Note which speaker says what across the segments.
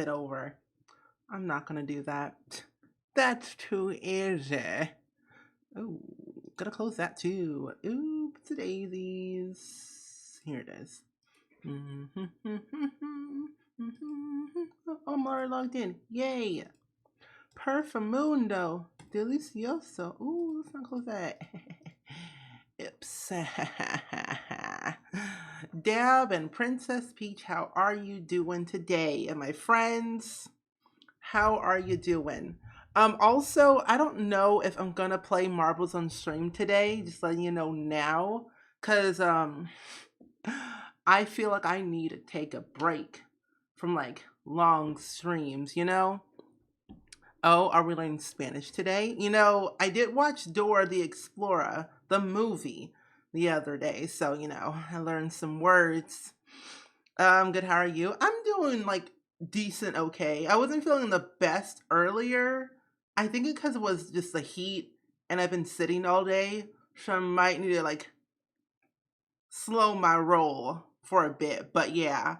Speaker 1: it over. I'm not gonna do that. That's too easy. Oh, gotta close that too. Oops, daisies. Here it is. Oh, I'm already logged in. Yay! Perfumundo. Delicioso. Ooh, let's not close that. Oops. Dab and Princess Peach, how are you doing today? And my friends, how are you doing? Also, I don't know if I'm gonna play marbles on stream today, just letting you know now. Cause I feel like I need to take a break from like long streams, you know? Oh, are we learning Spanish today? You know, I did watch Dora the Explorer, the movie, the other day. So, you know, I learned some words. Good. How are you? I'm doing like decent okay. I wasn't feeling the best earlier. I think it because it was just the heat and I've been sitting all day. So I might need to like slow my roll for a bit. But yeah,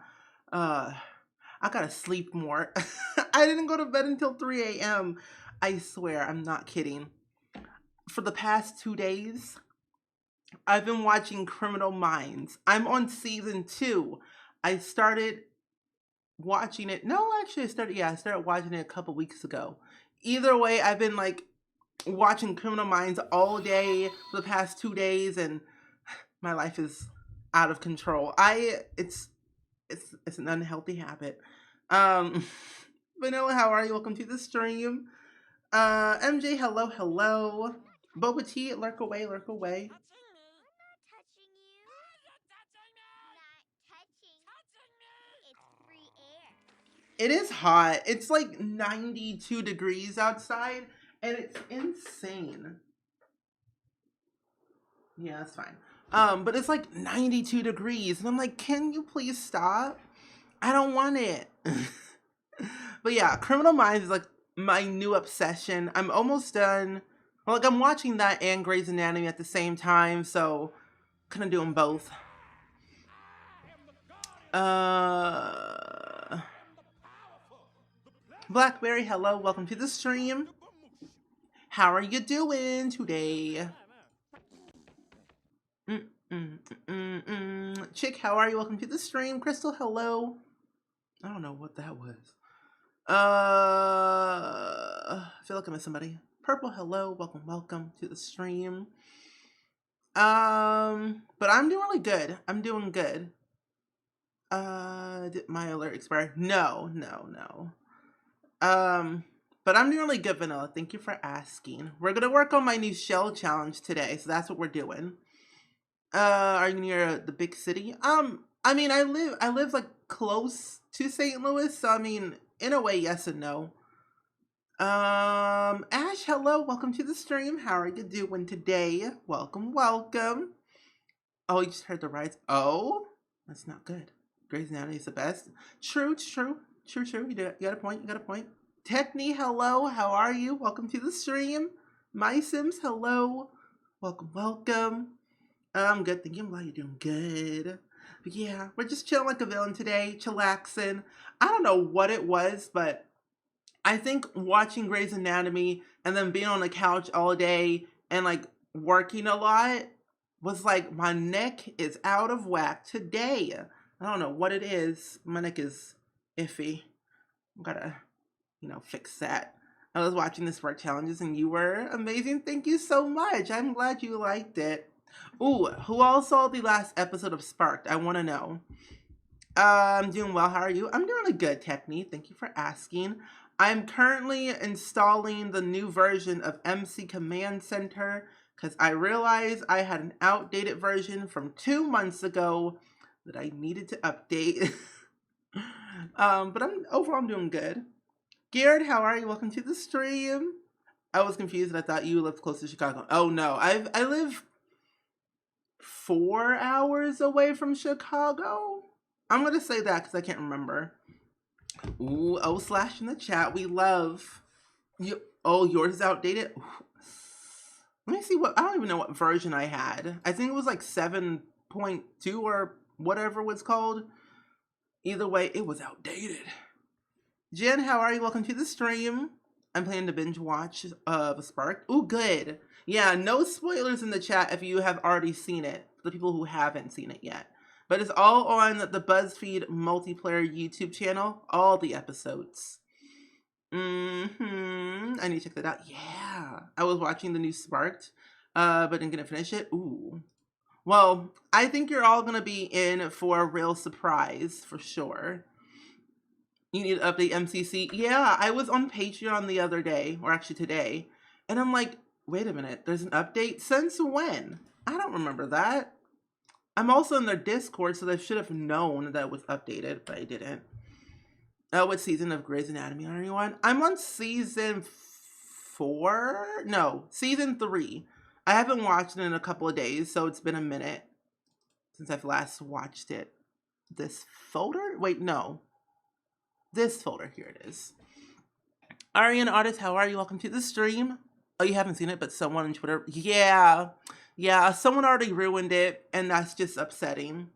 Speaker 1: uh, I gotta sleep more. I didn't go to bed until 3 a.m. I swear, I'm not kidding. For the past 2 days, I've been watching Criminal Minds. I'm on season 2. I started watching it. No, actually, I started watching it a couple weeks ago. Either way, I've been like watching Criminal Minds all day for the past 2 days, and my life is out of control. It's an unhealthy habit. Um, Vanilla, how are you? Welcome to the stream. MJ, hello, hello. Boba Tea, lurk away, lurk away. It is hot. It's like 92 degrees outside, and it's insane. Yeah, that's fine. But it's like 92 degrees, and I'm like, can you please stop? I don't want it. But yeah, Criminal Minds is like my new obsession. I'm almost done. Well, like I'm watching that and Grey's Anatomy at the same time, so kind of doing both. Blackberry, hello, welcome to the stream. How are you doing today? Chick, how are you? Welcome to the stream. Crystal, hello. I don't know what that was. I feel like I missed somebody. Purple, hello. Welcome, welcome to the stream. But I'm doing really good. I'm doing good. Did my alert expire? No. But I'm doing really good, Vanilla. Thank you for asking. We're gonna work on my new shell challenge today, so that's what we're doing. Are you near the big city? I mean, I live like close to St. Louis, so I mean, in a way, yes and no. Ash, hello, welcome to the stream. How are you doing today? Welcome, welcome. Oh, you just heard the rights. Oh, that's not good. Grey's Anatomy is the best. True. You got a point. Techni, hello, how are you? Welcome to the stream. My Sims, hello. Welcome. I'm good, thank you. I'm glad you're doing good. But yeah, we're just chilling like a villain today, chillaxing. I don't know what it was, but I think watching Grey's Anatomy and then being on the couch all day and like working a lot was like my neck is out of whack today. I don't know what it is. My neck is iffy. I gotta, fix that. I was watching this work challenges and you were amazing. Thank you so much. I'm glad you liked it. Ooh, who all saw the last episode of Sparked? I want to know. I'm doing well. How are you? I'm doing really good, Techni. Thank you for asking. I'm currently installing the new version of MC Command Center because I realized I had an outdated version from 2 months ago that I needed to update. But I'm doing good. Garrett, how are you? Welcome to the stream. I was confused and I thought you lived close to Chicago. Oh no, I live 4 hours away from Chicago. I'm gonna say that because I can't remember. Ooh, / in the chat. We love you. Oh, yours is outdated. Ooh. Let me see I don't even know what version I had. I think it was like 7.2 or whatever it was called. Either way, it was outdated. Jen, how are you? Welcome to the stream. I'm planning to binge watch of Spark. Ooh, good. Yeah, no spoilers in the chat if you have already seen it. For the people who haven't seen it yet. But it's all on the BuzzFeed multiplayer YouTube channel. All the episodes. I need to check that out. Yeah. I was watching the new Sparked, but didn't get to finish it. Ooh. Well, I think you're all going to be in for a real surprise, for sure. You need to update MCC. Yeah, I was on Patreon the other day, or actually today, and I'm like, wait a minute, there's an update? Since when? I don't remember that. I'm also in their Discord, so they should have known that it was updated, but I didn't. What season of Grey's Anatomy are you on? I'm on season 4? No, season 3. I haven't watched it in a couple of days, so it's been a minute since I've last watched it. This folder? Wait, no. This folder, here it is. Arian Artist, how are you? Welcome to the stream. Oh, you haven't seen it, but someone on Twitter. Yeah, someone already ruined it, and that's just upsetting.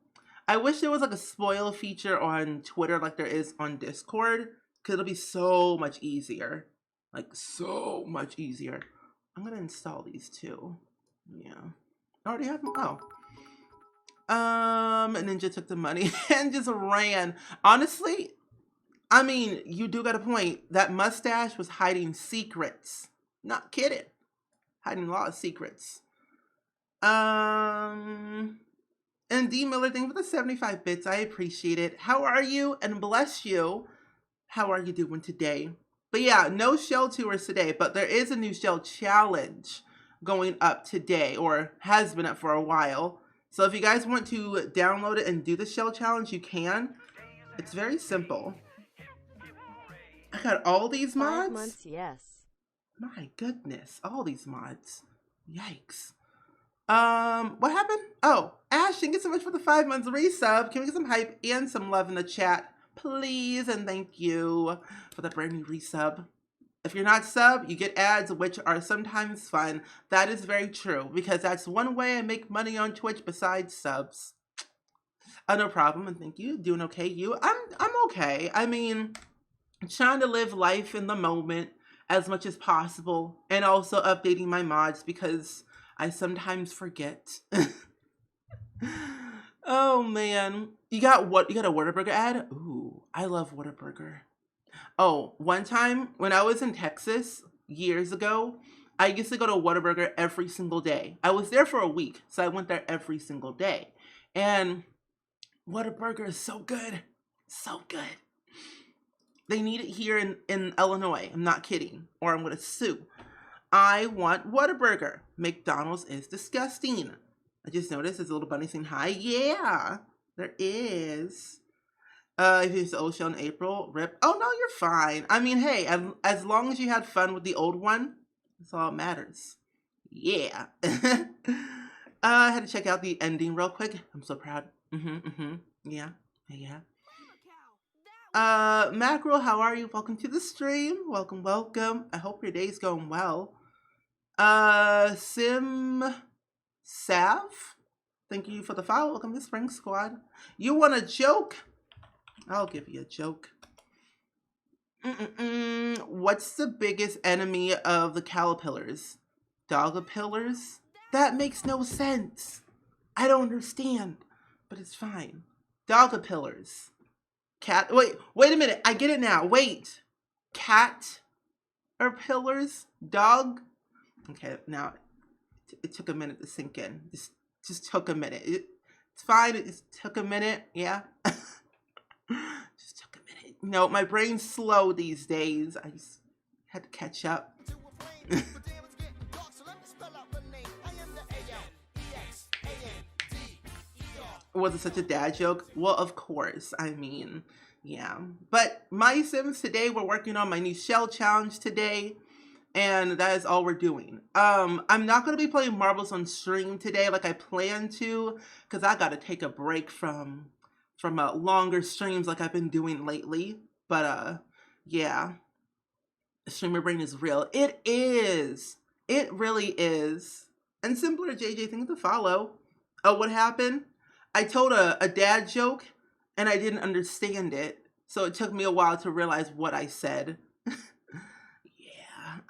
Speaker 1: I wish there was like a spoil feature on Twitter like there is on Discord, because it'll be so much easier. Like, so much easier. I'm going to install these too. Yeah. I already have them. Oh. Ninja took the money and just ran. Honestly, I mean, you do got a point. That mustache was hiding secrets. Not kidding. Hiding a lot of secrets. And D Miller, thank you for the 75 bits. I appreciate it. How are you? And bless you. How are you doing today? But yeah, no shell tours today, but there is a new shell challenge going up today, or has been up for a while. So if you guys want to download it and do the shell challenge, you can. It's very simple. I got all these mods?
Speaker 2: 5 months, yes.
Speaker 1: My goodness, all these mods. Yikes. What happened? Oh, Ash, thank you so much for the 5 months resub. Can we get some hype and some love in the chat, please? And thank you for the brand new resub. If you're not sub, you get ads, which are sometimes fun. That is very true, because that's one way I make money on Twitch besides subs. No problem, and thank you. Doing okay, you? I'm okay. I mean, trying to live life in the moment as much as possible, and also updating my mods because I sometimes forget. Oh man. You got what? You got a Whataburger ad? Ooh, I love Whataburger. Oh, one time when I was in Texas years ago, I used to go to Whataburger every single day. I was there for a week, so I went there every single day. And Whataburger is so good. So good. They need it here in Illinois. I'm not kidding. Or I'm going to sue. I want Whataburger. McDonald's is disgusting. I just noticed there's a little bunny saying hi. Yeah, there is. If it's the old show in April, rip. Oh, no, you're fine. I mean, hey, as long as you had fun with the old one, that's all that matters. Yeah. I had to check out the ending real quick. I'm so proud. Yeah. Mackerel, how are you? Welcome to the stream. Welcome. I hope your day's going well. Sim Sav, thank you for the follow. Welcome to Spring Squad. You want a joke? I'll give you a joke. What's the biggest enemy of the caterpillars? Dogapillars? That makes no sense. I don't understand, but it's fine. Dogapillars. Cat. Wait a minute. I get it now. Wait. Cat or pillars? Dog? Okay, now it took a minute to sink in. Just took a minute. It's fine. It just took a minute. Yeah. Just took a minute. No, my brain's slow these days. I just had to catch up. Was it such a dad joke? Well, of course. I mean, yeah. But my Sims today, we're working on my new shell challenge today. And that is all we're doing. I'm not going to be playing marbles on stream today like I planned to, because I got to take a break from longer streams like I've been doing lately. But yeah, streamer brain is real. It is. It really is. And Simpler JJ, thanks to follow. Oh, what happened? I told a dad joke and I didn't understand it. So it took me a while to realize what I said. Yeah.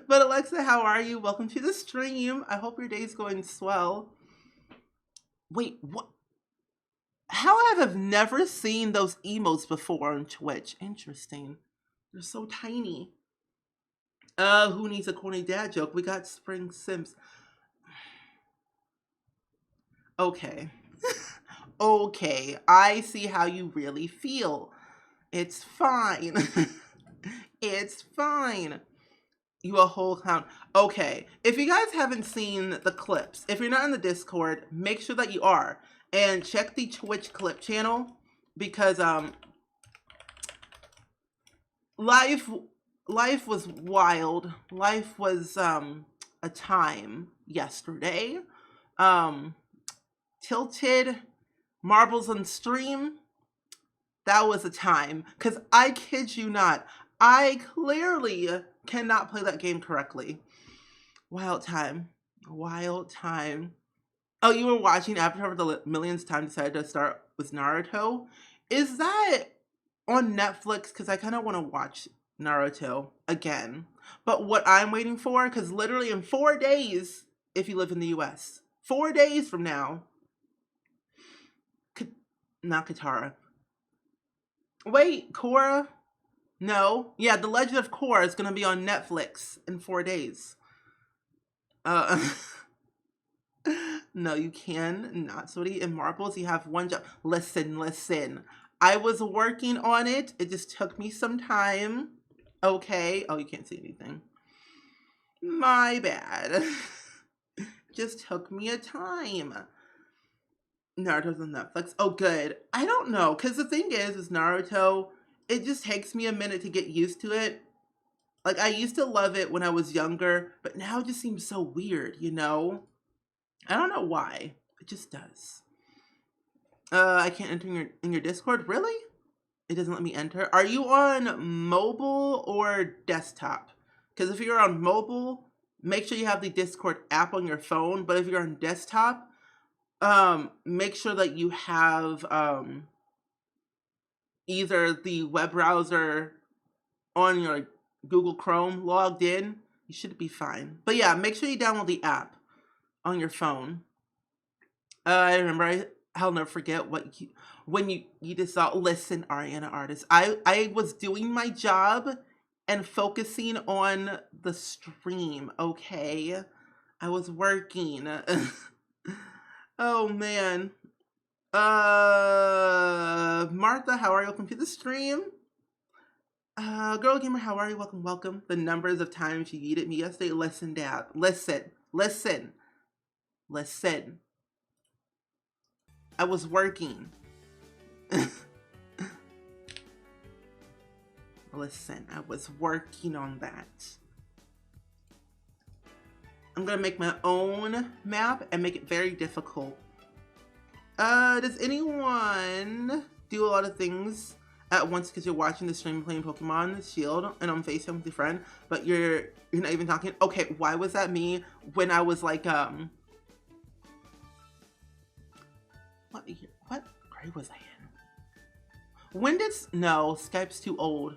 Speaker 1: But Alexa, how are you? Welcome to the stream. I hope your day's going swell. Wait, what? How I have never seen those emotes before on Twitch. Interesting. They're so tiny. Who needs a corny dad joke? We got SpringSims. Okay. Okay, I see how you really feel. It's fine. It's fine. You a whole clown. Okay, if you guys haven't seen the clips, if you're not in the Discord, make sure that you are. And check the Twitch clip channel, because life was wild. Life was a time yesterday. Tilted marbles on stream. That was a time, because I kid you not, I clearly cannot play that game correctly. Wild time. Wild time. Oh, you were watching Avatar for the millionth time, decided to start with Naruto. Is that on Netflix? Because I kind of want to watch Naruto again. But what I'm waiting for, because literally in 4 days, if you live in the US, 4 days from now, not Katara. Wait, Korra? No. Yeah, The Legend of Korra is going to be on Netflix in 4 days. No, you can not, sweetie. In marbles, you have one job. Listen. I was working on it. It just took me some time. Okay. Oh, you can't see anything. My bad. Just took me a time. Naruto's on Netflix. Oh, good. I don't know, because the thing is Naruto, it just takes me a minute to get used to it. Like, I used to love it when I was younger, but now it just seems so weird, you know? I don't know why. It just does. I can't enter in your Discord? Really? It doesn't let me enter. Are you on mobile or desktop? Because if you're on mobile, make sure you have the Discord app on your phone. But if you're on desktop, make sure that you have either the web browser on your Google Chrome logged in. You should be fine. But yeah, make sure you download the app on your phone. I remember, I'll never forget when you just saw, listen, Ariana Artist. I was doing my job and focusing on the stream, okay? I was working. Oh, man. Martha, how are you? Welcome to the stream. Girl Gamer, how are you? Welcome. The numbers of times you yeeted me yesterday. Listen, Dad. Listen. I was working. Listen, I was working on that. I'm gonna make my own map and make it very difficult. Does anyone do a lot of things at once because you're watching the stream playing Pokemon Shield and on FaceTime with your friend, but you're not even talking? Okay, why was that me when I was like, what grade was I in? When did, no, Skype's too old.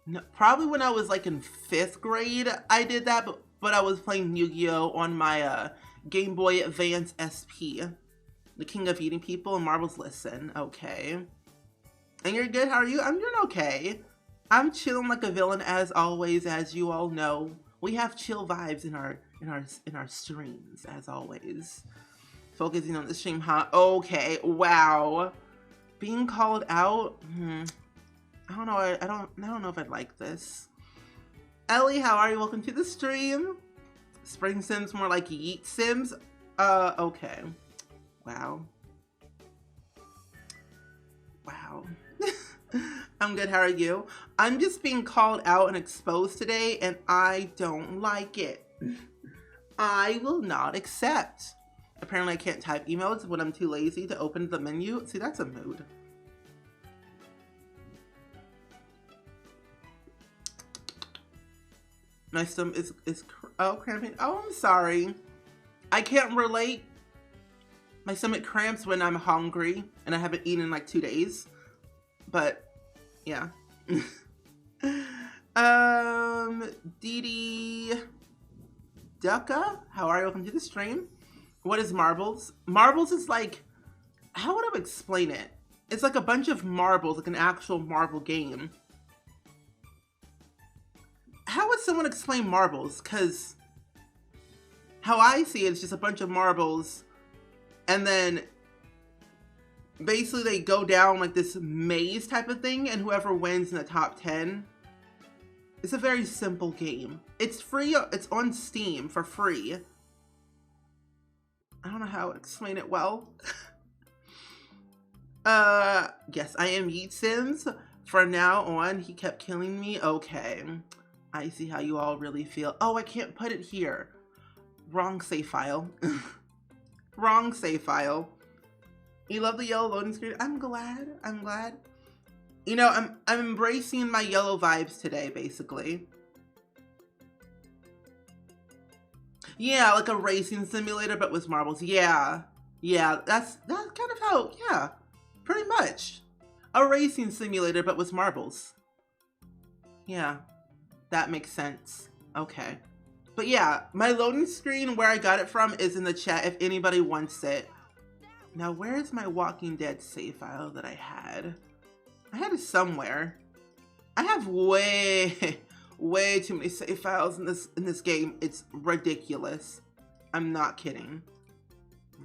Speaker 1: No, probably when I was like in 5th grade, I did that, but I was playing Yu-Gi-Oh! On my Game Boy Advance SP. The King of Eating People and Marbles. Listen, okay. And you're good, how are you? I'm doing okay. I'm chilling like a villain as always, as you all know. We have chill vibes in our streams, as always. Focusing on the stream, huh? Okay, wow. Being called out? I don't know. I don't know if I'd like this. Ellie, how are you? Welcome to the stream. SpringSims more like Yeet Sims. Okay. Wow. I'm good. How are you? I'm just being called out and exposed today, and I don't like it. I will not accept. Apparently, I can't type emails when I'm too lazy to open the menu. See, that's a mood. My stomach is cramping. Oh, I'm sorry. I can't relate. My stomach cramps when I'm hungry and I haven't eaten in like 2 days. but yeah. Dee Ducka, how are you? Welcome to the stream. What is marbles? Marbles is like, how would I explain it? It's like a bunch of marbles, like an actual marble game. How would someone explain marbles? Because how I see it is just a bunch of marbles, and then basically they go down like this maze type of thing, and whoever wins in the top 10. It's a very simple game. It's free. It's on Steam for free. I don't know how to explain it well. Yes, I am Yeet Sims. From now on, he kept killing me. Okay. I see how you all really feel. Oh, I can't put it here. Wrong save file. Wrong save file. You love the yellow loading screen? I'm glad. I'm glad. You know, I'm embracing my yellow vibes today, basically. Yeah, like a racing simulator, but with marbles. Yeah. Yeah, that's kind of how, yeah, pretty much. A racing simulator, but with marbles. Yeah, that makes sense. Okay. But yeah, my loading screen where I got it from is in the chat if anybody wants it. Now, where is my Walking Dead save file that I had? I had it somewhere. I have way too many save files in this game. It's ridiculous. I'm not kidding.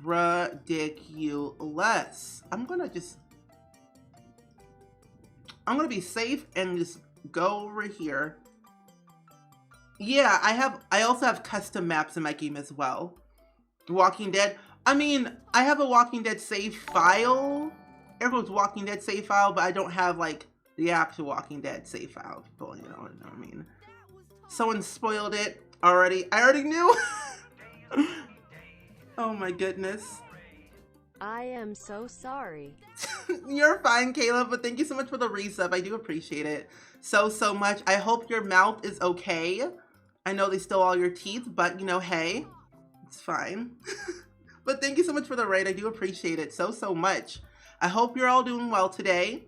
Speaker 1: Ridiculous. I'm gonna be safe and just go over here. Yeah, I also have custom maps in my game as well. Walking Dead. I mean, I have a Walking Dead save file. Everyone's Walking Dead save file, but I don't have like the actual Walking Dead save file. People, you know what I mean? Someone spoiled it already. I already knew. Oh my goodness.
Speaker 2: I am so sorry.
Speaker 1: You're fine, Caleb, but thank you so much for the resub. I do appreciate it so much. I hope your mouth is okay. I know they stole all your teeth, but you know, hey, it's fine. But thank you so much for the raid. I do appreciate it so much. I hope you're all doing well today.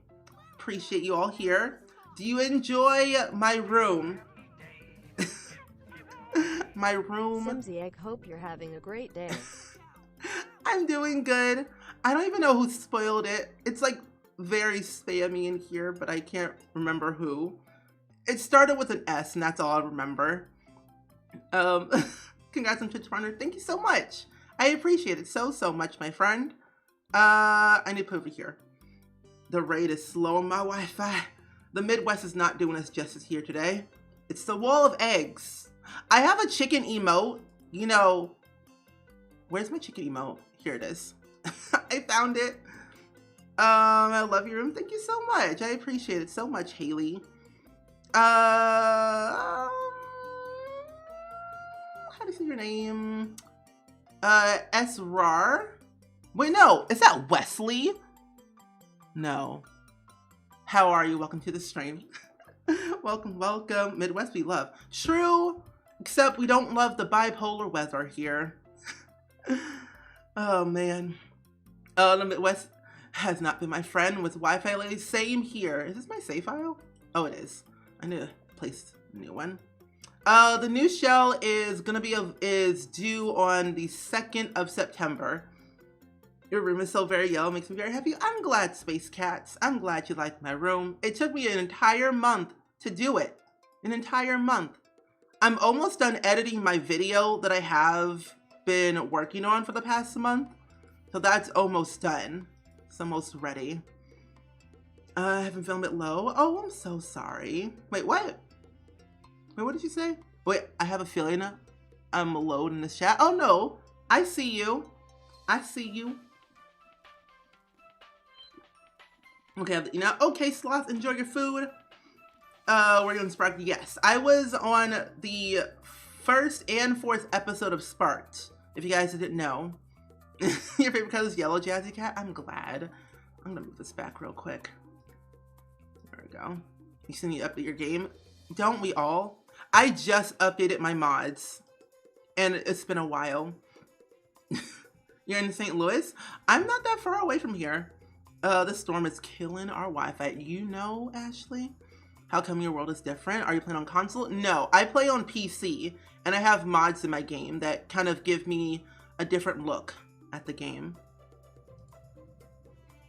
Speaker 1: Appreciate you all here. Do you enjoy my room? My room.
Speaker 2: Simsy, I hope you're having a great day.
Speaker 1: I'm doing good. I don't even know who spoiled it. It's like very spammy in here, but I can't remember who. It started with an S, and that's all I remember. Congrats on Twitch partner. Thank you so much. I appreciate it so much, my friend. I need to put over here. The raid is slow on my Wi-Fi. The Midwest is not doing us justice here today. It's the wall of eggs. I have a chicken emote. You know, where's my chicken emote? Here it is. I found it. I love your room. Thank you so much. I appreciate it so much, Haley. How do you say your name? Esrar? Wait, no. Is that Wesley? No. How are you? Welcome to the stream. Welcome. Midwest we love. True. Except we don't love the bipolar weather here. Oh, man. The Midwest has not been my friend with Wi-Fi lately. Same here. Is this my save file? Oh, it is. I need to place a new one. The new shell is gonna be is due on the 2nd of September. Your room is so very yellow, makes me very happy. I'm glad, Space Cats. I'm glad you like my room. It took me an entire month to do it. An entire month. I'm almost done editing my video that I have been working on for the past month. So that's almost done. It's almost ready. I haven't filmed it low. Oh, I'm so sorry. Wait, what? Wait, what did you say? Wait, I have a feeling I'm low in this chat. Oh no, I see you. I see you. Okay, you know, okay, Sloth, enjoy your food. Were you on Sparked? Yes, I was on the 1st and 4th episode of Sparked. If you guys didn't know. Your favorite color is yellow, Jazzy Cat? I'm glad. I'm gonna move this back real quick. There we go. You still need to update your game. Don't we all? I just updated my mods. And it's been a while. You're in St. Louis? I'm not that far away from here. This storm is killing our Wi-Fi. You know, Ashley? How come your world is different? Are you playing on console? No, I play on PC, and I have mods in my game that kind of give me a different look at the game.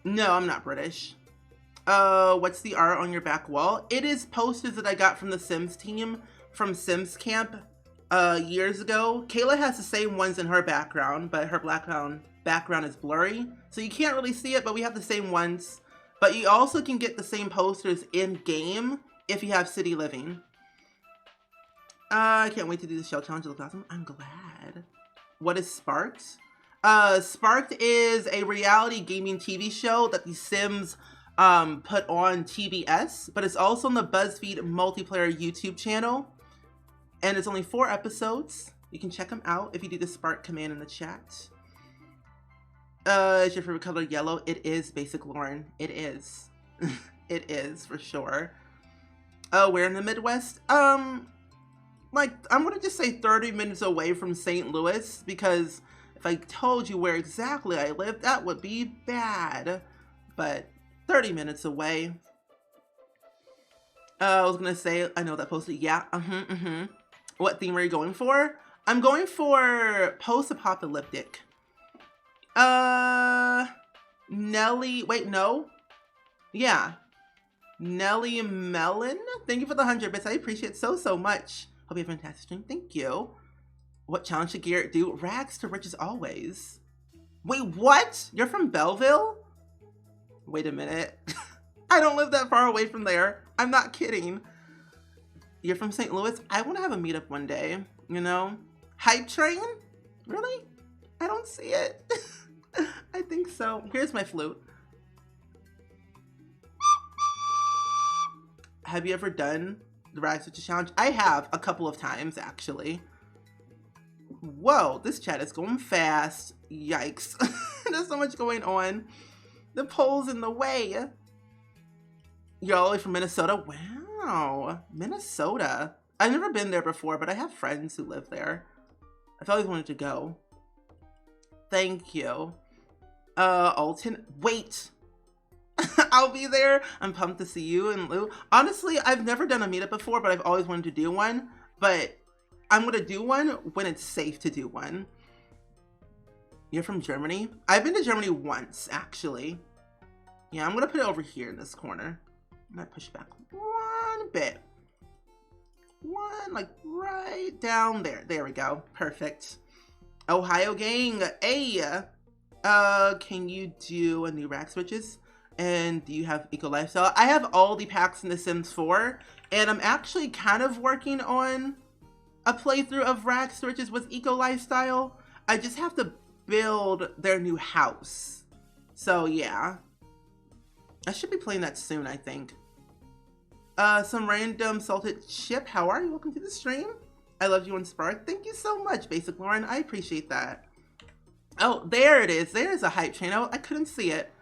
Speaker 1: No, I'm not British. What's the art on your back wall? It is posters that I got from the Sims team from Sims Camp years ago. Kayla has the same ones in her background, but her background is blurry, so you can't really see it, but we have the same ones. But you also can get the same posters in game if you have City Living. I can't wait to do the shell challenge. It looks awesome. I'm glad. What is Sparked? Sparked is a reality gaming TV show that the Sims put on TBS, but it's also on the BuzzFeed multiplayer YouTube channel, and it's only 4 episodes. You can check them out if you do the Spark command in the chat. Is your favorite color yellow? It is, Basic Lauren. It is. It is, for sure. We're in the Midwest. Like, I'm gonna just say 30 minutes away from St. Louis, because if I told you where exactly I live, that would be bad. But 30 minutes away. I was gonna say, I know that poster. Yeah, What theme are you going for? I'm going for post-apocalyptic. Nelly, wait, no. Yeah. Nelly Mellon, thank you for the 100 bits. I appreciate it so much. Hope you have a fantastic stream. Thank you. What challenge should Garrett do? Rags to riches always. Wait, what? You're from Belleville? Wait a minute. I don't live that far away from there. I'm not kidding. You're from St. Louis? I want to have a meetup one day, you know? Hype train? Really? I don't see it. I think so. Here's my flute. Have you ever done the Rags to Riches challenge? I have a couple of times, actually. Whoa, this chat is going fast. Yikes. There's so much going on. The poll's in the way. You're all the way from Minnesota? Wow, Minnesota. I've never been there before, but I have friends who live there. I've always wanted to go. Thank you. Alton, wait. I'll be there. I'm pumped to see you and Lou. Honestly, I've never done a meetup before, but I've always wanted to do one. But I'm gonna do one when it's safe to do one. You're from Germany? I've been to Germany once, actually. Yeah, I'm gonna put it over here in this corner. I might push back one bit. One, like right down there. There we go. Perfect. Ohio gang. Hey. Can you do a new rack switches? And do you have Eco Lifestyle? I have all the packs in The Sims 4, and I'm actually kind of working on a playthrough of rack switches with Eco Lifestyle. I just have to build their new house. So yeah. I should be playing that soon, I think. Some random salted chip. How are you? Welcome to the stream. I love you on Spark. Thank you so much, Basic Lauren. I appreciate that. Oh, there it is. There's a hype train. I couldn't see it.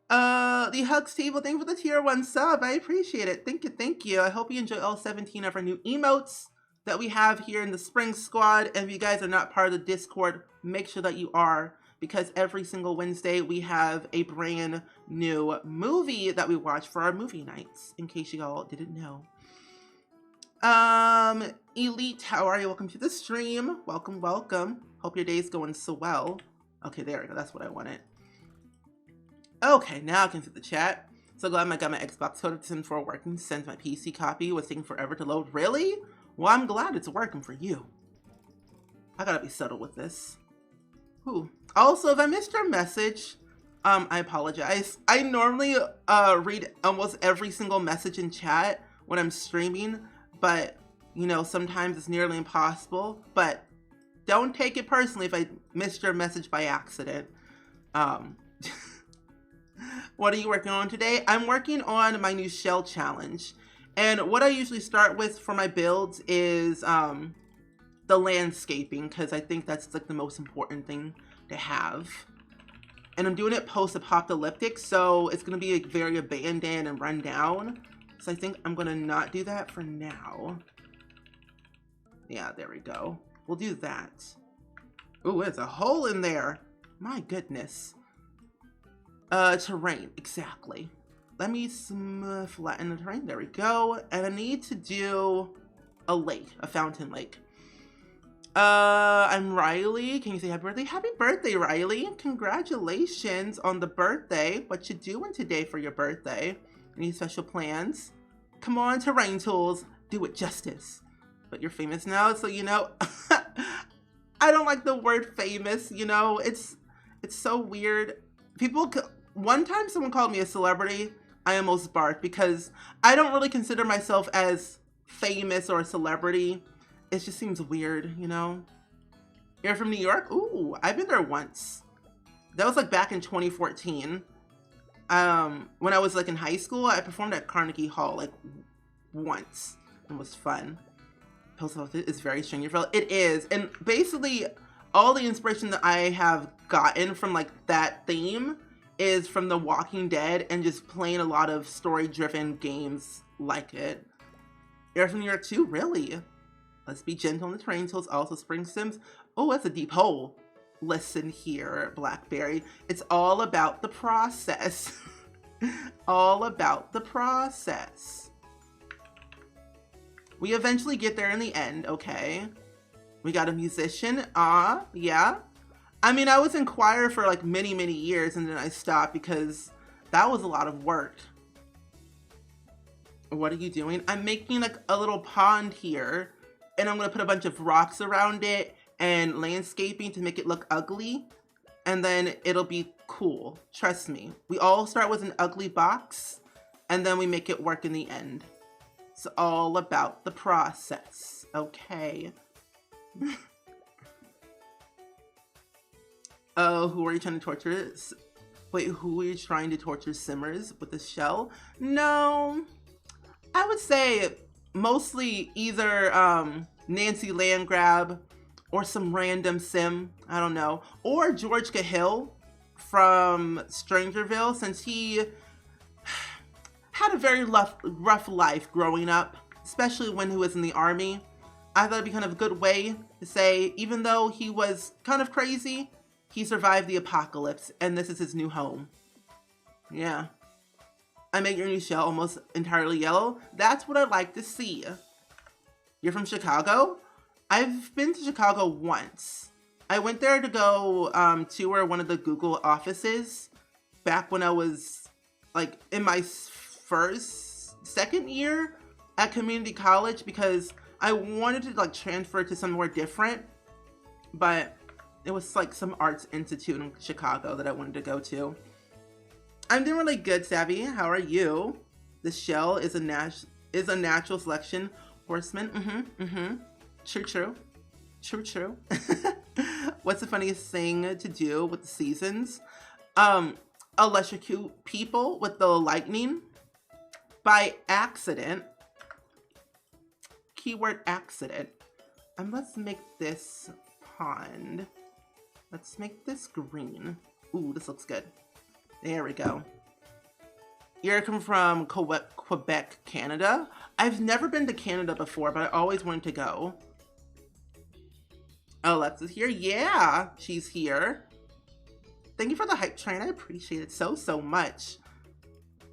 Speaker 1: The Hugs table. Thank you for the tier 1 sub. I appreciate it. Thank you, thank you. I hope you enjoy all 17 of our new emotes that we have here in the Spring Squad. And if you guys are not part of the Discord, make sure that you are, because every single Wednesday we have a brand new movie that we watch for our movie nights, in case you all didn't know. Elite, how are you? Welcome to the stream. Welcome, welcome. Hope your day's going so well. Okay, there we go. That's what I wanted. Okay, now I can see the chat. So glad I got my Xbox code of Sims 4 working since my PC copy was taking forever to load. Really? Well, I'm glad it's working for you. I gotta be subtle with this. Ooh. Also, if I missed your message, I apologize. I normally read almost every single message in chat when I'm streaming, but you know, sometimes it's nearly impossible. But don't take it personally if I missed your message by accident. What are you working on today? I'm working on my new shell challenge. And what I usually start with for my builds is the landscaping, because I think that's like the most important thing to have. And I'm doing it post-apocalyptic, so it's going to be like very abandoned and run down. So I think I'm going to not do that for now. Yeah, there we go. We'll do that. Ooh, there's a hole in there. My goodness. Terrain, exactly. Let me flatten the terrain. There we go. And I need to do a lake, a fountain lake. I'm Riley. Can you say happy birthday? Happy birthday, Riley. Congratulations on the birthday. What you doing today for your birthday? Any special plans? Come on, Terrain Tools. Do it justice. But you're famous now, so you know, I don't like the word famous, you know, it's so weird. One time someone called me a celebrity, I almost barked because I don't really consider myself as famous or a celebrity. It just seems weird, you know? You're from New York? Ooh, I've been there once. That was like back in 2014. When I was like in high school, I performed at Carnegie Hall like once. It was fun. Post office is very Stringerville. It is. And basically all the inspiration that I have gotten from like that theme is from The Walking Dead and just playing a lot of story-driven games like it. You're from New York too? Really? Let's be gentle on the Terrain Tools. Also SpringSims. Oh, that's a deep hole. Listen here, Blackberry. It's all about the process. All about the process. We eventually get there in the end, okay? We got a musician. Yeah. I mean, I was in choir for like many, many years and then I stopped because that was a lot of work. What are you doing? I'm making like a little pond here and I'm gonna put a bunch of rocks around it and landscaping to make it look ugly. And then it'll be cool. Trust me. We all start with an ugly box and then we make it work in the end. It's all about the process, okay? Oh, who are you trying to torture? Wait, who are you trying to torture Simmers with a shell? No, I would say mostly either Nancy Landgrab or some random sim, I don't know, or George Cahill from Strangerville, since he had a very rough life growing up, especially when he was in the army. I thought it'd be kind of a good way to say, even though he was kind of crazy, he survived the apocalypse, and this is his new home. Yeah. I made your new shell almost entirely yellow. That's what I'd like to see. You're from Chicago? I've been to Chicago once. I went there to go tour one of the Google offices back when I was like in my second year at community college because I wanted to like transfer to somewhere different, but it was like some arts institute in Chicago that I wanted to go to. I'm doing really good, Savvy. How are you? The shell is a natural selection. Horseman. True. What's the funniest thing to do with the seasons? Electrocute people with the lightning by accident. Keyword accident. And let's make this pond. Let's make this green. Ooh, this looks good. There we go. You're coming from Quebec, Canada. I've never been to Canada before, but I always wanted to go. Alexa's here. Yeah, she's here. Thank you for the hype train. I appreciate it so much.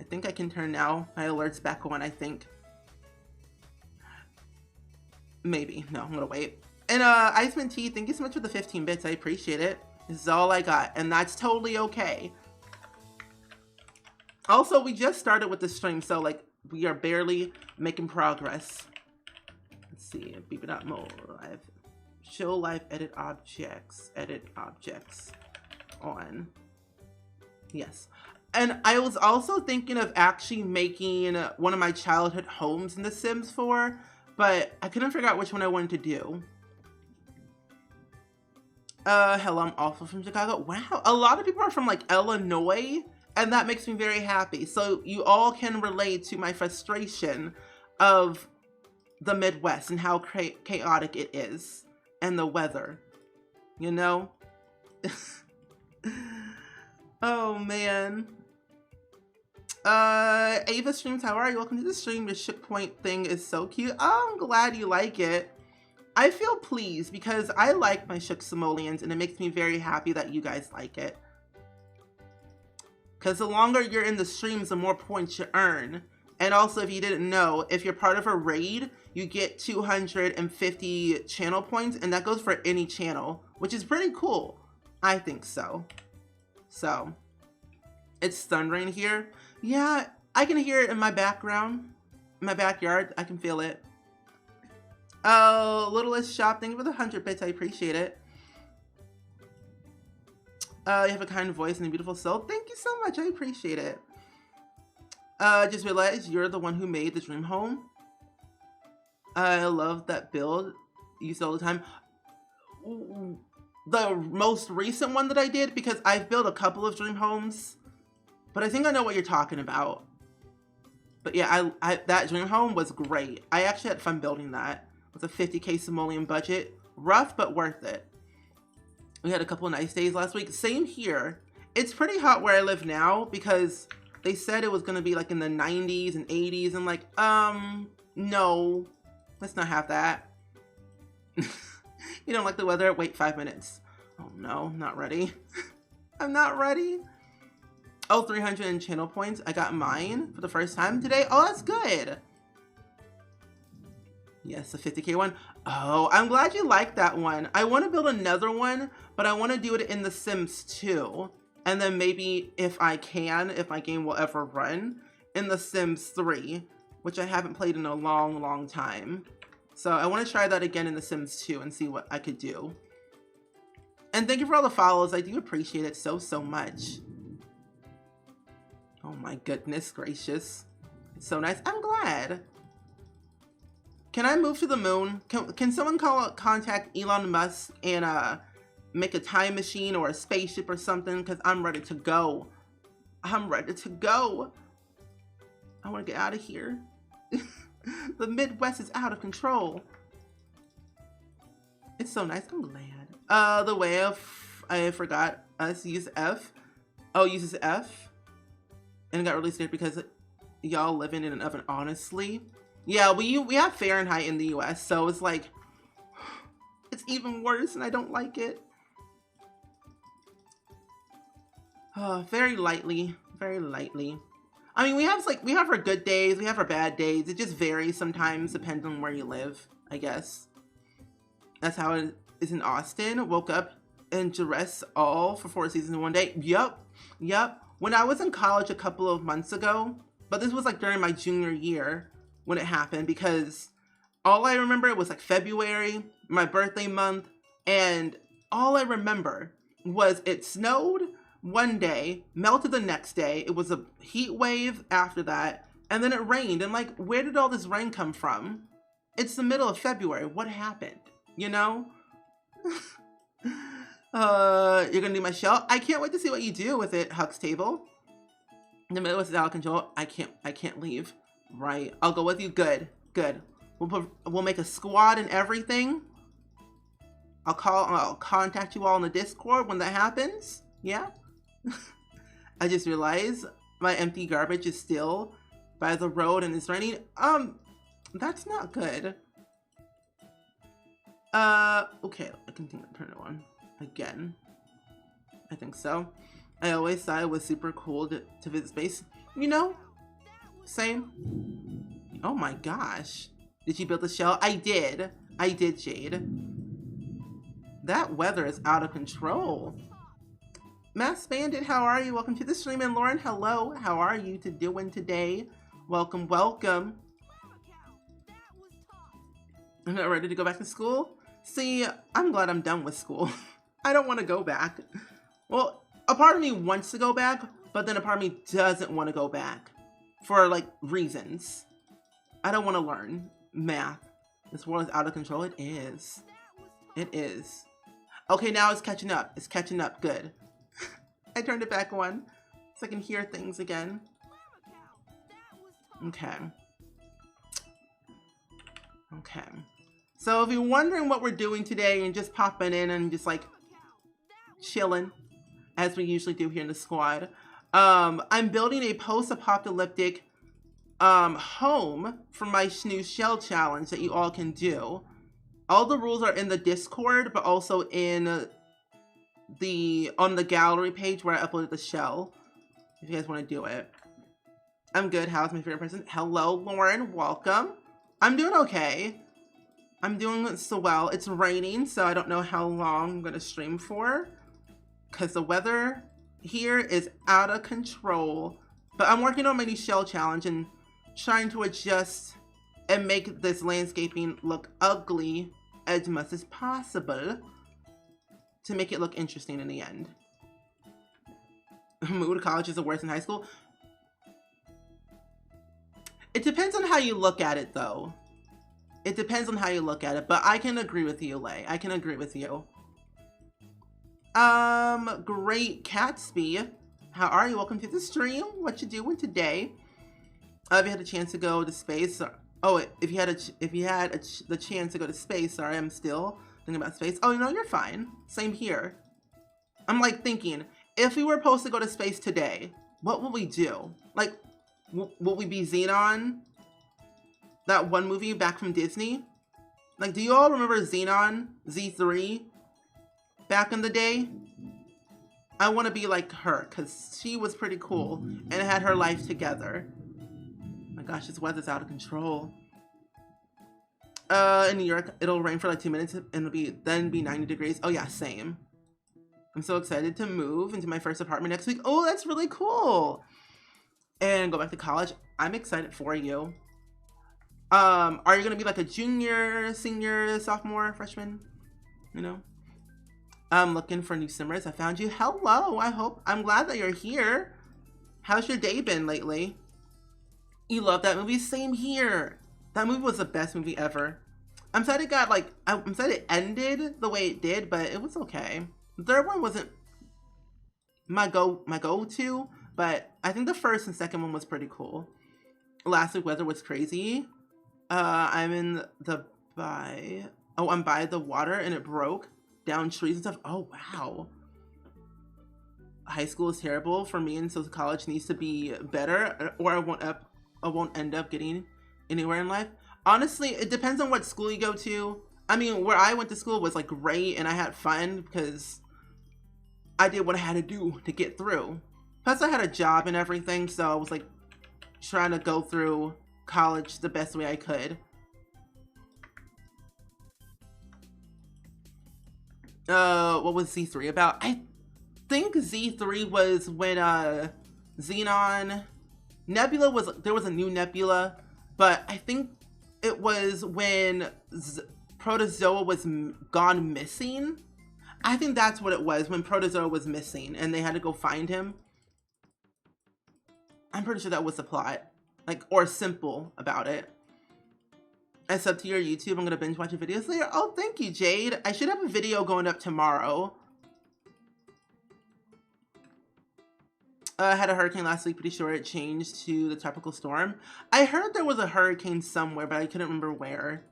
Speaker 1: I think I can turn now. My alerts back on, I think. Maybe. No, I'm gonna wait. And Iceman T, thank you so much for the 15 bits. I appreciate it. This is all I got, and that's totally okay. Also, we just started with the stream, so like we are barely making progress. Let's see, beep it up more. Live. Show live edit objects on. Yes. And I was also thinking of actually making one of my childhood homes in The Sims 4, but I couldn't figure out which one I wanted to do. Hello, I'm also from Chicago. Wow, a lot of people are from like Illinois, and that makes me very happy. So you all can relate to my frustration of the Midwest and how chaotic it is, and the weather, you know? Oh man. Ava Streams, how are you? Welcome to the stream. The Shook Point thing is so cute. Oh, I'm glad you like it. I feel pleased because I like my Shook Simoleons and it makes me very happy that you guys like it. Because the longer you're in the streams, the more points you earn. And also, if you didn't know, if you're part of a raid, you get 250 channel points, and that goes for any channel, which is pretty cool. I think so. So, it's thundering here. Yeah, I can hear it in my background, in my backyard. I can feel it. Oh, Littlest Shop, thank you for the 100 bits. I appreciate it. You have a kind voice and a beautiful soul. Thank you so much. I appreciate it. Just realized you're the one who made the dream home. I love that build you use all the time. The most recent one that I did, because I've built a couple of dream homes, but I think I know what you're talking about. But yeah, that dream home was great. I actually had fun building that with a 50k simoleon budget. Rough, but worth it. We had a couple of nice days last week. Same here. It's pretty hot where I live now because they said it was going to be like in the 90s and 80s. I'm like, no, let's not have that. You don't like the weather? Wait 5 minutes. Oh no, not ready. I'm not ready. Oh, 300 in channel points. I got mine for the first time today. Oh, that's good. Yes, the 50k one. Oh, I'm glad you like that one. I want to build another one, but I want to do it in The Sims 2. And then maybe if I can, if my game will ever run, in The Sims 3, which I haven't played in a long, long time. So I want to try that again in The Sims 2 and see what I could do. And thank you for all the follows. I do appreciate it so, so much. Oh my goodness gracious. It's so nice. I'm glad. Can I move to the moon? Can someone contact Elon Musk and make a time machine or a spaceship or something? Because I'm ready to go. I'm ready to go. I want to get out of here. The Midwest is out of control. It's so nice. I'm glad. The way of, I forgot us use F. Oh, uses F. And got really scared because y'all living in an oven, honestly. Yeah, we have Fahrenheit in the US, so it's like, it's even worse and I don't like it. Very lightly, very lightly. I mean, we have our good days, we have our bad days. It just varies sometimes, depending on where you live, I guess. That's how it is in Austin. Woke up and dressed all for 4 seasons in one day. Yup. When I was in college a couple of months ago, but this was like during my junior year when it happened, because all I remember was like February, my birthday month, and all I remember was it snowed one day, melted the next day, it was a heat wave after that, and then it rained. And like, where did all this rain come from? It's the middle of February. What happened? You know? You're gonna do my shell? I can't wait to see what you do with it, Huxtable. The Midwest is out of control. I can't leave. Right. I'll go with you. Good. We'll make a squad and everything. I'll contact you all in the Discord when that happens. Yeah. I just realized my empty garbage is still by the road and it's raining. That's not good. Okay, I can turn it on again. I think so. I always thought it was super cool to visit space. You know, same. Oh my gosh. Did you build the shell? I did, Jade. That weather is out of control. Mass Bandit, how are you? Welcome to the stream. And Lauren, hello. How are you doing today? Welcome. I'm not ready to go back to school. See, I'm glad I'm done with school. I don't want to go back. Well, a part of me wants to go back, but then a part of me doesn't want to go back for like reasons. I don't want to learn math. This world is out of control. It is. Okay, now it's catching up. Good. I turned it back on so I can hear things again. Okay. So if you're wondering what we're doing today and just popping in and just like chilling, as we usually do here in the squad, I'm building a post-apocalyptic home for my new shell challenge that you all can do. All the rules are in the Discord, but also in on the gallery page where I uploaded the shell. if you guys want to do it. I'm good. How's my favorite person? Hello, Lauren. Welcome. I'm doing okay. I'm doing so well. It's raining, so I don't know how long I'm going to stream for, because the weather here is out of control. But I'm working on my new shell challenge and trying to adjust and make this landscaping look ugly as much as possible to make it look interesting in the end. Mood college is the worst in high school. It depends on how you look at it, though. It depends on how you look at it, but I can agree with you, Lay. I can agree with you. Great Catsby. How are you? Welcome to the stream. What you doing today? Have you had a chance to go to space? Oh, if you had the chance to go to space, sorry, I'm still thinking about space. Oh, no, you're fine. Same here. I'm like thinking, if we were supposed to go to space today, what would we do? Like, will we be Xenon? That one movie back from Disney? Like, do you all remember Xenon? Z3? Back in the day? I want to be like her, because she was pretty cool and had her life together. My gosh, this weather's out of control. In New York, it'll rain for like 2 minutes and then be 90 degrees. Oh yeah, same. I'm so excited to move into my first apartment next week. Oh, that's really cool. And go back to college. I'm excited for you. Are you gonna be like a junior, senior, sophomore, freshman? You know? I'm looking for new simmers. I found you. Hello. I'm glad that you're here. How's your day been lately? You love that movie? Same here. That movie was the best movie ever. I'm sad it got like, I'm sad it ended the way it did, but it was okay. The third one wasn't my go-to, but I think the first and second one was pretty cool. Last week weather was crazy. I'm by the water and it broke down trees and stuff. Oh wow. High school is terrible for me, and so college needs to be better, or I won't end up getting anywhere in life. Honestly, it depends on what school you go to. I mean, where I went to school was like great and I had fun because I did what I had to do to get through. Plus I had a job and everything, so I was like trying to go through college the best way I could. What was Z3 about? I think Z3 was when Xenon Nebula was, there was a new Nebula, but I think it was when Protozoa was gone missing. I think that's what it was, when Protozoa was missing and they had to go find him. I'm pretty sure that was the plot, like, or simple about it. I sub to your YouTube. I'm gonna binge watch your videos later. Oh, thank you, Jade. I should have a video going up tomorrow. I had a hurricane last week. Pretty sure it changed to the tropical storm. I heard there was a hurricane somewhere, but I couldn't remember where.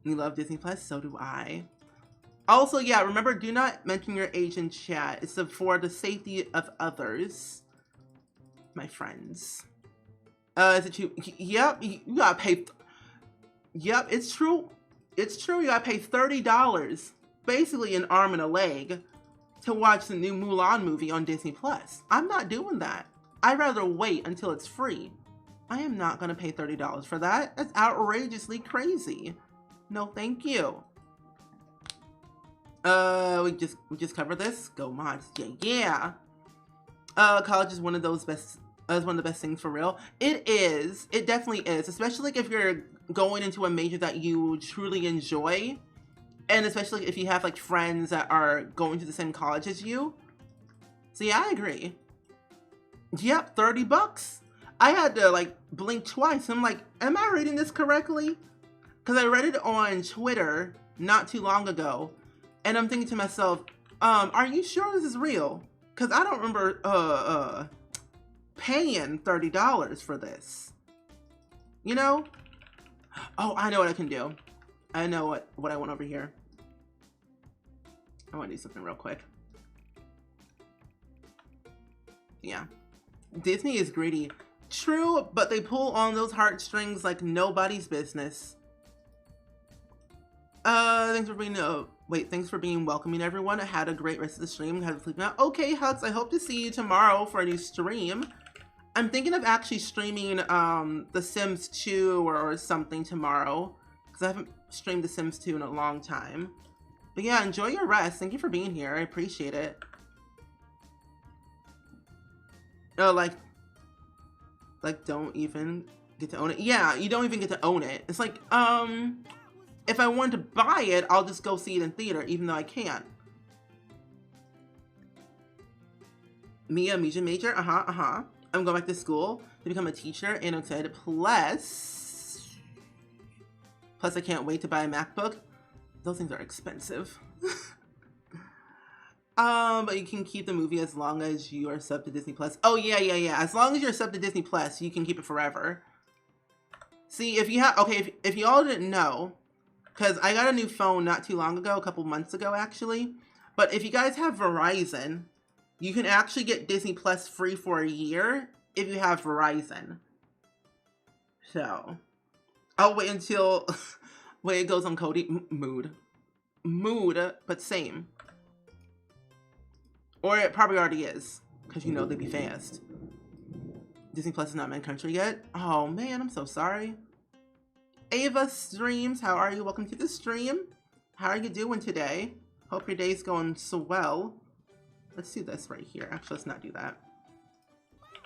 Speaker 1: You love Disney Plus? So do I. Also, yeah, remember, do not mention your age in chat. It's for the safety of others. My friends. Is it you? Yep, you gotta pay. Yep, it's true. It's true. You gotta pay $30, basically an arm and a leg, to watch the new Mulan movie on Disney Plus. I'm not doing that. I'd rather wait until it's free. I am not gonna pay $30 for that. That's outrageously crazy. No, thank you. We just covered this. Go mods. Yeah. College is one of the best things for real. It is. It definitely is. Especially if you're going into a major that you truly enjoy. And especially if you have like friends that are going to the same college as you. So yeah, I agree. Yep, $30. I had to like blink twice. I'm like, am I reading this correctly? Because I read it on Twitter not too long ago. And I'm thinking to myself, are you sure this is real? Because I don't remember paying $30 for this. You know? Oh, I know what I can do. I know what I want over here. I want to do something real quick. Yeah. Disney is greedy. True, but they pull on those heartstrings like nobody's business. Thanks for being Wait, thanks for being welcoming, everyone. I had a great rest of the stream. Had to sleep now. Okay, Hux, I hope to see you tomorrow for a new stream. I'm thinking of actually streaming The Sims 2 or something tomorrow, because I haven't streamed The Sims 2 in a long time. But yeah, enjoy your rest. Thank you for being here. I appreciate it. Oh, like don't even get to own it. Yeah, you don't even get to own it. It's like, if I wanted to buy it, I'll just go see it in theater, even though I can't. Mia, major, I'm going back to school to become a teacher and I'm excited. Plus, I can't wait to buy a MacBook. Those things are expensive. But you can keep the movie as long as you are sub to Disney Plus. Oh yeah. As long as you're sub to Disney Plus, you can keep it forever. See, if you have, okay, if y'all didn't know, because I got a new phone not too long ago, a couple months ago actually. But if you guys have Verizon, you can actually get Disney Plus free for a year if you have Verizon. So, I'll wait until wait, it goes on Cody mood, but same. Or it probably already is, because you know they be fast. Disney Plus is not my country yet. Oh man, I'm so sorry. Ava Streams, how are you? Welcome to the stream. How are you doing today? Hope your day's going so well. Let's do this right here. Actually, let's not do that.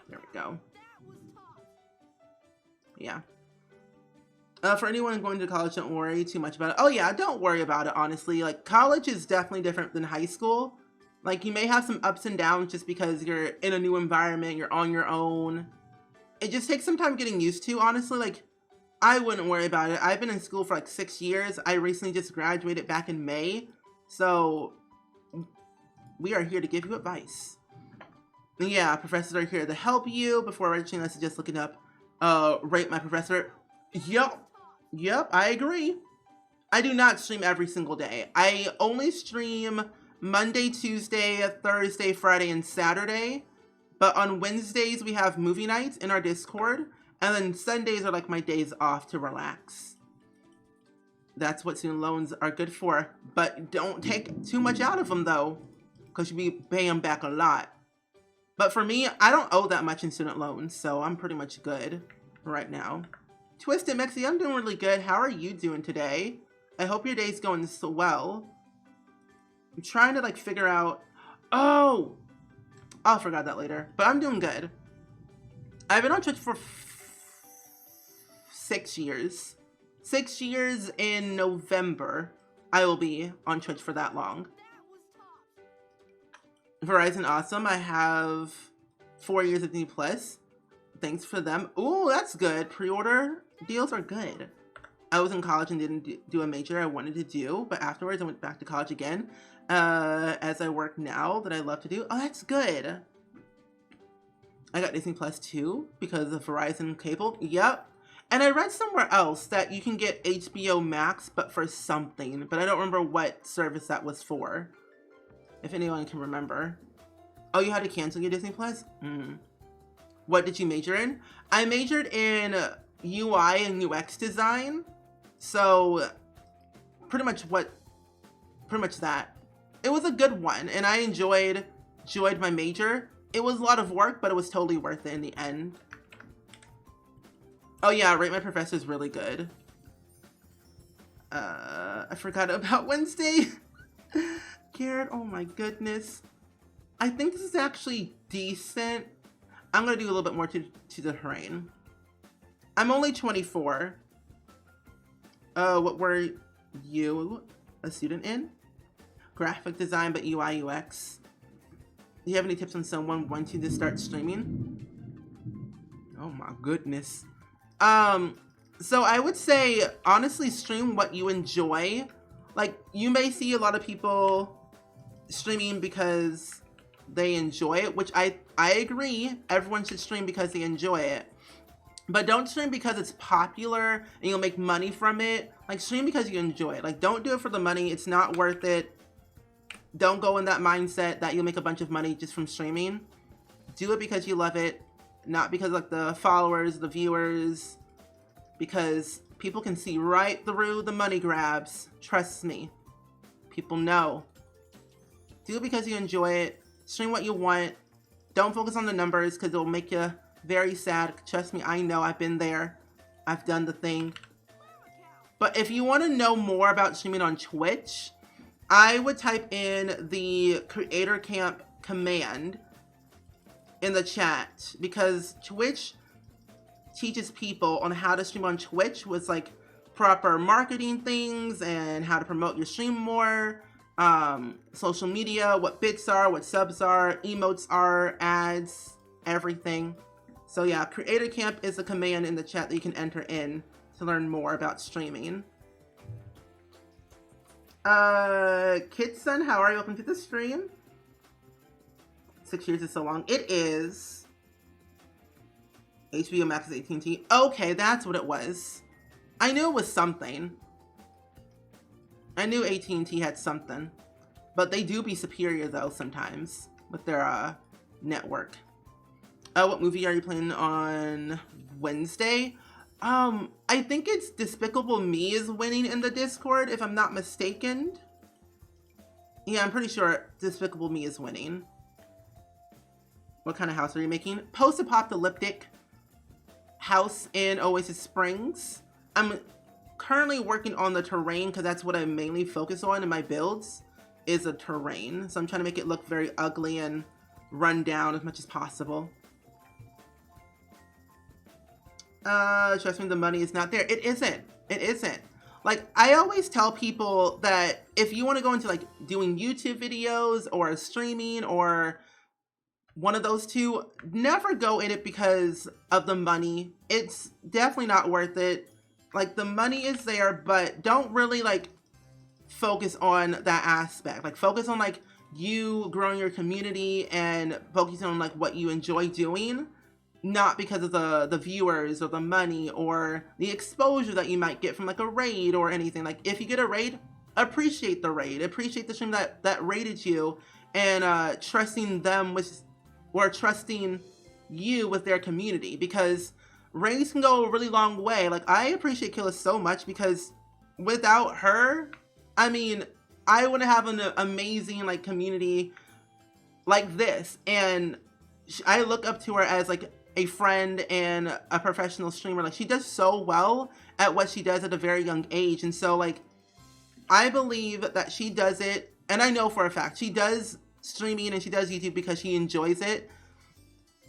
Speaker 1: There we go. Yeah. For anyone going to college, don't worry too much about it. Oh yeah, don't worry about it, honestly. Like, college is definitely different than high school. Like, you may have some ups and downs just because you're in a new environment, you're on your own. It just takes some time getting used to, honestly. Like, I wouldn't worry about it. I've been in school for like 6 years. I recently just graduated back in May. So, we are here to give you advice. And yeah, professors are here to help you. Before registering, let's just looking up, rate my professor. Yep, I agree. I do not stream every single day. I only stream Monday, Tuesday, Thursday, Friday, and Saturday. But on Wednesdays, we have movie nights in our Discord. And then Sundays are like my days off to relax. That's what student loans are good for. But don't take too much out of them, though, because you'll be paying them back a lot. But for me, I don't owe that much in student loans, so I'm pretty much good right now. Twisted Mexi, I'm doing really good. How are you doing today? I hope your day's going so well. I'm trying to like figure out, oh, I'll forget that later, but I'm doing good. I've been on Twitch for 6 years. 6 years in November. I will be on Twitch for that long. Verizon awesome. I have 4 years of D Plus. Thanks for them. Ooh, that's good. Pre-order deals are good. I was in college and didn't do a major I wanted to do, but afterwards I went back to college again. As I work now that I love to do. Oh, that's good. I got Disney Plus too because of Verizon cable. Yep. And I read somewhere else that you can get HBO Max, but for something. But I don't remember what service that was for. If anyone can remember. Oh, you had to cancel your Disney Plus? What did you major in? I majored in UI and UX design. So, pretty much that. It was a good one, and I enjoyed my major. It was a lot of work, but it was totally worth it in the end. Oh yeah, Rate My Professor is really good. I forgot about Wednesday. Garrett, oh my goodness. I think this is actually decent. I'm gonna do a little bit more to the terrain. I'm only 24. What were you a student in? Graphic design, but UI, UX. Do you have any tips on someone wanting to start streaming? Oh my goodness. So I would say, honestly, stream what you enjoy. Like, you may see a lot of people streaming because they enjoy it, which I agree. Everyone should stream because they enjoy it. But don't stream because it's popular and you'll make money from it. Like, stream because you enjoy it. Like, don't do it for the money. It's not worth it. Don't go in that mindset that you'll make a bunch of money just from streaming. Do it because you love it, not because like the followers, the viewers, because people can see right through the money grabs. Trust me. people know. Do it because you enjoy it. Stream what you want. Don't focus on the numbers because it will make you very sad. Trust me, I know. I've been there. I've done the thing. But if you want to know more about streaming on Twitch, I would type in the Creator Camp command in the chat, because Twitch teaches people on how to stream on Twitch with like proper marketing things and how to promote your stream more, social media, what bits are, what subs are, emotes are, ads, everything. So yeah, Creator Camp is a command in the chat that you can enter in to learn more about streaming. Kitson, how are you? Welcome to the stream. 6 years is so long. It is. HBO Max is AT&T. Okay, that's what it was. I knew it was something. I knew AT&T had something. But they do be superior though sometimes with their network. What movie are you playing on Wednesday? I think it's Despicable Me is winning in the Discord, if I'm not mistaken. Yeah, I'm pretty sure Despicable Me is winning. What kind of house are you making? Post-apocalyptic house in Oasis Springs. I'm currently working on the terrain because that's what I mainly focus on in my builds, is a terrain. So I'm trying to make it look very ugly and run down as much as possible. Trust me, the money is not there. It isn't. It isn't. Like, I always tell people that if you want to go into like doing YouTube videos or streaming or one of those two, never go in it because of the money. It's definitely not worth it. Like, the money is there, but don't really like focus on that aspect. Like, focus on like you growing your community and focusing on like what you enjoy doing. Not because of the viewers or the money or the exposure that you might get from like a raid or anything. Like, if you get a raid, appreciate the raid. Appreciate the stream that raided you, and trusting them with, or trusting you with their community, because raids can go a really long way. Like, I appreciate Killa so much because without her, I mean, I wouldn't have an amazing like community like this. And I look up to her as like a friend and a professional streamer. Like, she does so well at what she does at a very young age. And so like, I believe that she does it, and I know for a fact she does streaming and she does YouTube because she enjoys it.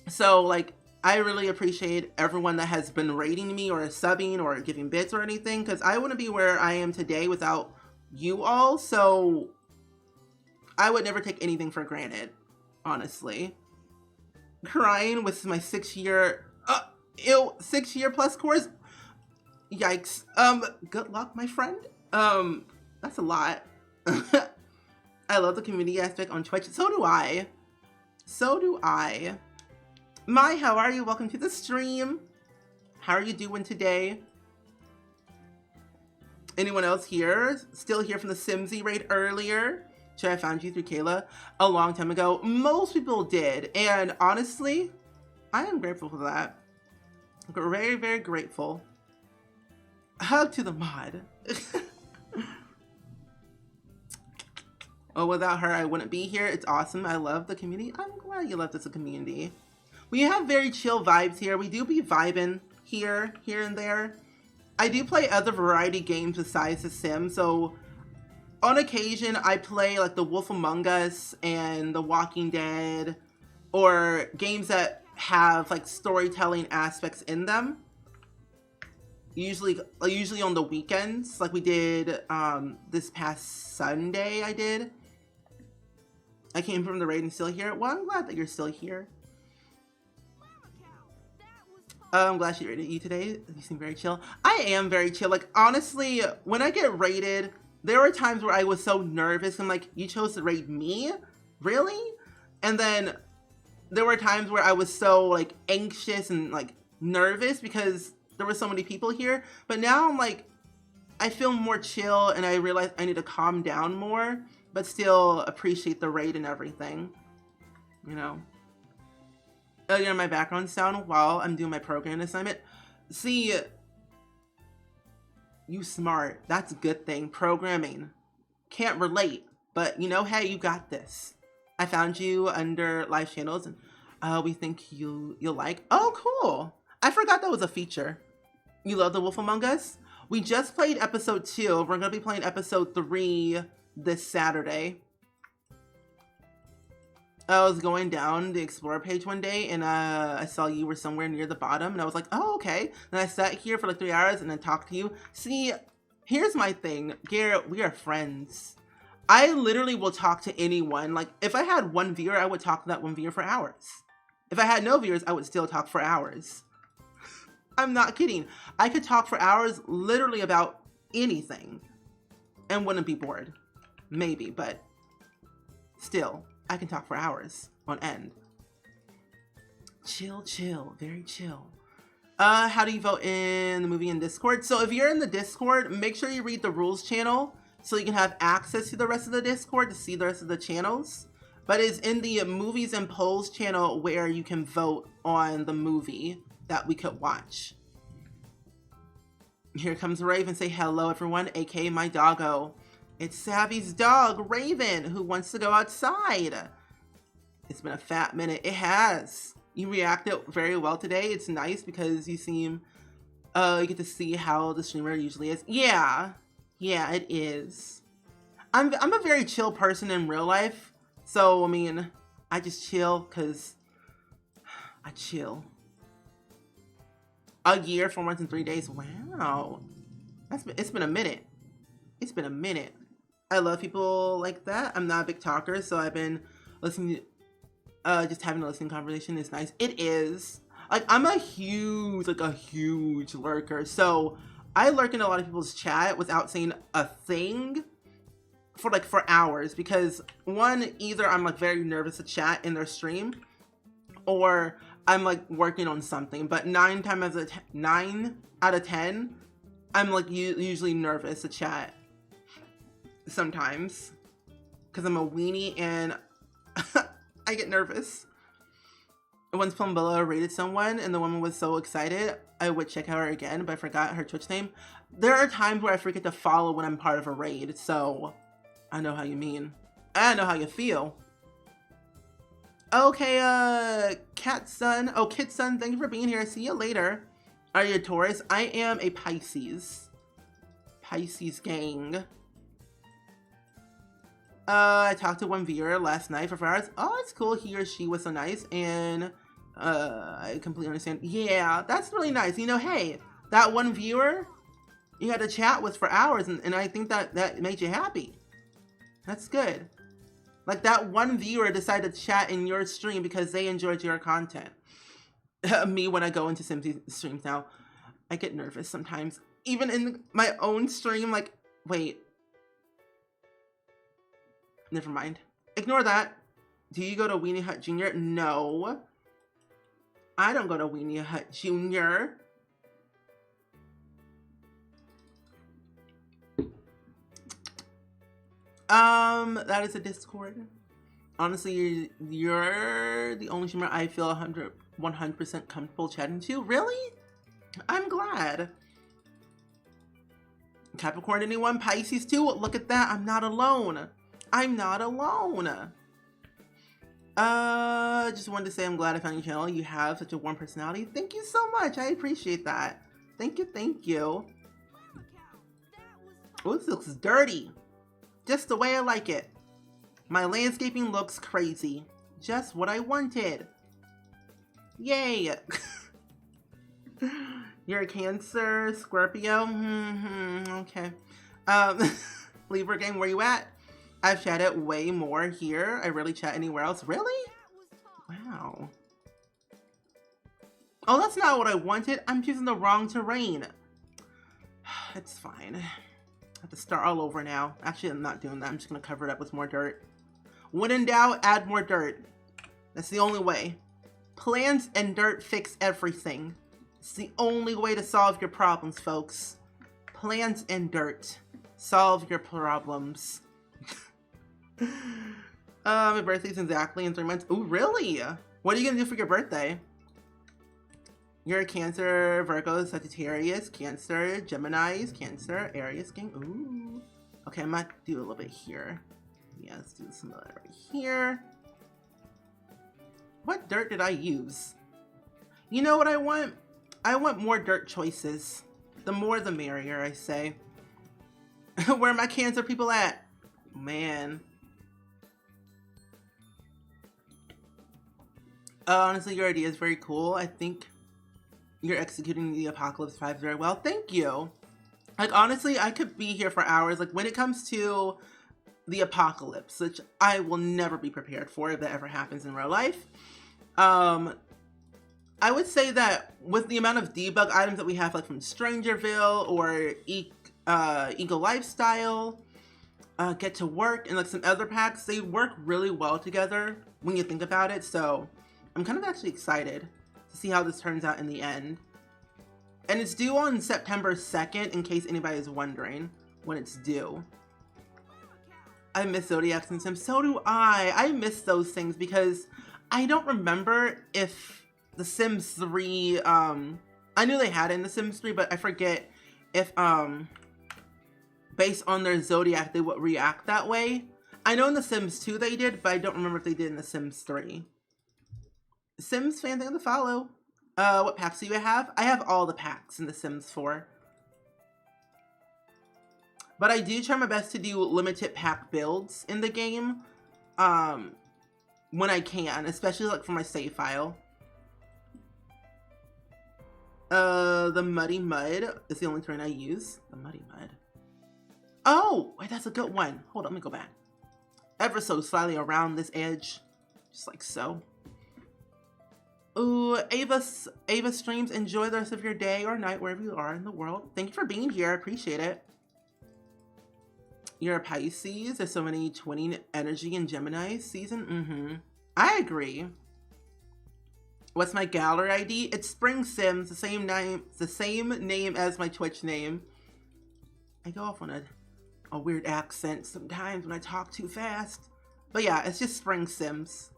Speaker 1: So like, I really appreciate everyone that has been rating me or subbing or giving bits or anything, because I wouldn't be where I am today without you all. So I would never take anything for granted, honestly. Crying with my 6 year 6 year plus course. Yikes. Good luck, my friend. That's a lot. I love the community aspect on Twitch. So do I. So do I. Mai, how are you? Welcome to the stream. How are you doing today? Anyone else here? Still here from the Simsy raid earlier? Sure, I found you through Kayla a long time ago. Most people did. And honestly, I am grateful for that. Very, very grateful. Hug to the mod. Oh, without her, I wouldn't be here. It's awesome. I love the community. I'm glad you love this community. We have very chill vibes here. We do be vibing here and there. I do play other variety games besides The Sims. So on occasion, I play like The Wolf Among Us and The Walking Dead, or games that have like storytelling aspects in them. Usually on the weekends, like we did this past Sunday. I came from the raid and still here. Well, I'm glad that you're still here. I'm glad she raided you today. You seem very chill. I am very chill. Like, honestly, when I get raided, there were times where I was so nervous. I'm like, you chose to raid me? Really? And then there were times where I was so like anxious and like nervous because there were so many people here. But now I'm like, I feel more chill, and I realize I need to calm down more, but still appreciate the raid and everything, you know. Earlier, my background sound while I'm doing my programming assignment. See, you smart. That's a good thing. Programming can't relate, but you know, hey, you got this. I found you under live channels, and we think you'll like. Oh, cool. I forgot that was a feature. You love The Wolf Among Us? We just played episode 2. We're going to be playing episode 3 this Saturday. I was going down the Explorer page one day, and I saw you were somewhere near the bottom, and I was like, oh, okay. And I sat here for like 3 hours and then talked to you. See, here's my thing. Garrett, we are friends. I literally will talk to anyone. Like, if I had one viewer, I would talk to that one viewer for hours. If I had no viewers, I would still talk for hours. I'm not kidding. I could talk for hours literally about anything and wouldn't be bored. Maybe, but still, I can talk for hours on end. Chill, chill, very chill. How do you vote in the movie in Discord? So if you're in the Discord, make sure you read the rules channel so you can have access to the rest of the Discord to see the rest of the channels. But it's in the movies and polls channel where you can vote on the movie that we could watch. Here comes Raven. Say hello, everyone, aka my doggo. It's Savvy's dog, Raven, who wants to go outside. It's been a fat minute. It has. You reacted very well today. It's nice because you seem, you get to see how the streamer usually is. Yeah, it is. I'm a very chill person in real life. So, I mean, I just chill because I chill. A year, 4 months, and 3 days. Wow. It's been a minute. It's been a minute. I love people like that. I'm not a big talker, so I've been listening to, just having a listening conversation is nice. It is. Like, I'm a huge lurker. So I lurk in a lot of people's chat without saying a thing for hours, because one, either I'm like very nervous to chat in their stream, or I'm like working on something. But 9 out of 10, I'm like usually nervous to chat sometimes because I'm a weenie and I get nervous. Once Plumbilla rated someone and the woman was so excited, I would check out her again, but I forgot her Twitch name. There are times where I forget to follow when I'm part of a raid, so I know how you mean. I know how you feel. Okay, Cat Son. Oh, Kid Son, thank you for being here. See you later. Are you a Taurus? I am a Pisces. Pisces gang. I talked to one viewer last night for 4 hours. Oh, it's cool. He or she was so nice, and I completely understand. Yeah, that's really nice. You know, hey, that one viewer you had to chat with for hours, and I think that made you happy. That's good. Like, that one viewer decided to chat in your stream because they enjoyed your content. Me, when I go into Sims streams now, I get nervous sometimes. Even in my own stream, like, wait. Never mind. Ignore that. Do you go to Weenie Hut Jr.? No. I don't go to Weenie Hut Jr. That is a Discord. Honestly, you're the only streamer I feel 100% comfortable chatting to. Really? I'm glad. Capricorn, anyone? Pisces too? Look at that. I'm not alone. I'm not alone. Just wanted to say I'm glad I found your channel. You have such a warm personality. Thank you so much. I appreciate that. Thank you, thank you. Oh, this looks dirty. Just the way I like it. My landscaping looks crazy. Just what I wanted. Yay. You're a Cancer, Scorpio? Okay. Libra gang, where you at? I've chatted way more here. I rarely chat anywhere else. Really? Wow. Oh, that's not what I wanted. I'm choosing the wrong terrain. It's fine. I have to start all over now. Actually, I'm not doing that. I'm just going to cover it up with more dirt. When in doubt, add more dirt. That's the only way. Plants and dirt fix everything. It's the only way to solve your problems, folks. Plants and dirt. Solve your problems. My birthday's exactly in 3 months. Ooh, really? What are you gonna do for your birthday? You're a Cancer, Virgo, Sagittarius, Cancer, Gemini's, Cancer, Aries gang. Ooh. Okay, I might do a little bit here. Yeah, let's do some of that right here. What dirt did I use? You know what I want? I want more dirt choices. The more the merrier, I say. Where are my cancer people at? Man. Honestly, your idea is very cool. I think you're executing the Apocalypse 5 very well. Thank you. Like, honestly, I could be here for hours. Like, when it comes to the apocalypse, which I will never be prepared for if that ever happens in real life. I would say that with the amount of debug items that we have, like from Strangerville or Eco Lifestyle, Get to Work, and like some other packs, they work really well together when you think about it. So I'm kind of actually excited to see how this turns out in the end. And it's due on September 2nd, in case anybody is wondering when it's due. I miss Zodiacs and Sims. So do I. I miss those things because I don't remember if the Sims 3, I knew they had it in the Sims 3, but I forget if, based on their Zodiac, they would react that way. I know in the Sims 2 they did, but I don't remember if they did in the Sims 3. Sims fan thing to follow. What packs do you have? I have all the packs in the Sims 4. But I do try my best to do limited pack builds in the game when I can, especially like for my save file. The Muddy Mud is the only terrain I use. The Muddy Mud. Oh, wait, that's a good one. Hold on, let me go back. Ever so slightly around this edge, just like so. Ooh, Ava streams. Enjoy the rest of your day or night wherever you are in the world. Thank you for being here. I appreciate it. You're a Pisces. There's so many twinning energy in Gemini season. I agree. What's my gallery ID? It's SpringSims, the same name as my Twitch name. I go off on a weird accent sometimes when I talk too fast. But yeah, it's just SpringSims.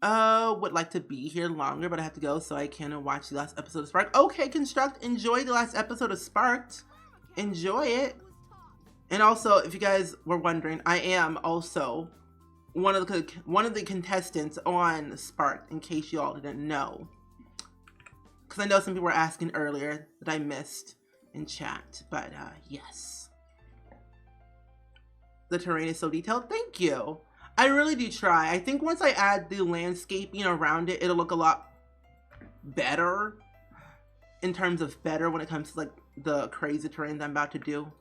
Speaker 1: Would like to be here longer, but I have to go so I can watch the last episode of Sparked. Okay, Construct, enjoy the last episode of Sparked. Enjoy it. And also, if you guys were wondering, I am also one of the contestants on Sparked, in case you all didn't know. Because I know some people were asking earlier that I missed in chat, but yes. The terrain is so detailed. Thank you. I really do try. I think once I add the landscaping around it, it'll look a lot better in terms of better when it comes to like the crazy terrain that I'm about to do.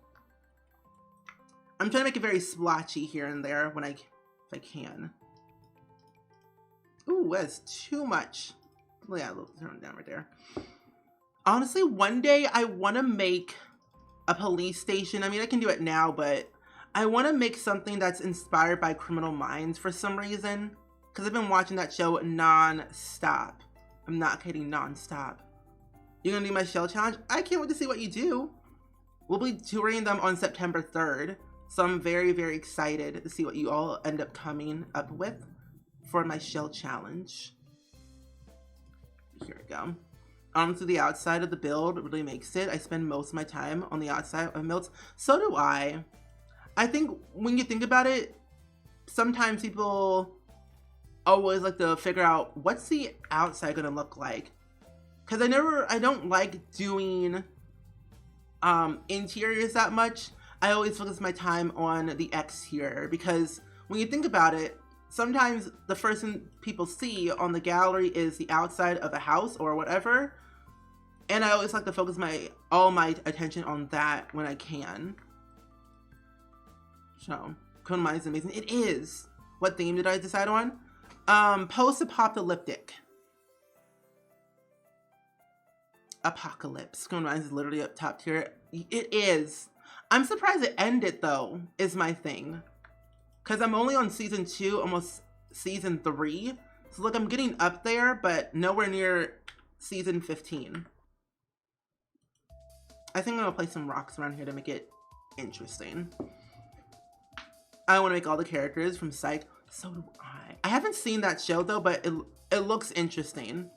Speaker 1: I'm trying to make it very splotchy here and there when if I can. Ooh, that's too much. Yeah, a little turn down right there. Honestly, one day I want to make a police station. I mean, I can do it now, but I want to make something that's inspired by Criminal Minds for some reason. Because I've been watching that show non-stop. I'm not kidding, non-stop. You're going to do my shell challenge? I can't wait to see what you do. We'll be touring them on September 3rd. So I'm very, very excited to see what you all end up coming up with for my shell challenge. Here we go. Honestly, the outside of the build really makes it. I spend most of my time on the outside of builds. So do I. I think when you think about it, sometimes people always like to figure out what's the outside gonna look like. Cause I don't like doing interiors that much. I always focus my time on the exterior because when you think about it, sometimes the first thing people see on the gallery is the outside of a house or whatever. And I always like to focus all my attention on that when I can. So, Criminal Minds is amazing. It is. What theme did I decide on? Post-apocalyptic. Apocalypse. Criminal Minds is literally up top tier. It is. I'm surprised it ended though, is my thing. Cause I'm only on season 2, almost season 3. So look, I'm getting up there, but nowhere near season 15. I think I'm gonna place some rocks around here to make it interesting. I want to make all the characters from Psych. So do I. I haven't seen that show though, but it looks interesting.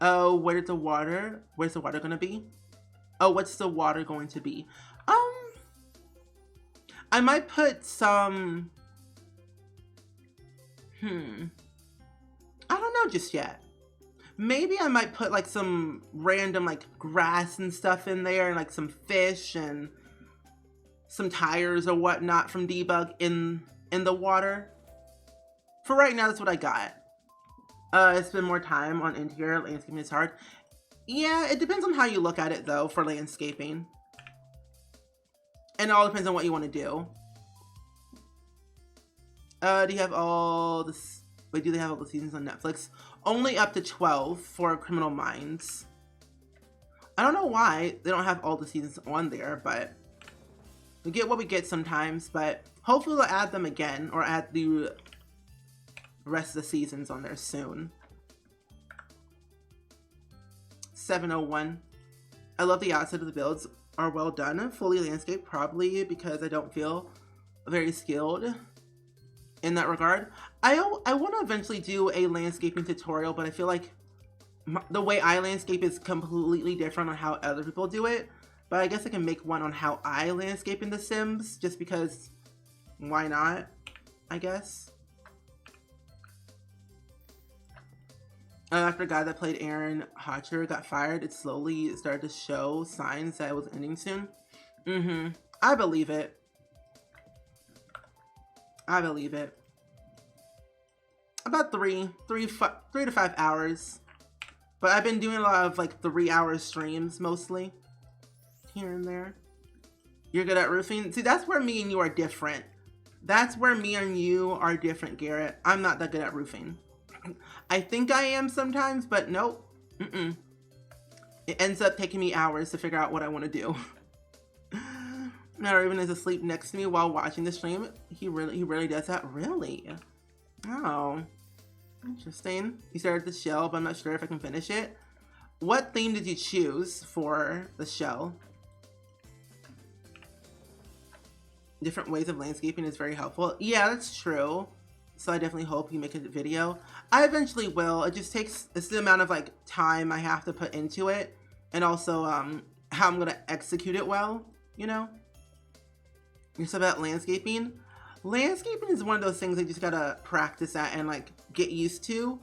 Speaker 1: Oh, where's the water gonna be? Oh, what's the water going to be? I might put some, I don't know just yet. Maybe I might put like some random like grass and stuff in there, and like some fish and some tires or whatnot from Debug in the water. For right now, that's what I got. Spend more time on interior landscaping is hard. Yeah, it depends on how you look at it though for landscaping. And it all depends on what you want to do. Do you have all this? Wait, do they have all the seasons on Netflix? Only up to 12 for Criminal Minds. I don't know why they don't have all the seasons on there, but we get what we get sometimes. But hopefully they'll add them again, or add the rest of the seasons on there soon. 701. I love the outside of the builds are well done. Fully landscaped, probably because I don't feel very skilled in that regard. I want to eventually do a landscaping tutorial, but I feel like the way I landscape is completely different on how other people do it. But I guess I can make one on how I landscape in The Sims, just because why not, I guess. After a guy that played Aaron Hotcher got fired, it slowly started to show signs that it was ending soon. I believe it. I believe it. About 3 to 5 hours. But I've been doing a lot of like 3-hour streams mostly. Here and there. You're good at roofing? See, that's where me and you are different. That's where me and you are different, Garrett. I'm not that good at roofing. I think I am sometimes, but nope. It ends up taking me hours to figure out what I want to do. Now Raven is asleep next to me while watching the stream. He really does that? Really? Oh, interesting. He started the shell, but I'm not sure if I can finish it. What theme did you choose for the shell? Different ways of landscaping is very helpful. Yeah, that's true. So I definitely hope you make a video. I eventually will. It just takes, it's the amount of like time I have to put into it, and also how I'm gonna execute it well, you know? It's about landscaping. Landscaping is one of those things I just gotta practice at and like get used to.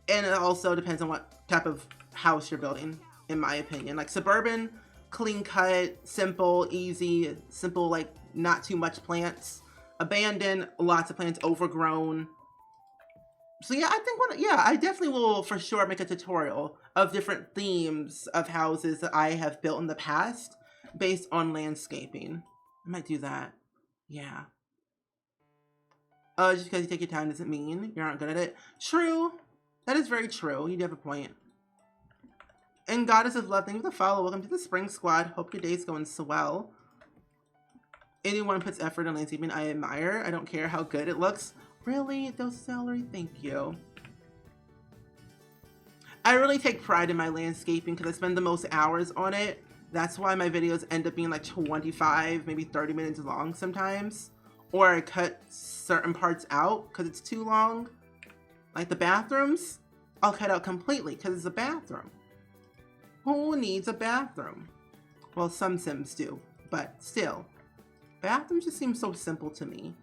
Speaker 1: And it also depends on what type of house you're building, in my opinion. Like suburban, clean cut, simple, easy, simple, like not too much plants. Abandoned, lots of plants, overgrown. So yeah, I definitely will for sure make a tutorial of different themes of houses that I have built in the past based on landscaping. I might do that. Yeah. Just because you take your time doesn't mean you're not good at it. True. That is very true. You do have a point. And Goddess of Love, thank you for the follow. Welcome to the Spring Squad. Hope your day's going swell. Anyone puts effort in landscaping, I admire. I don't care how good it looks. Really? Those celery? Thank you. I really take pride in my landscaping because I spend the most hours on it. That's why my videos end up being like 25, maybe 30 minutes long sometimes. Or I cut certain parts out because it's too long. Like the bathrooms, I'll cut out completely because it's a bathroom. Who needs a bathroom? Well, some Sims do, but still. Bathrooms just seem so simple to me.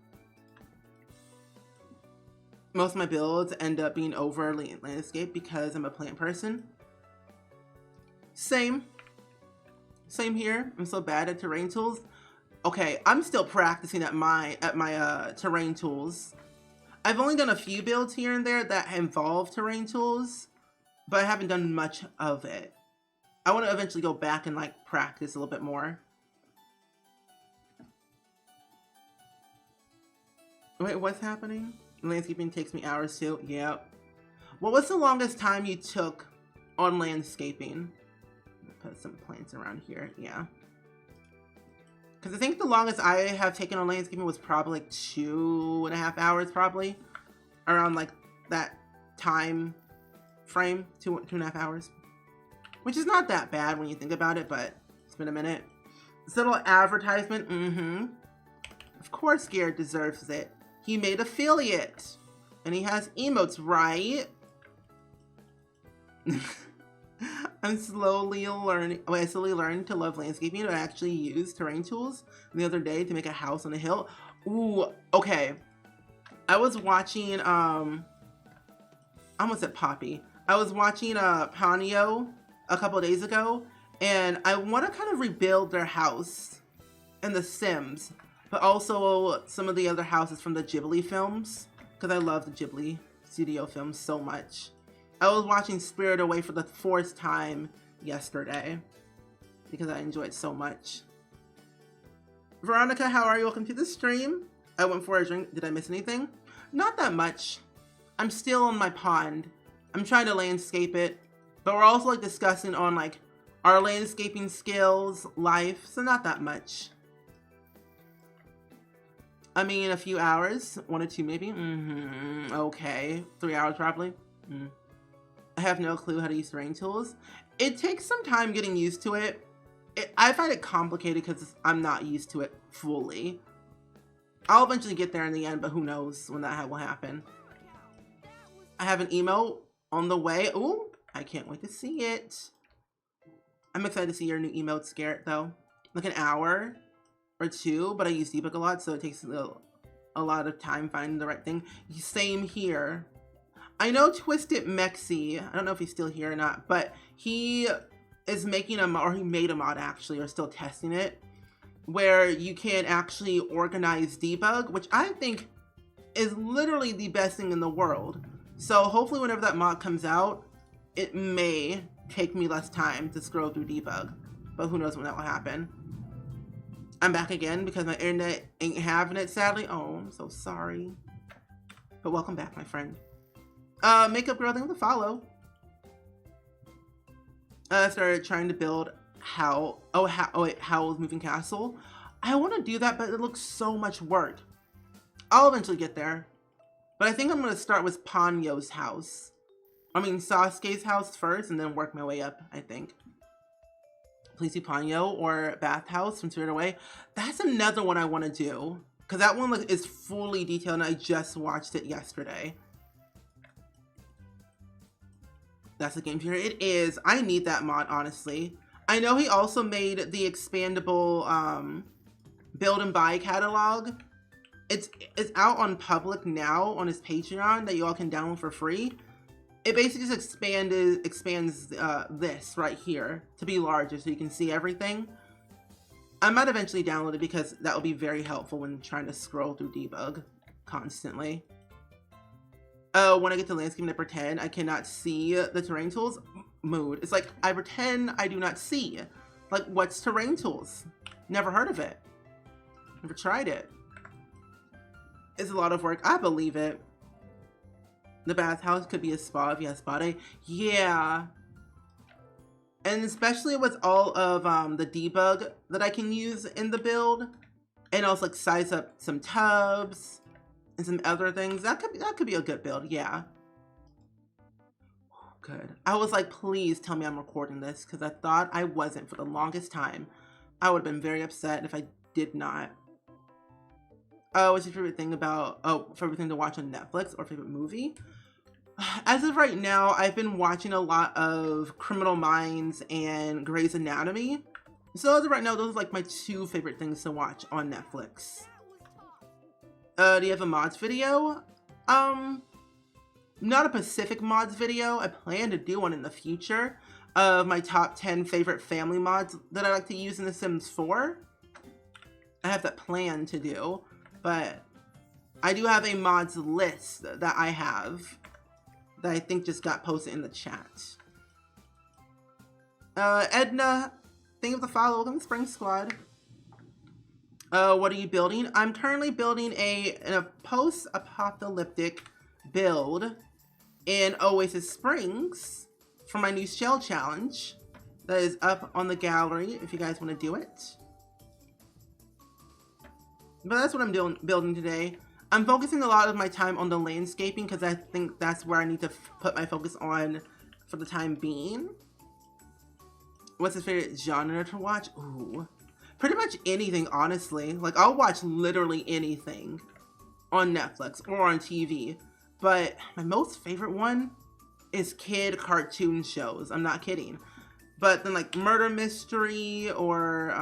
Speaker 1: Most of my builds end up being over landscape because I'm a plant person. Same here. I'm so bad at terrain tools. Okay, I'm still practicing at my terrain tools. I've only done a few builds here and there that involve terrain tools, but I haven't done much of it. I want to eventually go back and like practice a little bit more. Wait, what's happening? Landscaping takes me hours too. Yep. What was the longest time you took on landscaping? Put some plants around here. Yeah. Because I think the longest I have taken on landscaping was probably like 2.5 hours, probably. Around like that time frame, 2.5 hours. Which is not that bad when you think about it, but it's been a minute. This little advertisement, Of course Garrett deserves it. He made affiliate. And he has emotes, right? I'm slowly learning. I slowly learned to love landscaping. I actually used terrain tools the other day to make a house on a hill. Ooh, okay. I was watching. I almost said Poppy. I was watching Ponyo a couple days ago, and I want to kind of rebuild their house in The Sims, but also some of the other houses from the Ghibli films, because I love the Ghibli studio films so much. I was watching Spirit Away for the 4th time yesterday because I enjoyed so much. Veronica, how are you? Welcome to the stream. I went for a drink. Did I miss anything? Not that much. I'm still on my pond. I'm trying to landscape it, but we're also like discussing on like our landscaping skills, life, so not that much. I mean, a few hours, 1 or 2 maybe. Okay, 3 hours probably. I have no clue how to use terrain tools. It takes some time getting used to it. I find it complicated because I'm not used to it fully. I'll eventually get there in the end, but who knows when that will happen. I have an emote on the way. Ooh, I can't wait to see it. I'm excited to see your new emote, Scarrett, though. Like an hour or 2, but I use debug a lot, so it takes a lot of time finding the right thing. Same here. I know Twisted Mexi, I don't know if he's still here or not, but he is making a mod, or he made a mod actually, or still testing it, where you can actually organize debug, which I think is literally the best thing in the world. So hopefully whenever that mod comes out, it may take me less time to scroll through debug, but who knows when that will happen. I'm back again because my internet ain't having it, sadly. Oh, I'm so sorry. But welcome back, my friend. Makeup girl, thank you for the follow. I started trying to build Howl's Moving Castle. I want to do that, but it looks so much work. I'll eventually get there. But I think I'm going to start with Ponyo's house. I mean, Sasuke's house first, and then work my way up, I think. Please do Ponyo or Bathhouse from Spirit Away. That's another one I want to do, because that one is fully detailed, and I just watched it yesterday. That's the game here. It is. I need that mod, honestly. I know he also made the expandable build and buy catalog. It's out on public now on his Patreon that you all can download for free. It basically just expands this right here to be larger so you can see everything. I might eventually download it because that will be very helpful when trying to scroll through debug constantly. When I get to landscape, I pretend I cannot see the terrain tools. Mood. It's like, I pretend I do not see. Like, what's terrain tools? Never heard of it. Never tried it. It's a lot of work. I believe it. The bathhouse could be a spa if you have spa day. Yeah. And especially with all of the debug that I can use in the build. And also like size up some tubs and some other things. That could be a good build, yeah. Good. I was like, please tell me I'm recording this because I thought I wasn't for the longest time. I would have been very upset if I did not. What's your favorite thing favorite thing to watch on Netflix or favorite movie? As of right now, I've been watching a lot of Criminal Minds and Grey's Anatomy. So as of right now, those are like my 2 favorite things to watch on Netflix. Do you have a mods video? Not a Pacific mods video. I plan to do one in the future of my top 10 favorite family mods that I like to use in The Sims 4. I have that plan to do, but I do have a mods list that I have that I think just got posted in the chat. Edna, thank you for the follow. Welcome to Spring Squad. What are you building? I'm currently building a post-apocalyptic build in Oasis Springs for my new shell challenge that is up on the gallery if you guys want to do it. But that's what I'm building today. I'm focusing a lot of my time on the landscaping because I think that's where I need to put my focus on for the time being. What's his favorite genre to watch? Ooh, pretty much anything, honestly. Like, I'll watch literally anything on Netflix or on TV. But my most favorite one is kid cartoon shows. I'm not kidding. But then like murder mystery or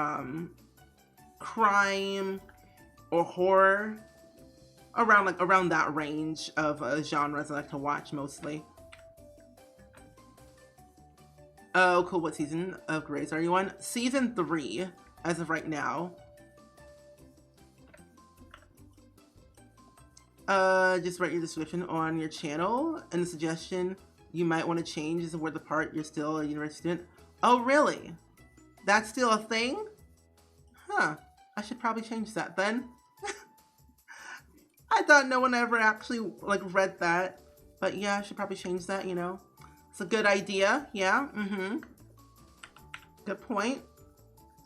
Speaker 1: crime or horror, around that range of genres I like to watch mostly. Oh, cool. What season of Grey's are you on? Season 3 as of right now. Just write your description on your channel, and the suggestion you might want to change is where the part you're still a university student. Oh, really? That's still a thing? Huh. I should probably change that then. I thought no one ever actually like read that, but yeah, I should probably change that, you know. It's a good idea. Yeah. Good point.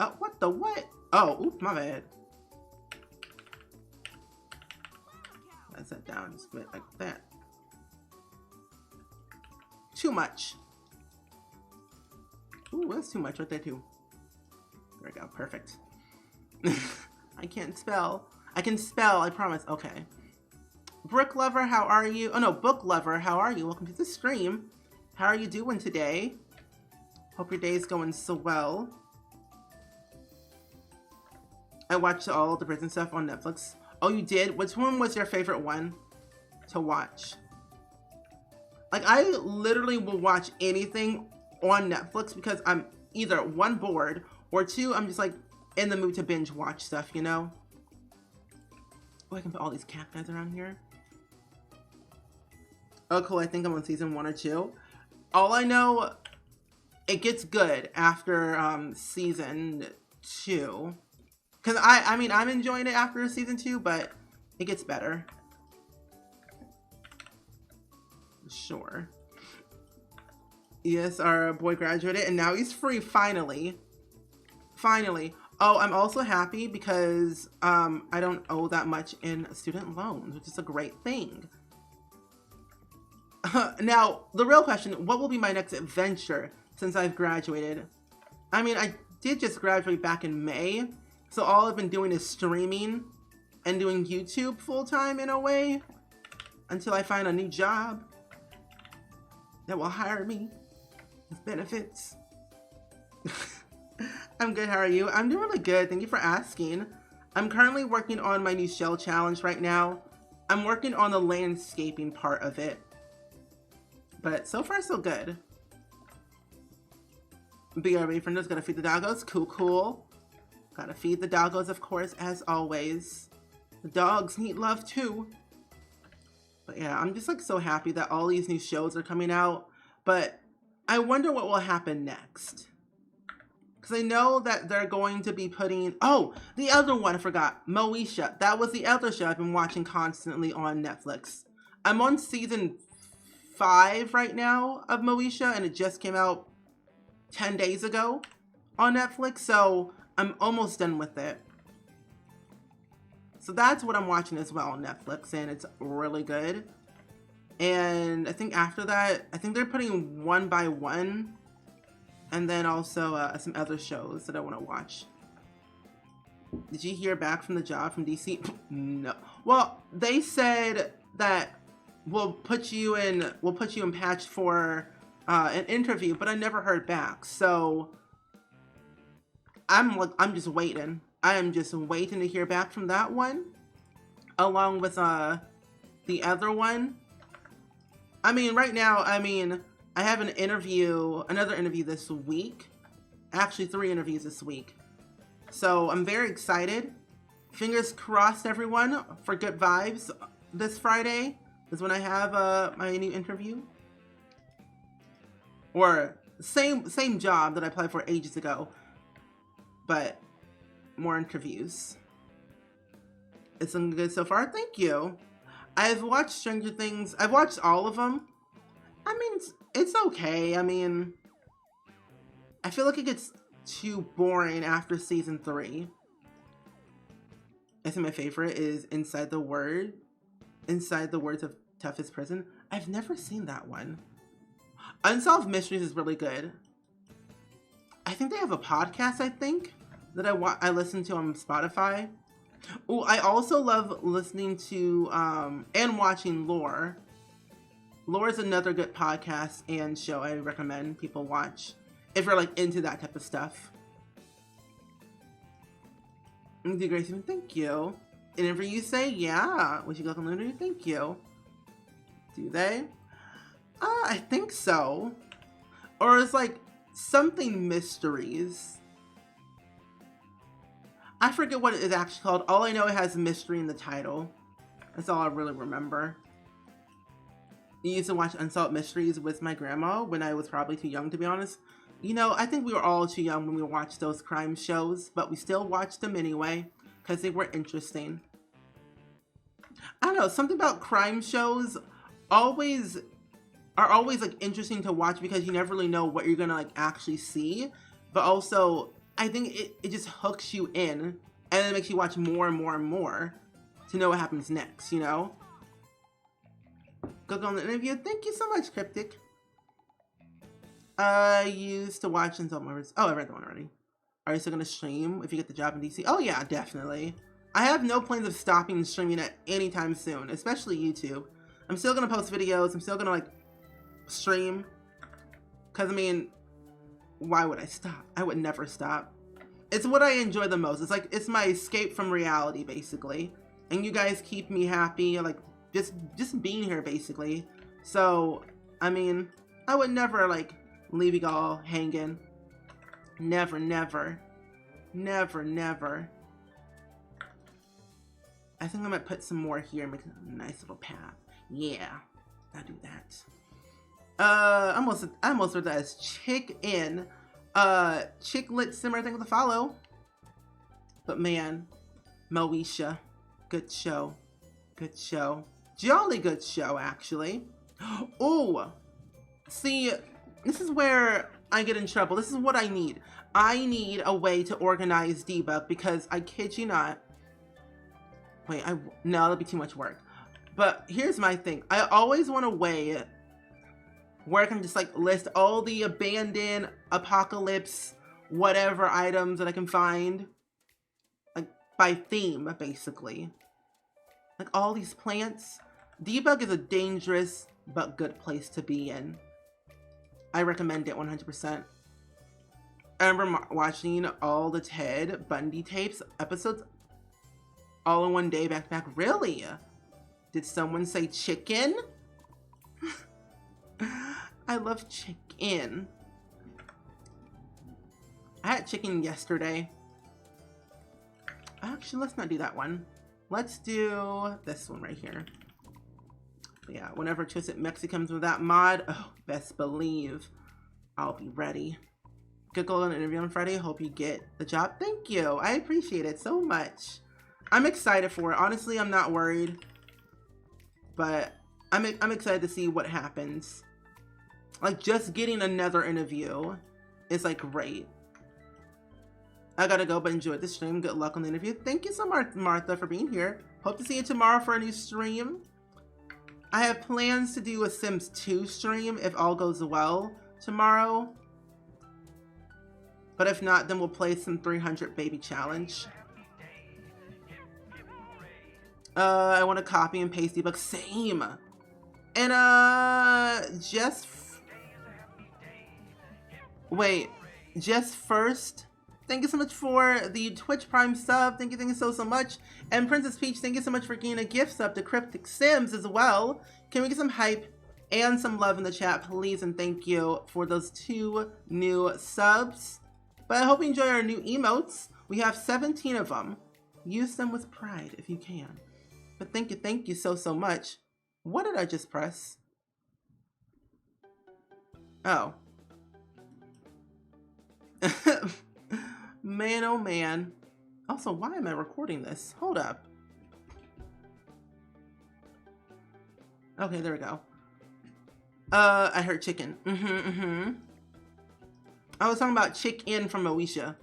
Speaker 1: Oh, what the what? Oh, oops, my bad. Let's set down just a bit like that. Too much. Ooh, that's too much right there too. There we go. Perfect. I can't spell. I can spell, I promise. Okay. Brick Lover, how are you? Oh no, Book Lover, how are you? Welcome to the stream. How are you doing today? Hope your day is going so well. I watched all the prison stuff on Netflix. Oh, you did? Which one was your favorite one to watch? Like, I literally will watch anything on Netflix because I'm either one, bored, or two, I'm just like in the mood to binge watch stuff, you know? Oh, I can put all these cacti around here. Oh, cool. I think I'm on season 1 or 2. All I know, it gets good after season 2. Because I mean, I'm enjoying it after season 2, but it gets better. Sure. Yes, our boy graduated and now he's free, finally. Finally. Oh, I'm also happy because I don't owe that much in student loans, which is a great thing. Now, the real question, what will be my next adventure since I've graduated? I mean, I did just graduate back in May, so all I've been doing is streaming and doing YouTube full-time in a way until I find a new job that will hire me with benefits. I'm good, how are you? I'm doing really good, thank you for asking. I'm currently working on my new shell challenge right now. I'm working on the landscaping part of it. But so far, so good. BRB friends, gotta feed the doggos. Cool, cool. Gotta feed the doggos, of course, as always. The dogs need love too. But yeah, I'm just like so happy that all these new shows are coming out. But I wonder what will happen next. Because I know that they're going to be putting... Oh, the other one I forgot. Moesha. That was the other show I've been watching constantly on Netflix. I'm on season 5 right now of Moesha, and it just came out 10 days ago on Netflix, so I'm almost done with it. So that's what I'm watching as well on Netflix, and it's really good. And I think after that, I think they're putting One by One, and then also some other shows that I want to watch. Did you hear back from the job from DC? No. Well, they said that we'll put you in patch for an interview, but I never heard back. So I'm just waiting. I am just waiting to hear back from that one, along with the other one. I mean, right now, I have another interview this week. Actually, 3 interviews this week. So I'm very excited. Fingers crossed, everyone, for good vibes. This Friday is when I have my new interview. Or same job that I applied for ages ago, but more interviews. It's looking good so far. Thank you. I've watched Stranger Things. I've watched all of them. I mean, it's okay. I mean, I feel like it gets too boring after season 3. I think my favorite is Inside the Words of Toughest Prison. I've never seen that one. Unsolved Mysteries is really good. I think they have a podcast, that I listen to on Spotify. Oh, I also love listening to and watching Lore. Lore is another good podcast and show I recommend people watch. if you're like into that type of stuff. Do Gracie, thank you. And if you say, yeah, we should go on the interview, thank you. Do they? I think so. Or it's like something mysteries. I forget what it is actually called. All I know, it has mystery in the title. That's all I really remember. I used to watch Unsolved Mysteries with my grandma when I was probably too young, to be honest. You know, I think we were all too young when we watched those crime shows, but we still watched them anyway because they were interesting. I don't know, something about crime shows are always like interesting to watch because you never really know what you're gonna like actually see, but also I think it just hooks you in and then it makes you watch more and more and more to know what happens next, you know? Go on the interview. Thank you so much, Cryptic. I used to watch Unsolved Mysteries. Oh, I read that one already. Are you still gonna stream if you get the job in DC? Oh yeah, definitely. I have no plans of stopping streaming at any time soon, especially YouTube. I'm still gonna post videos. I'm still gonna like stream. Cause I mean, why would I stop? I would never stop. It's what I enjoy the most. It's like, it's my escape from reality, basically. And you guys keep me happy, like just being here, basically. So, I mean, I would never like leave you all hanging. Never, never, never, never. I think I might put some more here and make a nice little path. Yeah, I'll do that. I almost read that as Chick In. Chicklet Simmer, thank you for the follow. But man, Moesha, good show. Good show. Jolly good show, actually. Oh, see, this is where I get in trouble. This is what I need. I need a way to organize debug because I kid you not. Wait, no, that'll be too much work. But here's my thing. I always want a way where I can just like list all the abandoned, apocalypse, whatever items that I can find. Like by theme, basically. Like all these plants. Debug is a dangerous but good place to be in. I recommend it 100%. I remember watching all the Ted Bundy tapes, episodes, all in one day, back to back. Really? Did someone say chicken? I love chicken. I had chicken yesterday. Actually, let's not do that one. Let's do this one right here. But yeah, whenever Twisted Mexi comes with that mod, oh, best believe I'll be ready. Good goal on an interview on Friday. Hope you get the job. Thank you. I appreciate it so much. I'm excited for it. Honestly, I'm not worried. But I'm excited to see what happens. Like, just getting another interview is, like, great. I gotta go, but enjoy the stream. Good luck on the interview. Thank you so much, Martha, for being here. Hope to see you tomorrow for a new stream. I have plans to do a Sims 2 stream if all goes well tomorrow. But if not, then we'll play some 300 Baby Challenge. I want to copy and paste debug. Same. And Just First, thank you so much for the Twitch Prime sub. Thank you so much. And Princess Peach, thank you so much for getting a gift sub to Cryptic Sims as well. Can we get some hype and some love in the chat, please? And thank you for those 2 new subs. But I hope you enjoy our new emotes. We have 17 of them. Use them with pride if you can. But thank you so much. What did I just press? Oh. Man, oh man. Also, why am I recording this? Hold up. Okay, there we go. I heard chicken. I was talking about Chick-In from Moesha.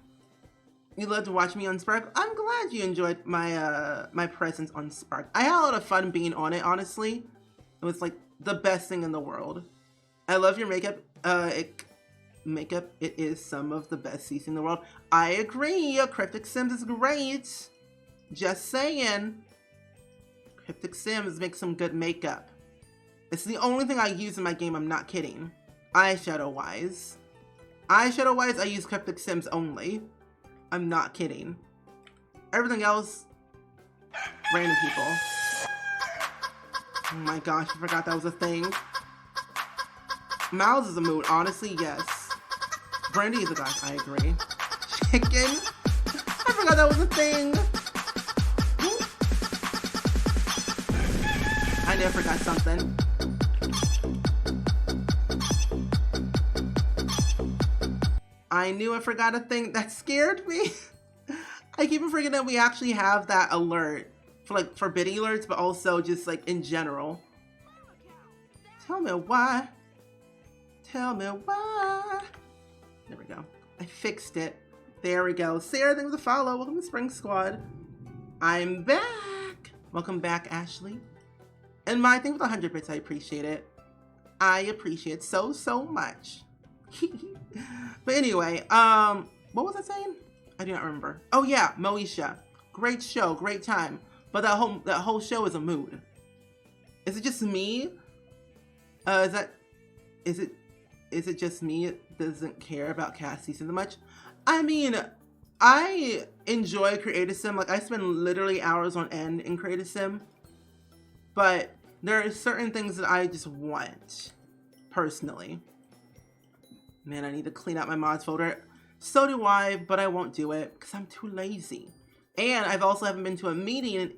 Speaker 1: You love to watch me on Spark. I'm glad you enjoyed my my presence on Spark. I had a lot of fun being on it, honestly. It was like the best thing in the world. I love your makeup. It is some of the best CC in the world. I agree. Cryptic Sims is great. Just saying. Cryptic Sims makes some good makeup. It's the only thing I use in my game. I'm not kidding. Eyeshadow wise. Eyeshadow wise, I use Cryptic Sims only. I'm not kidding. Everything else, random people. Oh my gosh, I forgot that was a thing. Miles is a mood, honestly, yes. Brandy is a guy, I agree. Chicken? I forgot that was a thing. I never forgot something. I knew I forgot a thing that scared me. I keep forgetting that we actually have that alert for like for bidding alerts, but also just like in general. Tell me why. Tell me why. There we go. I fixed it. There we go. Sarah, thanks for the follow. Welcome to Spring Squad. I'm back. Welcome back, Ashley. And my thing with 100 bits, I appreciate it. I appreciate it so, so much. But anyway, what was I saying? I do not remember. Oh yeah, Moesha. Great show, great time. But that whole show is a mood. Is it just me? Is it just me that doesn't care about cast season that much? I mean, I enjoy Creative Sim. Like I spend literally hours on end in Creative Sim. But there are certain things that I just want, personally. Man, I need to clean out my mods folder. So do I, but I won't do it because I'm too lazy. And I've also haven't been to a meeting,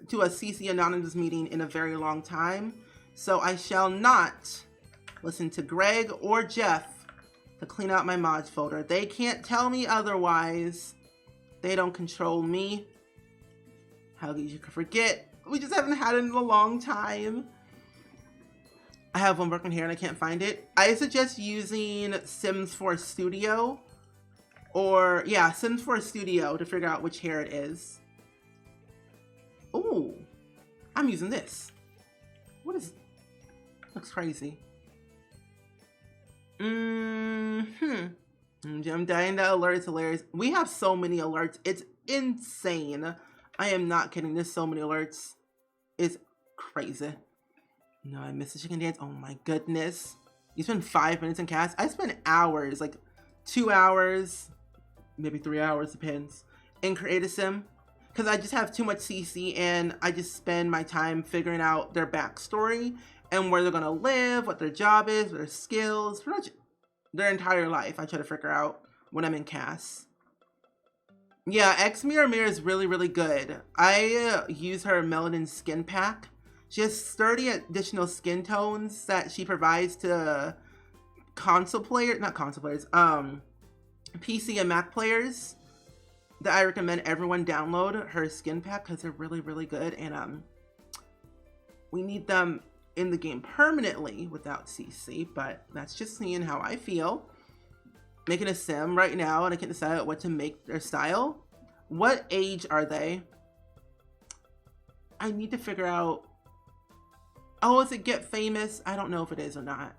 Speaker 1: to a CC Anonymous meeting in a very long time. So I shall not listen to Greg or Jeff to clean out my mods folder. They can't tell me otherwise. They don't control me. How you can forget? We just haven't had it in a long time. I have one working here and I can't find it. I suggest using Sims 4 Studio. Or, yeah, Sims 4 Studio to figure out which hair it is. Ooh, I'm using this. What is... Looks crazy. I'm dying that alert is hilarious. We have so many alerts. It's insane. I am not kidding. There's so many alerts. It's crazy. No, I missed the chicken dance. Oh my goodness. You spend 5 minutes in cast. I spend hours, like 2 hours, maybe 3 hours, depends, in Creative Sim. Because I just have too much CC and I just spend my time figuring out their backstory and where they're going to live, what their job is, their skills, pretty much their entire life. I try to figure out when I'm in cast. Yeah, X Mirror Mirror is really, really good. I use her Melanin Skin Pack. She has 30 additional skin tones that she provides to console players, not console players, PC and Mac players that I recommend everyone download her skin pack because they're really, really good. And we need them in the game permanently without CC, but that's just seeing how I feel. Making a sim right now and I can't decide what to make their style. What age are they? I need to figure out. Oh, is it Get Famous? I don't know if it is or not.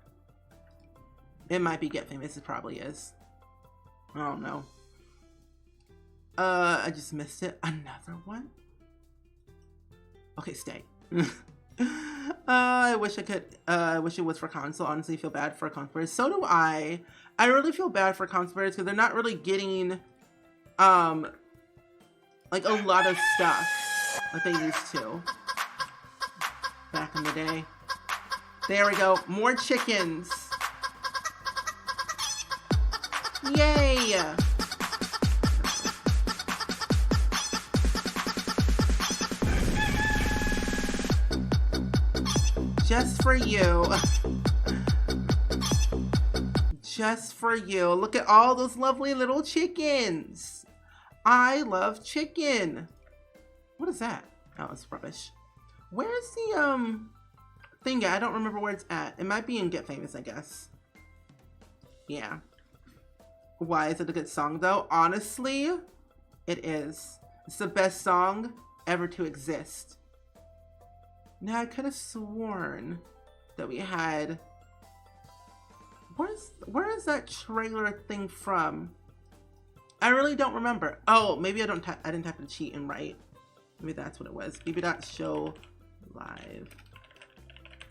Speaker 1: It might be Get Famous. It probably is. I don't know. I just missed it. Another one? Okay, stay. I wish I could. I wish it was for console. Honestly, I feel bad for console players. So do I. I really feel bad for console players because they're not really getting, like a lot of stuff like they used to back in the day. There we go. More chickens. Yay! Just for you. Just for you. Look at all those lovely little chickens. I love chicken. What is that? Oh, it's rubbish. Where's the thing at? I don't remember where it's at. It might be in Get Famous, I guess. Yeah. Why is it a good song though? Honestly, it is. It's the best song ever to exist. Now I could have sworn that we had. Where is that trailer thing from? I really don't remember. Oh, maybe I didn't type the cheat in right. Maybe that's what it was. bb.show live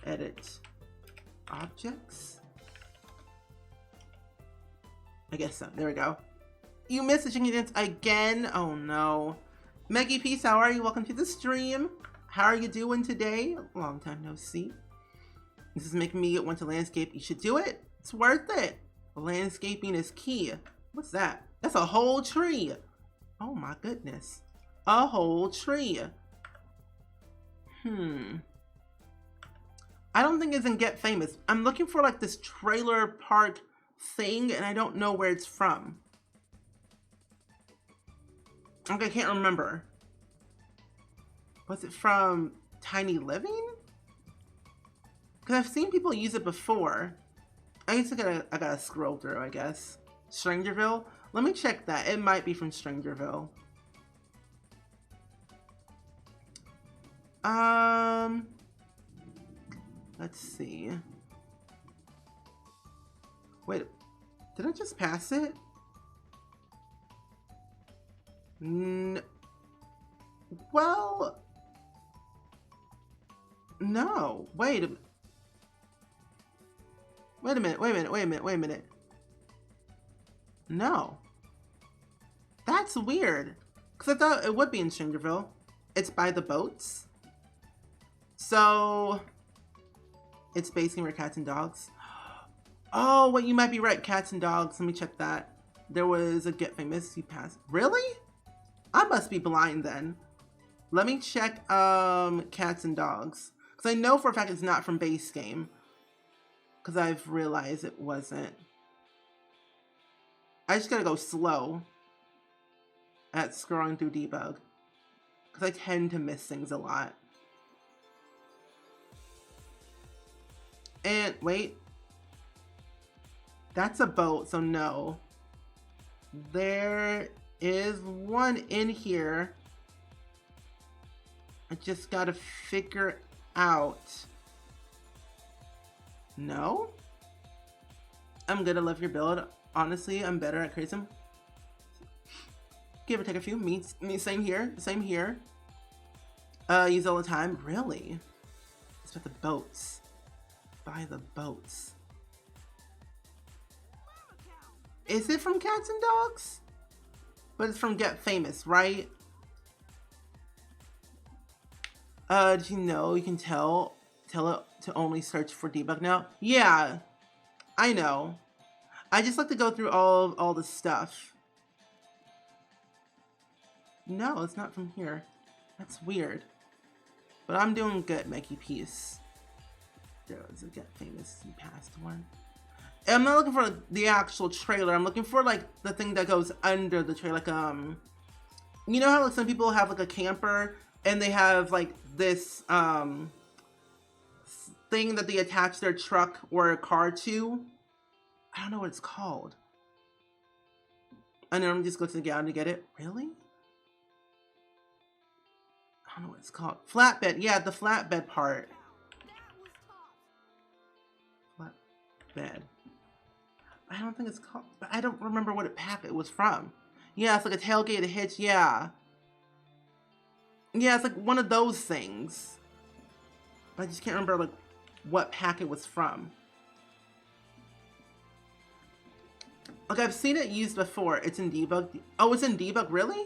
Speaker 1: edit objects. I guess so. There we go. You missed the chicken dance again? Oh no. Maggie Peace, how are you? Welcome to the stream. How are you doing today? Long time no see. This is making me want to landscape. You should do it. It's worth it. Landscaping is key. What's that? That's a whole tree. Oh my goodness. A whole tree. I don't think it's in Get Famous. I'm looking for like this trailer park thing and I don't know where it's from. Like I can't remember. Was it from Tiny Living? Because I've seen people use it before. I gotta scroll through, I guess. Strangerville? Let me check that. It might be from Strangerville. Let's see. Wait, did I just pass it? Well, no. Wait a minute. No. That's weird. Because I thought it would be in Strangerville. It's by the boats. So, it's basically where cats and dogs. Oh, wait, you might be right. Cats and dogs. Let me check that. There was a Get Famous you passed. Really? I must be blind then. Let me check cats and dogs. Because I know for a fact it's not from base game. Because I've realized it wasn't. I just gotta go slow at scrolling through debug. Because I tend to miss things a lot. And wait. That's a boat, so no. There is one in here. I just gotta figure out. No? I'm gonna love your build. Honestly, I'm better at creating some. Give or take a few. Me, same here. Same here. Use all the time. Really? It's about the boats. By the boats. Is it from Cats and Dogs? But it's from Get Famous, right? Did you know you can tell it to only search for debug now? Yeah, I know. I just like to go through all the stuff. No, it's not from here. That's weird. But I'm doing good, Mikey Peace. There was a Get Famous you passed one. I'm not looking for the actual trailer. I'm looking for like the thing that goes under the trailer. Like you know how like some people have like a camper and they have like this thing that they attach their truck or a car to. I don't know what it's called. And then I'm just go to the gallery to get it. Really? I don't know what it's called. Flatbed. Yeah, the flatbed part. Flatbed. I don't think it's called, but I don't remember what pack it was from. Yeah, it's like a tailgate, a hitch, yeah. Yeah, it's like one of those things. But I just can't remember like what pack it was from. Like I've seen it used before. It's in debug. Oh, it's in debug, really?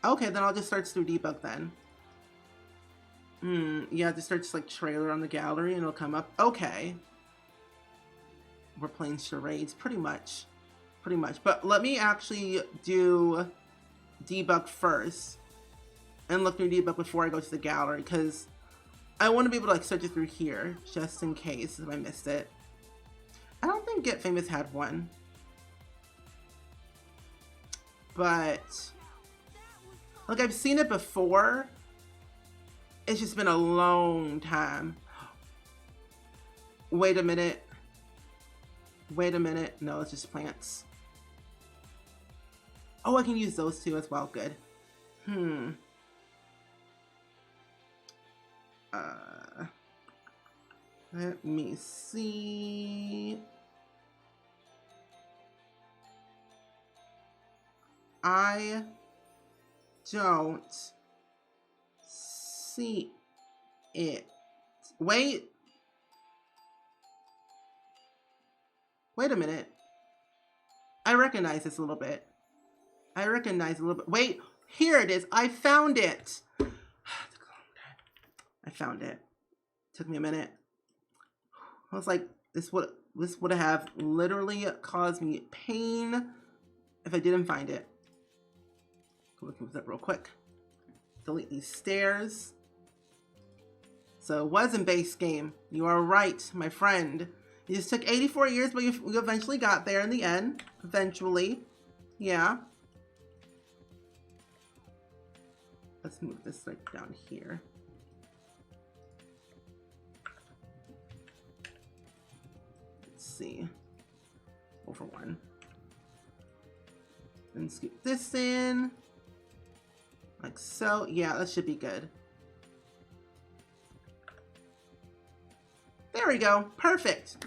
Speaker 1: Okay, then I'll just search through debug then. Yeah, just search like trailer on the gallery and it'll come up. Okay. We're playing charades, pretty much. But let me actually do debug first and look through debug before I go to the gallery, because I want to be able to like search it through here just in case if I missed it. I don't think Get Famous had one, but like I've seen it before. It's just been a long time. Wait a minute. No, it's just plants. Oh, I can use those two as well. Good. Let me see. I don't see it. Wait. Wait a minute. I recognize this a little bit. Wait, here it is. I found it. I found it. Took me a minute. I was like, this would have literally caused me pain if I didn't find it. Let's move that real quick. Delete these stairs. So it was in base game. You are right, my friend. It just took 84 years, but you eventually got there in the end. Eventually. Yeah. Let's move this like down here. Let's see. Over one. Then scoop this in. Like so. Yeah, that should be good. There we go. Perfect.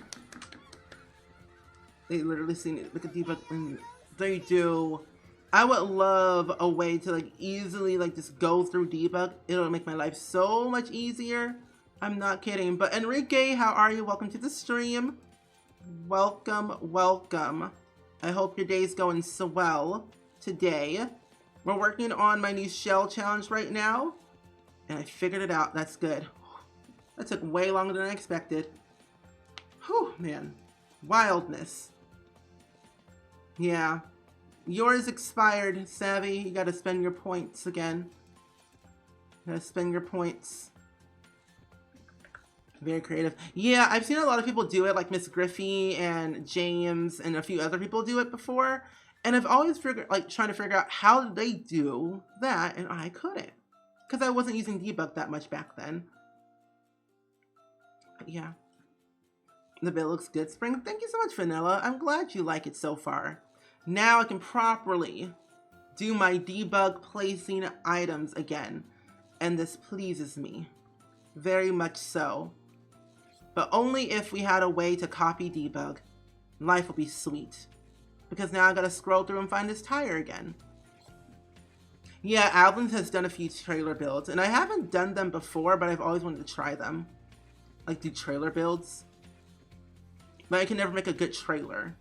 Speaker 1: They literally seen it. Look at debug, and they do. I would love a way to like easily like just go through debug. It'll make my life so much easier. I'm not kidding. But Enrique, how are you? Welcome to the stream. Welcome, welcome. I hope your day's going so well today. We're working on my new shell challenge right now, and I figured it out. That's good. That took way longer than I expected. Whew, man. Wildness. Yeah. Yours expired, Savvy. You gotta spend your points again. You gotta spend your points. Very creative. Yeah, I've seen a lot of people do it, like Miss Griffey and James and a few other people do it before. And I've always trying to figure out how did they do that, and I couldn't. Because I wasn't using debug that much back then. But yeah. The bill looks good, Spring. Thank you so much, Vanilla. I'm glad you like it so far. Now I can properly do my debug placing items again. And this pleases me. Very much so. But only if we had a way to copy debug. Life will be sweet. Because now I gotta scroll through and find this tire again. Yeah, Alvin has done a few trailer builds. And I haven't done them before, but I've always wanted to try them. Like do trailer builds. But I can never make a good trailer.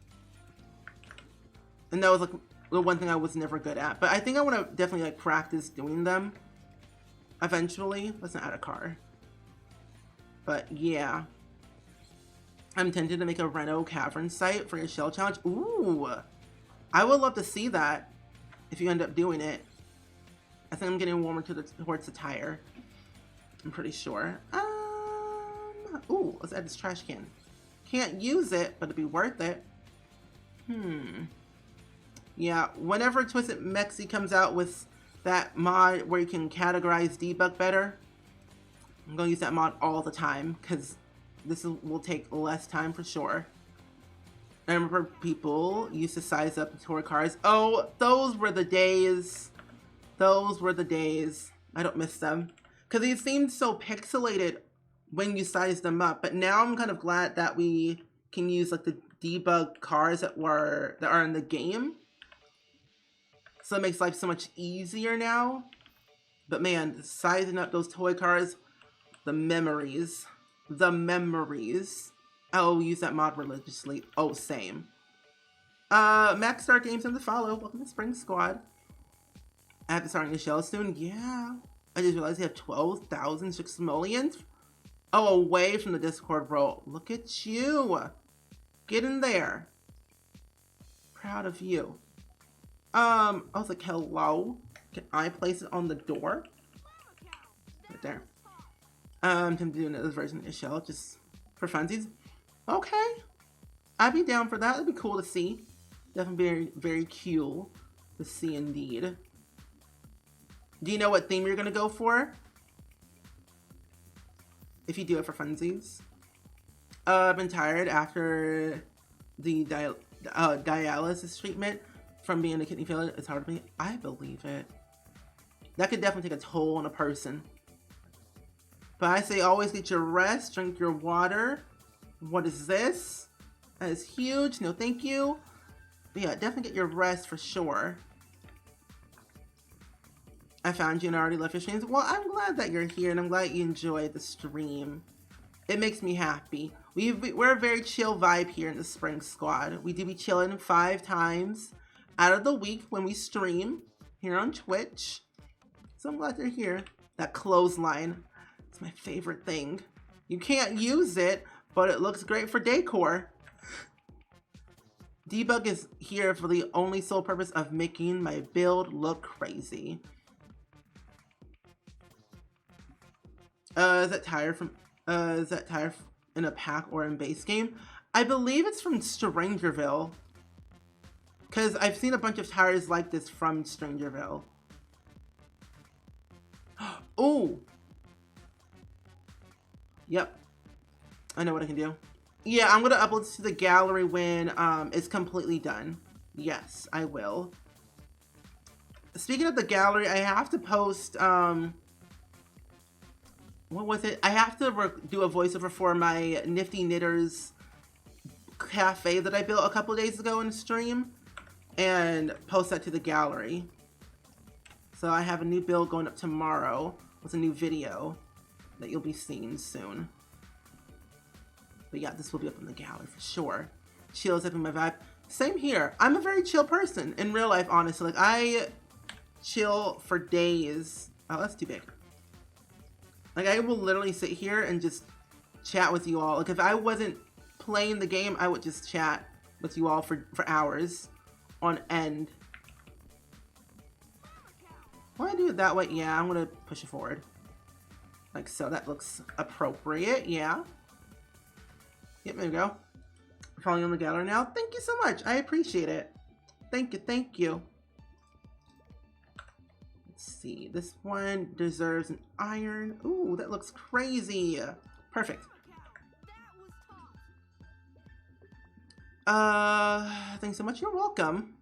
Speaker 1: And that was like the one thing I was never good at. But I think I want to definitely like practice doing them. Eventually. Let's not add a car. But yeah. I'm tempted to make a Reno Cavern site for your shell challenge. Ooh. I would love to see that. If you end up doing it. I think I'm getting warmer towards the tire. I'm pretty sure. Ooh. Let's add this trash can. Can't use it, but it'd be worth it. Yeah, whenever Twisted Mexi comes out with that mod where you can categorize debug better, I'm gonna use that mod all the time because this will take less time for sure. I remember people used to size up the tour cars. Oh, those were the days. Those were the days. I don't miss them because they seemed so pixelated when you size them up. But now I'm kind of glad that we can use like the debug cars that are in the game. So it makes life so much easier now. But man, sizing up those toy cars, the memories. The memories. I'll use that mod religiously. Oh, same. Max Star Games in the follow. Welcome to Spring Squad. I have to start the shell soon. Yeah. I just realized they have 12,000 simoleons. Oh, away from the Discord, bro. Look at you. Get in there. Proud of you. I was like, hello? Can I place it on the door? Right there. I'm doing another version of the shell just for funsies. Okay. I'd be down for that. It'd be cool to see. Definitely very, very cool to see indeed. Do you know what theme you're going to go for? If you do it for funsies. I've been tired after the dialysis treatment from being a kidney failure. It's hard for me. I believe it. That could definitely take a toll on a person. But I say always get your rest, drink your water. What is this? That is huge. No, thank you. But yeah, definitely get your rest for sure. I found you and already left your streams. Well, I'm glad that you're here and I'm glad you enjoyed the stream. It makes me happy. We're a very chill vibe here in the Spring Squad. We do be chilling 5 times out of the week when we stream here on Twitch. So I'm glad they're here. That clothesline is my favorite thing. You can't use it, but it looks great for decor. Debug is here for the only sole purpose of making my build look crazy. Is that tire in a pack or in base game? I believe it's from Strangerville. Because I've seen a bunch of tires like this from Strangerville. Oh! Yep. I know what I can do. Yeah, I'm going to upload this to the gallery when it's completely done. Yes, I will. Speaking of the gallery, I have to post... what was it? I have to do a voiceover for my Nifty Knitters cafe that I built a couple days ago in stream. And post that to the gallery. So I have a new build going up tomorrow with a new video that you'll be seeing soon. But yeah, this will be up in the gallery for sure. Chill is up in my vibe. Same here. I'm a very chill person in real life, honestly. Like, I chill for days. Oh, that's too big. Like, I will literally sit here and just chat with you all. Like, if I wasn't playing the game, I would just chat with you all for hours on end. Want to do it that way? Yeah, I'm going to push it forward. Like so. That looks appropriate. Yeah. Yep, there we go. Following on the gallery now. Thank you so much. I appreciate it. Thank you. Thank you. Let's see. This one deserves an iron. Ooh, that looks crazy. Perfect. Thanks so much. You're welcome.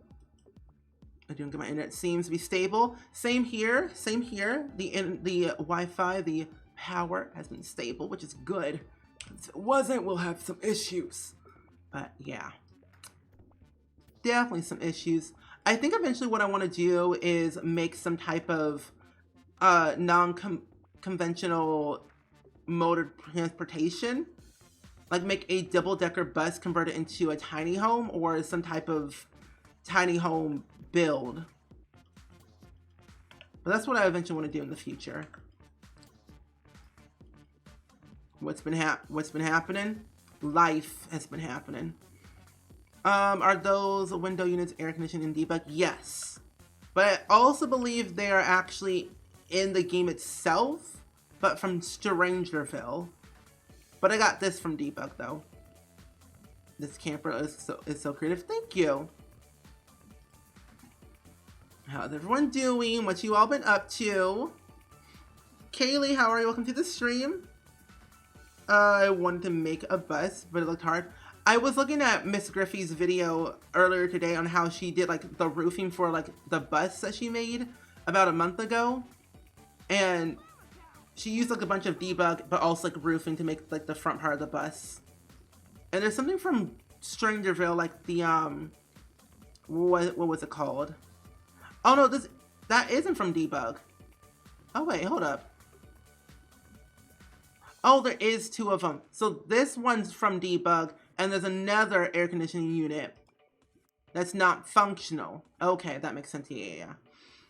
Speaker 1: I'm doing good. My internet seems to be stable. Same here. Same here. The Wi-Fi, the power has been stable, which is good. If it wasn't, we'll have some issues. But yeah, definitely some issues. I think eventually what I want to do is make some type of non-conventional mode of transportation. Like make a double-decker bus converted into a tiny home or some type of tiny home build. But that's what I eventually want to do in the future. What's been happening? Life has been happening. Are those window units air conditioning and debug? Yes. But I also believe they are actually in the game itself, but from Strangerville. But I got this from debug though. This camper is so creative. Thank you. How's everyone doing? What you all been up to? Kaylee, how are you? Welcome to the stream. I wanted to make a bus, but it looked hard. I was looking at Miss Griffey's video earlier today on how she did like the roofing for like the bus that she made about a month ago. And she used like a bunch of debug, but also like roofing to make like the front part of the bus. And there's something from Strangerville, like the, what was it called? Oh no, that isn't from debug. Oh wait, hold up. Oh, there is 2 of them. So this one's from debug, and there's another air conditioning unit that's not functional. Okay, that makes sense. Yeah.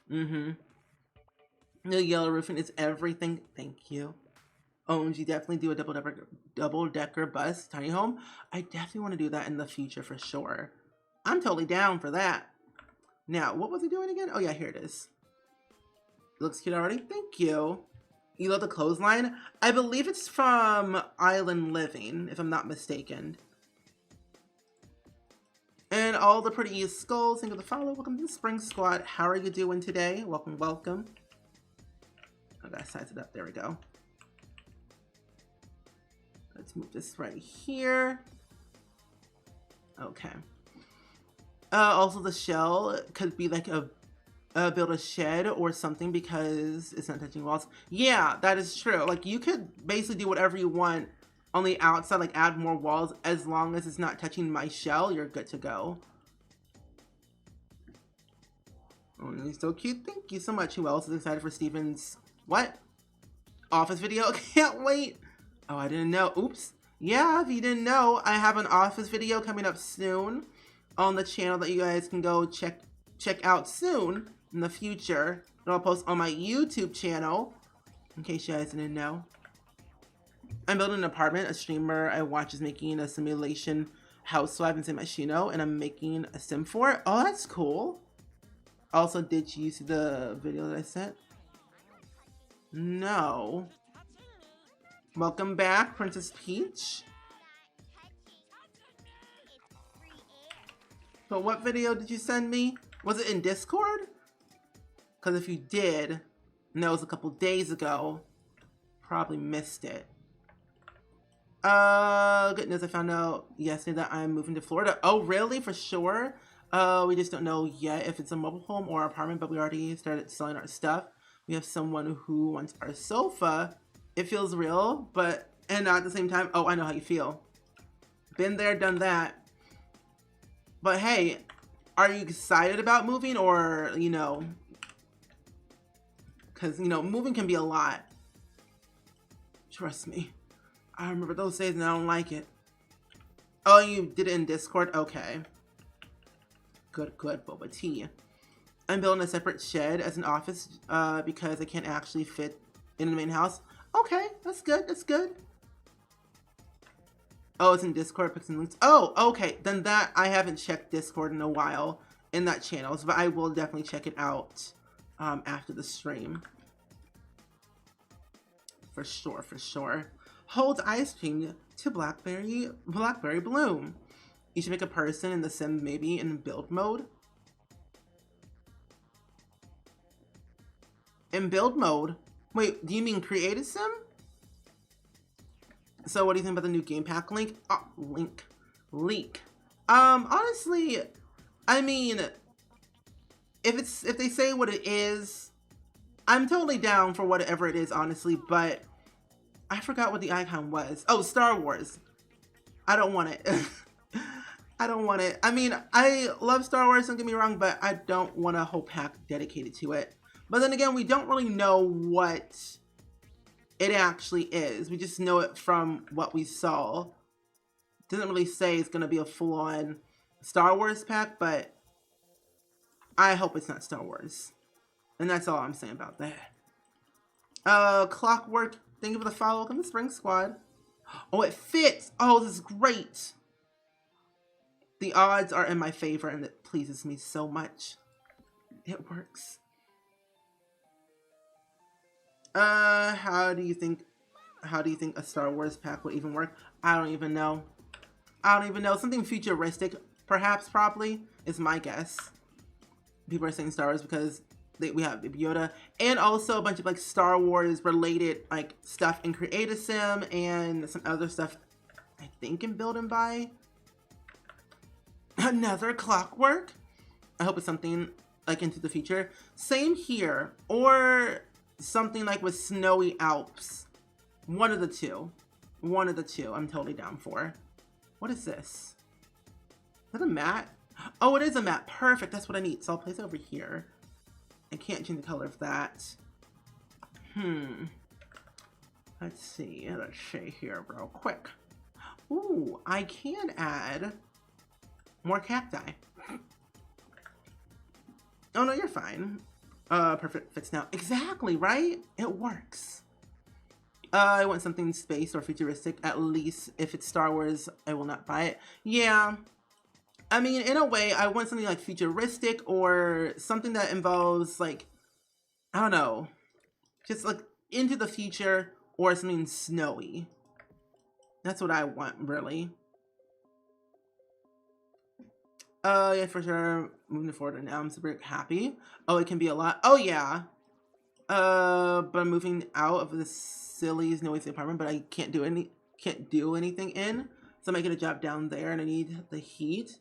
Speaker 1: The yellow roofing is everything. Thank you. OMG, definitely do a double-decker bus tiny home. I definitely want to do that in the future for sure. I'm totally down for that. Now, what was I doing again? Oh yeah, here it is. Looks cute already. Thank you. You love the clothesline? I believe it's from Island Living, if I'm not mistaken. And all the pretty skulls, thank you for the follow. Welcome to the Spring Squad. How are you doing today? Welcome, welcome. I gotta size it up. There we go. Let's move this right here. Okay. Also, the shell could be like build a shed or something because it's not touching walls. Yeah, that is true. Like you could basically do whatever you want on the outside, like add more walls, as long as it's not touching my shell, you're good to go. Oh, he's so cute. Thank you so much. Who else is excited for Steven's office video? Can't wait. Oh, I didn't know. Oops. Yeah, if you didn't know, I have an office video coming up soon on the channel that you guys can go check out soon in the future. And I'll post on my YouTube channel, in case you guys didn't know. I'm building an apartment. A streamer I watch is making a simulation house, so I haven't seen my Shino, and I'm making a sim for it. Oh, that's cool. Also, did you see the video that I sent? No. Welcome back, Princess Peach. But what video did you send me? Was it in Discord? Because if you did, and that was a couple days ago, probably missed it. Good news, I found out yesterday that I'm moving to Florida. Oh, really? For sure? We just don't know yet if it's a mobile home or apartment, but we already started selling our stuff. We have someone who wants our sofa. It feels real, but, and at the same time, oh, I know how you feel. Been there, done that. But hey, are you excited about moving, or, you know, because, you know, moving can be a lot. Trust me. I remember those days and I don't like it. Oh, you did it in Discord? Okay. Good, Boba Tea. I'm building a separate shed as an office because I can't actually fit in the main house. Okay, that's good, that's good. Oh, it's in Discord, put some links. Oh, okay, then that, I haven't checked Discord in a while in that channel, but I will definitely check it out after the stream. For sure, for sure. Hold ice cream to blackberry bloom. You should make a person in the sim, maybe in build mode. In build mode? Wait, do you mean create a sim? So what do you think about the new game pack link? Oh, leak. Honestly, I mean, if they say what it is, I'm totally down for whatever it is, honestly, but I forgot what the icon was. Oh, Star Wars. I don't want it. I don't want it. I mean, I love Star Wars, don't get me wrong, but I don't want a whole pack dedicated to it. But then again, we don't really know what it actually is. We just know it from what we saw. It doesn't really say it's going to be a full-on Star Wars pack, but I hope it's not Star Wars. And that's all I'm saying about that. Clockwork, thank you for the follow. Welcome to Spring Squad. Oh, it fits. Oh, this is great. The odds are in my favor, and it pleases me so much. It works. How do you think a Star Wars pack would even work? I don't even know. Something futuristic, perhaps, probably, is my guess. People are saying Star Wars because we have Baby Yoda, and also a bunch of like Star Wars related like stuff in Create a Sim and some other stuff I think in Build and Buy. Another Clockwork. I hope it's something like into the future. Same here, or something like with Snowy Alps. One of the two. I'm totally down for. What is this? Is that a mat? Oh, it is a mat. Perfect. That's what I need. So I'll place it over here. I can't change the color of that. Let's see here real quick. Ooh, I can add more cacti. Oh no, you're fine. Perfect fits now. Exactly, right? It works. I want something space or futuristic. At least if it's Star Wars, I will not buy it. Yeah. I mean, in a way, I want something like futuristic or something that involves like, I don't know, just like into the future or something snowy. That's what I want, really. Yeah, for sure. Moving forward now, I'm super happy. Oh, it can be a lot. Oh, yeah. But I'm moving out of this silly snowy apartment, but I can't do anything in. So I might get a job down there, and I need the heat.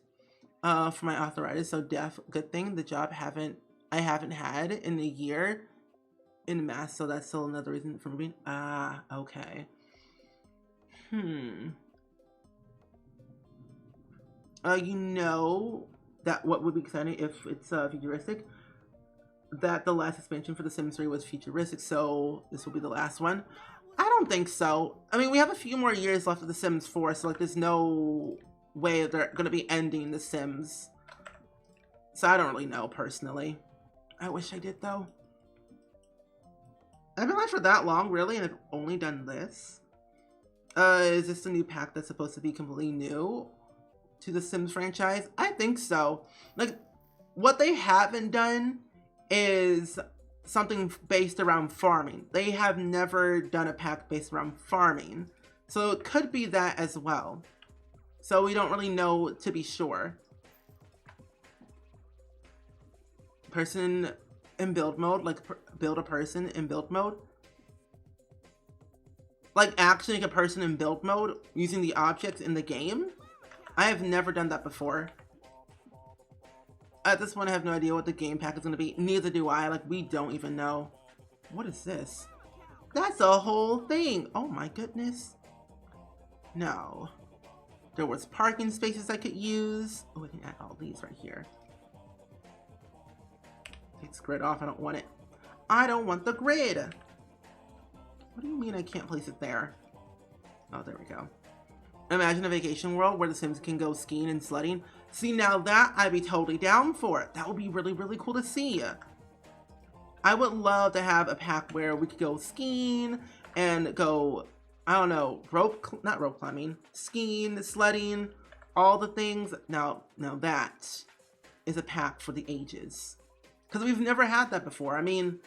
Speaker 1: For my arthritis, so good thing the job I haven't had in a year in mass, so that's still another reason for moving. Okay. You know that what would be exciting if it's futuristic, that the last expansion for The Sims 3 was futuristic, so this will be the last one. I don't think so. I mean, we have a few more years left of The Sims 4, so like there's no way they're gonna be ending The Sims. So I don't really know personally. I wish I did though. I've been live for that long, really, and I've only done this. Is this a new pack that's supposed to be completely new to the Sims franchise? I think so. Like, what they haven't done is something based around farming. They have never done a pack based around farming. So it could be that as well. So we don't really know to be sure. Person in build mode, like build a person in build mode. Like actually like a person in build mode using the objects in the game. I have never done that before. At this point, I have no idea what the game pack is going to be. Neither do I. Like, we don't even know. What is this? That's a whole thing. Oh my goodness. No. There was parking spaces I could use. Oh, I can add all these right here. Take this grid off. I don't want it. I don't want the grid. What do you mean I can't place it there? Oh, there we go. Imagine a vacation world where the Sims can go skiing and sledding. See, now that I'd be totally down for it. That would be really, really cool to see. I would love to have a pack where we could go skiing and go, I don't know, not rope climbing, skiing, sledding, all the things. Now that is a pack for the ages. Because we've never had that before. I mean,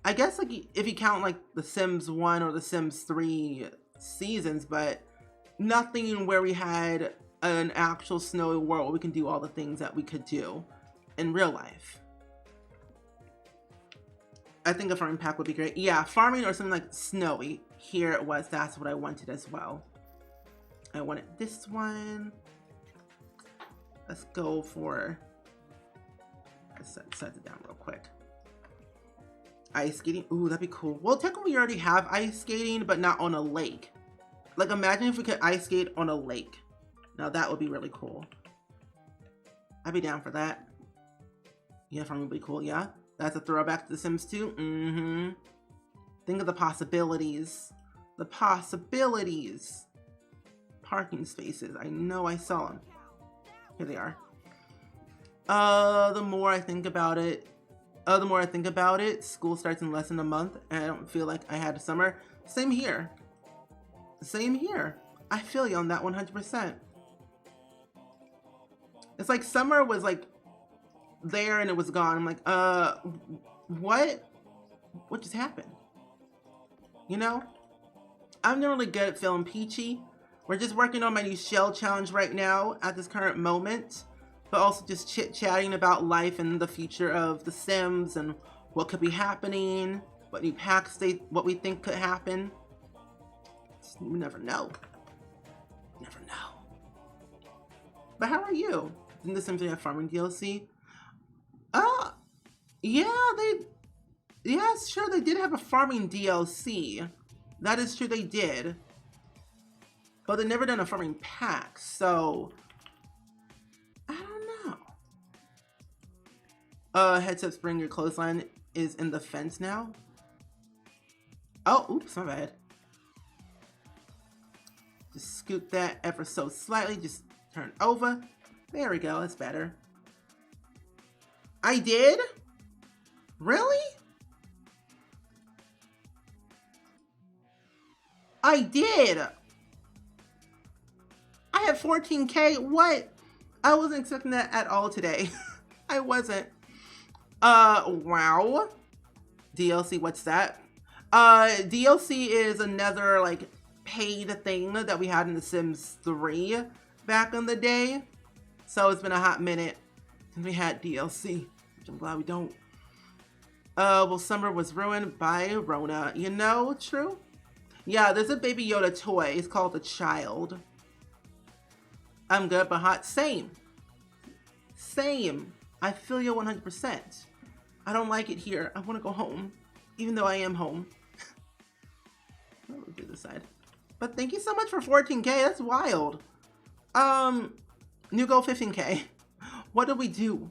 Speaker 1: I guess like if you count like the Sims 1 or the Sims 3 seasons, but nothing where we had an actual snowy world where we can do all the things that we could do in real life. I think a farming pack would be great. Yeah, farming or something like snowy. Here it was. That's what I wanted as well. I wanted this one. Let's go for... Let's set it down real quick. Ice skating. Ooh, that'd be cool. Well, technically we already have ice skating, but not on a lake. Like, imagine if we could ice skate on a lake. Now, that would be really cool. I'd be down for that. Yeah, farming would be cool, yeah. That's a throwback to The Sims 2. Mm-hmm. Think of the possibilities. The possibilities. Parking spaces. I know I saw them. Here they are. The more I think about it, school starts in less than a month, and I don't feel like I had a summer. Same here. Same here. I feel you on that 100%. It's like summer was like there and it was gone. I'm like, what? What just happened? You know? I'm not really good at feeling peachy. We're just working on my new shell challenge right now at this current moment, but also just chit-chatting about life and the future of The Sims and what could be happening, what new packs what we think could happen. You never know. Never know. But how are you? Didn't The Sims have farming DLC? Yeah, sure, they did have a farming DLC. That is true, they did. But they've never done a farming pack, so I don't know. Headset spring, your clothesline is in the fence now. Oh, oops, my bad. Just scoot that ever so slightly, just turn over. There we go, that's better. I did? Really? I did! I have 14K, what? I wasn't expecting that at all today. I wasn't. Wow. DLC, what's that? DLC is another, like, paid thing that we had in The Sims 3 back in the day. So it's been a hot minute since we had DLC, which I'm glad we don't. Well, summer was ruined by Rona. You know, true? Yeah, there's a Baby Yoda toy. It's called The Child. I'm good, but hot. Same. Same. I feel you 100%. I don't like it here. I want to go home, even though I am home. I'll do this side. But thank you so much for 14K. That's wild. New goal 15K. What do we do?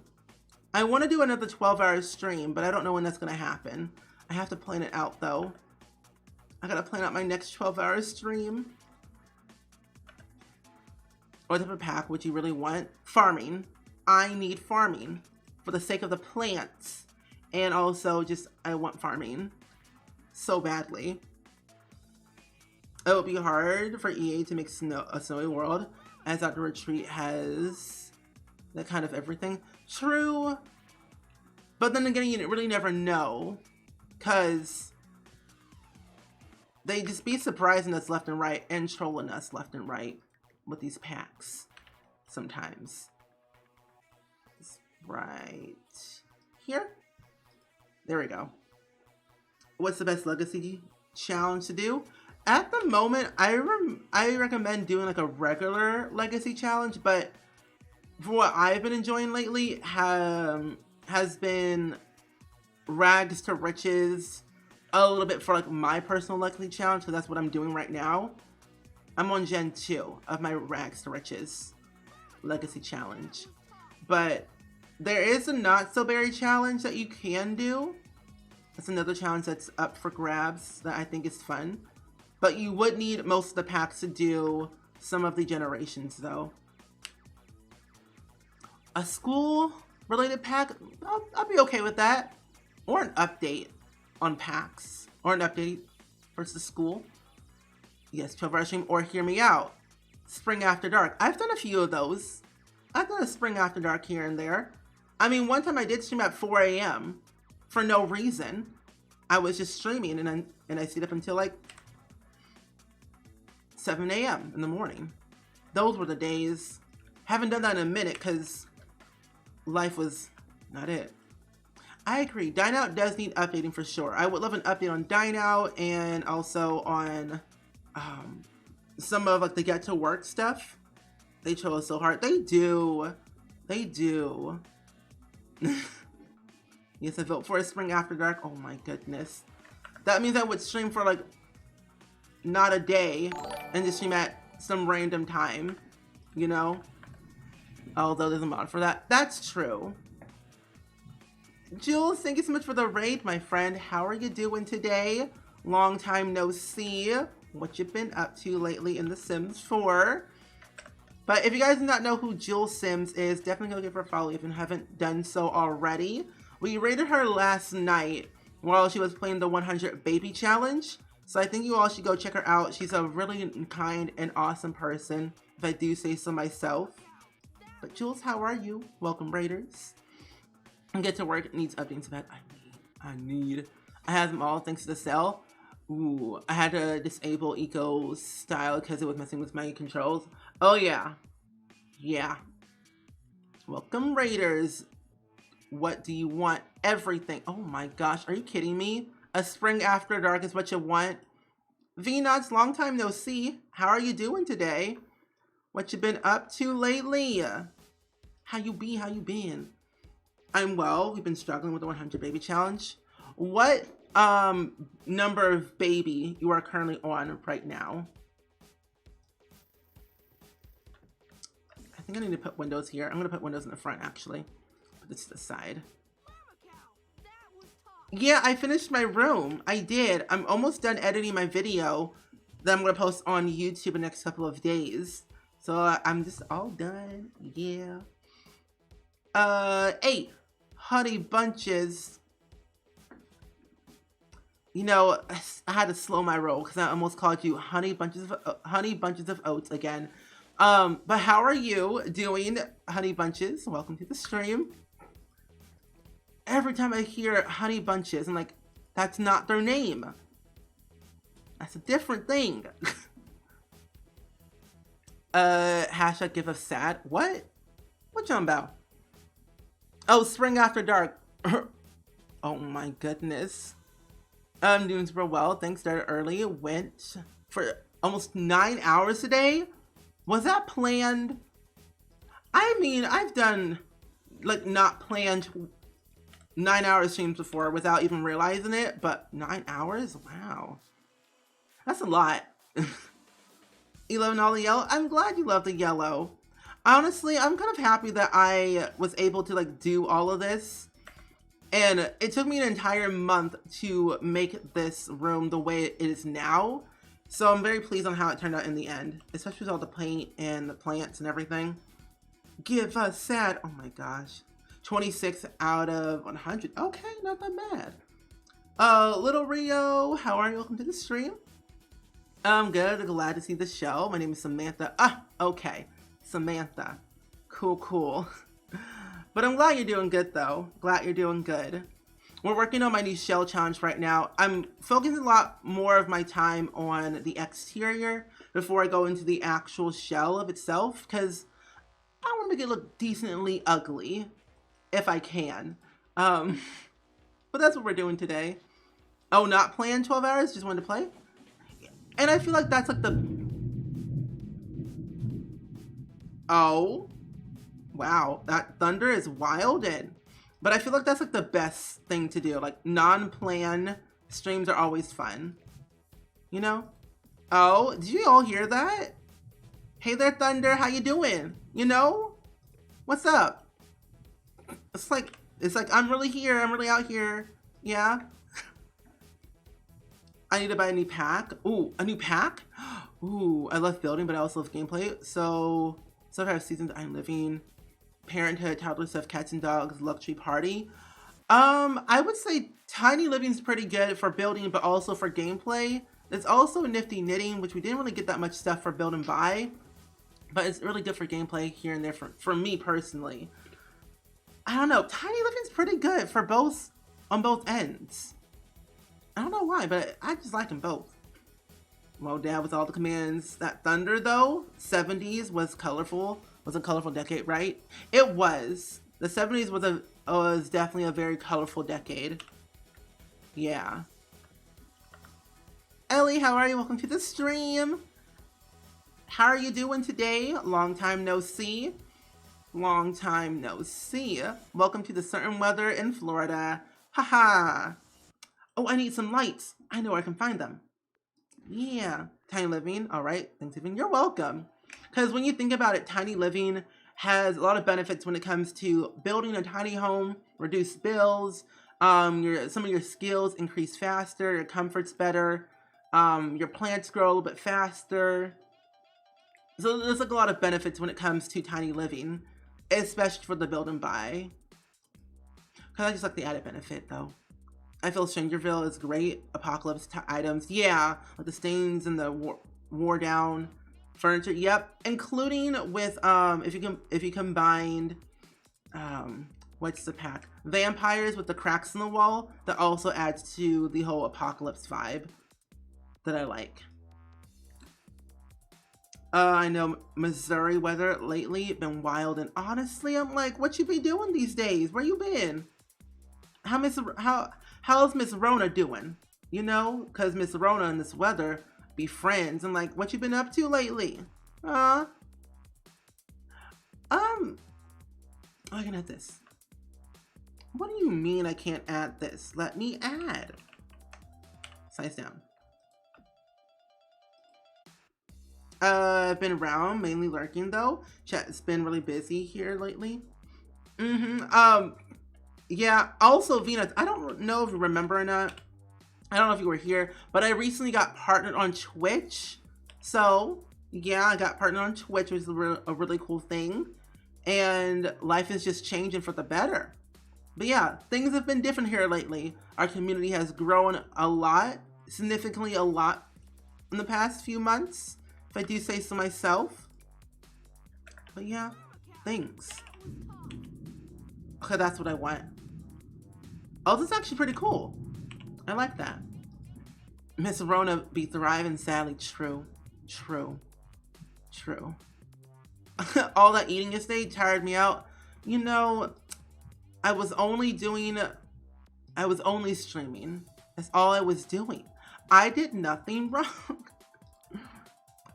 Speaker 1: I want to do another 12-hour stream, but I don't know when that's going to happen. I have to plan it out, though. I gotta plan out my next 12-hour stream. What type of pack would you really want? Farming. I need farming for the sake of the plants. And also just, I want farming so badly. It would be hard for EA to make a snowy world, as Dr. Retreat has that kind of everything. True. But then again, you really never know. Because they just be surprising us left and right and trolling us left and right with these packs sometimes. Just right here. There we go. What's the best legacy challenge to do? At the moment, I recommend doing like a regular legacy challenge, but for what I've been enjoying lately has been rags to riches, a little bit for like my personal legacy challenge, because that's what I'm doing right now. I'm on Gen 2 of my rags to riches legacy challenge, but there is a not so berry challenge that you can do. It's another challenge that's up for grabs that I think is fun, but you would need most of the packs to do some of the generations though. A school related pack, I'll be okay with that. Or an update on packs, or an update versus school. Yes, 12-hour stream, or hear me out. Spring After Dark. I've done a few of those. I've done a Spring After Dark here and there. I mean, one time I did stream at 4 a.m. for no reason. I was just streaming and I stayed up until like 7 a.m. in the morning. Those were the days. Haven't done that in a minute because life was not it. I agree. Dine Out does need updating for sure. I would love an update on Dine Out and also on some of like the Get to Work stuff. They troll us so hard. They do. They do. Yes, I vote for a Spring After Dark. Oh my goodness. That means I would stream for like not a day and just stream at some random time, you know? Although there's a mod for that. That's true. Jules, thank you so much for the raid, my friend. How are you doing today? Long time no see. What you been up to lately in The Sims 4? But if you guys do not know who Jules Sims is, definitely go give her a follow if you haven't done so already. We raided her last night while she was playing the 100 Baby Challenge. So I think you all should go check her out. She's a really kind and awesome person, if I do say so myself. But Jules, how are you? Welcome, raiders. And Get to Work needs updates that I have them all thanks to the sale. Ooh, I had to disable eco style because it was messing with my controls. Oh yeah. Yeah. Welcome, raiders. What do you want? Everything. Oh my gosh, are you kidding me? A Spring After Dark is what you want? V-Nods, long time no see. How are you doing today? What you been up to lately? How you be? How you been? I'm well. We've been struggling with the 100 Baby Challenge. What number of baby you are currently on right now? I think I need to put windows here. I'm going to put windows in the front, actually. Put this to the side. Yeah, I finished my room. I did. I'm almost done editing my video that I'm going to post on YouTube in the next couple of days. So I'm just all done. Yeah. 8 honey bunches. You know, I had to slow my roll because I almost called you honey bunches of oats again. But how are you doing, honey bunches? Welcome to the stream. Every time I hear honey bunches, I'm like, that's not their name. That's a different thing. Hashtag give us sad. What? What you about? Oh, Spring After Dark. Oh my goodness. I'm doing super well. Thanks, started early. Went for almost 9 hours today. Was that planned? I mean, I've done like not planned 9-hour streams before without even realizing it, but 9 hours? Wow. That's a lot. You loving all the yellow? I'm glad you love the yellow. Honestly, I'm kind of happy that I was able to like do all of this And it took me an entire month to make this room the way it is now. So I'm very pleased on how it turned out in the end, especially with all the paint and the plants and everything. Give us that. Oh my gosh. 26 out of 100. Okay, not that bad. Little Rio, how are you? Welcome to the stream. I'm good. Glad to see the show. My name is Samantha. Okay. Samantha. Cool. But I'm glad you're doing good, though. Glad you're doing good. We're working on my new shell challenge right now. I'm focusing a lot more of my time on the exterior before I go into the actual shell of itself, because I want to make it look decently ugly, if I can. But that's what we're doing today. Oh, not playing 12 hours? Just wanted to play? And I feel like that's like the... Oh. Wow, that thunder is wild. But I feel like that's like the best thing to do. Like non-plan streams are always fun. You know? Oh, did you all hear that? Hey there, Thunder, how you doing? You know? What's up? It's like I'm really here, I'm really out here. Yeah? I need to buy a new pack. Ooh, a new pack? Ooh, I love building, but I also love gameplay. So I have seasons I'm living. Parenthood, toddler stuff, cats and dogs, luxury party. I would say tiny living is pretty good for building, but also for gameplay. There's also nifty knitting, which we didn't really get that much stuff for build and buy, but it's really good for gameplay here and there for me personally. I don't know, tiny living's pretty good for both, on both ends. I don't know why, but I just like them both. Well, Dad, with all the commands. That thunder though, 70s was colorful. Was a colorful decade, right? It was. The 70s was definitely a very colorful decade. Yeah. Ellie, how are you? Welcome to the stream. How are you doing today? Long time no see. Long time no see. Welcome to the certain weather in Florida. Haha. Oh, I need some lights. I know where I can find them. Yeah. Tiny living. All right. Thanks, Evan. You're welcome. Because when you think about it, tiny living has a lot of benefits when it comes to building a tiny home, reduce bills, some of your skills increase faster, your comfort's better, your plants grow a little bit faster. So there's like a lot of benefits when it comes to tiny living, especially for the build and buy. Because I just like the added benefit though. I feel Strangerville is great. Apocalypse items, yeah, like the stains and the wore down furniture, yep, including with if you combined what's the pack, vampires with the cracks in the wall, that also adds to the whole apocalypse vibe that I like. I know Missouri weather lately been wild, and honestly I'm like, what you be doing these days? Where you been? How's Miss Rona doing? You know, because Miss Rona and this weather be friends. And like, what you been up to lately? I can add this. What do you mean I can't add this? Let me add. Size down. I've been around, mainly lurking though. Chat's been really busy here lately. Yeah, also Venus, I don't know if you remember or not. I don't know if you were here, but I recently got partnered on Twitch. So, yeah, I got partnered on Twitch, which is a really cool thing. And life is just changing for the better. But yeah, things have been different here lately. Our community has grown a lot, significantly a lot in the past few months, if I do say so myself. But yeah, thanks. Okay, that's what I want. Oh, this is actually pretty cool. I like that. Miss Rona be thriving, sadly. True. All that eating yesterday tired me out. You know, I was only streaming. That's all I was doing. I did nothing wrong.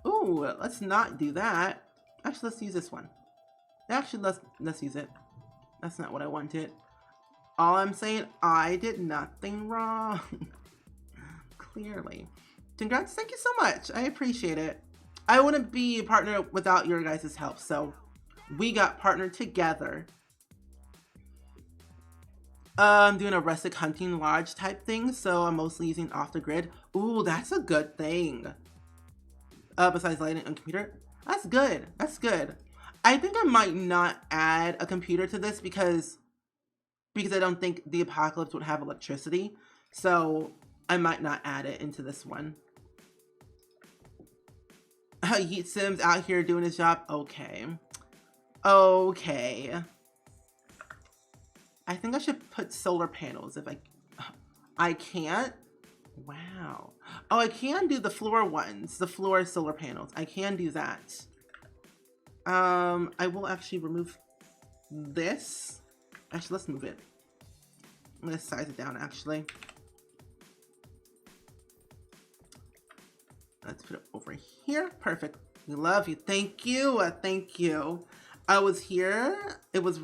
Speaker 1: Ooh, let's not do that. Actually, let's use this one. Actually, let's use it. That's not what I wanted. All I'm saying, I did nothing wrong. Clearly. Congrats, thank you so much. I appreciate it. I wouldn't be a partner without your guys' help, so we got partnered together. I'm doing a rustic hunting lodge type thing, so I'm mostly using off the grid. Ooh, that's a good thing. Besides lighting and computer, that's good. That's good. I think I might not add a computer to this because I don't think the apocalypse would have electricity. So I might not add it into this one. Yeet Sims out here doing his job. Okay. Okay. I think I should put solar panels if I can't. Wow. Oh, I can do the floor ones, the floor solar panels. I can do that. I will actually remove this. Actually, let's move it. I'm gonna size it down actually. Let's put it over here. Perfect. We love you. Thank you. Thank you. I was here. It was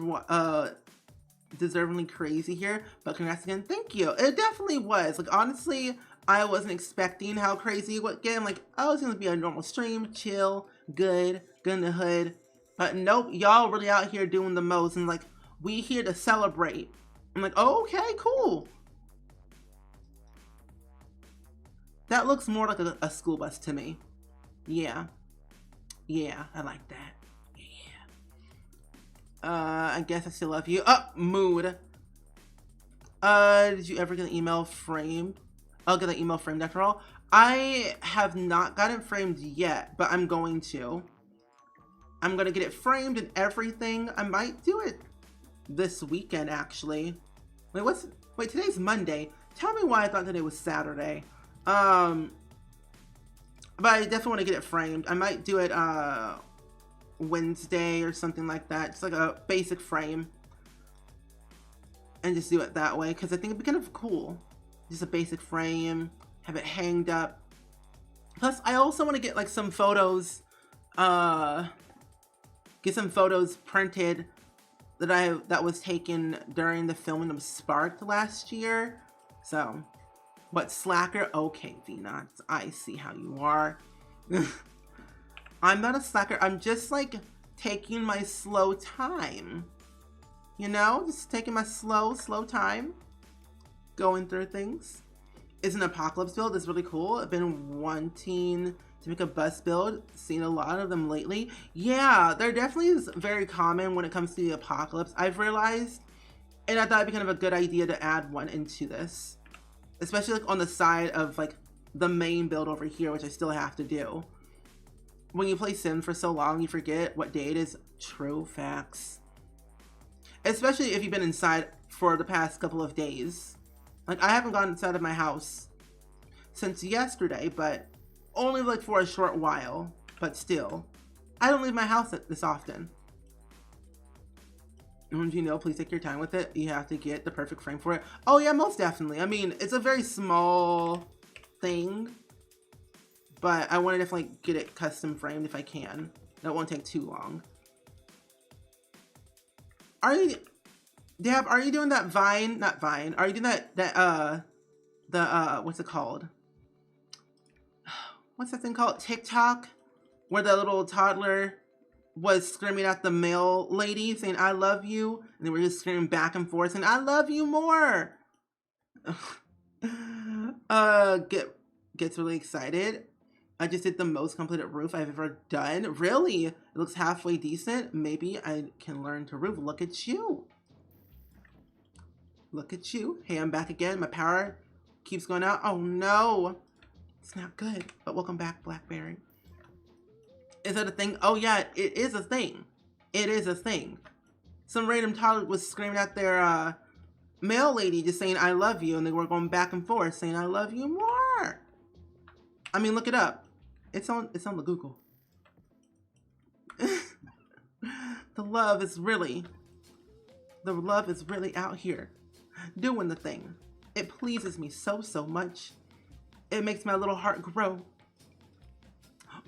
Speaker 1: deservingly crazy here, but congrats again. Thank you. It definitely was. Like, honestly, I wasn't expecting how crazy it would get. I'm like, oh, it's gonna be a normal stream, chill, good in the hood. But nope, y'all really out here doing the most, and like, we here to celebrate. I'm like, oh, okay, cool. That looks more like a school bus to me. Yeah. Yeah, I like that. I guess I still love you. Oh, mood. Did you ever get an email framed? I'll get an email framed after all. I have not got it framed yet, but I'm going to. I'm gonna get it framed and everything. I might do it this weekend, actually. Wait, today's Monday. Tell me why I thought today was Saturday. But I definitely want to get it framed. I might do it, Wednesday or something like that. Just like a basic frame. And just do it that way, because I think it'd be kind of cool. Just a basic frame, have it hanged up. Plus, I also want to get like some photos, get some photos printed that was taken during the filming of Sparked last year. So, what, slacker? Okay, Vina, I see how you are. I'm not a slacker. I'm just like taking my slow time. You know, just taking my slow time, going through things. It's an apocalypse build. It's really cool. I've been wanting to make a bus build. Seen a lot of them lately. Yeah, they're definitely very common when it comes to the apocalypse, I've realized. And I thought it'd be kind of a good idea to add one into this. Especially like on the side of like the main build over here, which I still have to do. When you play Sims for so long, you forget what day it is. True facts. Especially if you've been inside for the past couple of days. Like, I haven't gone inside of my house since yesterday, but only like for a short while. But still, I don't leave my house this often. And you know, please take your time with it. You have to get the perfect frame for it. Oh yeah, most definitely. I mean, it's a very small thing, but I want to definitely get it custom framed if I can. That won't take too long. Are you, Dab, are you doing that Vine? Not Vine. Are you doing what's it called? What's that thing called? TikTok? Where the little toddler was screaming at the male lady saying, I love you. And they were just screaming back and forth saying, I love you more. Gets really excited. I just did the most completed roof I've ever done. Really? It looks halfway decent. Maybe I can learn to roof. Look at you. Look at you. Hey, I'm back again. My power keeps going out. Oh no. It's not good. But welcome back, Blackberry. Is that a thing? Oh yeah, it is a thing. It is a thing. Some random toddler was screaming at their male lady just saying, I love you. And they were going back and forth saying, I love you more. I mean, look it up. It's on the Google. The love is really out here doing the thing. It pleases me so much. It makes my little heart grow.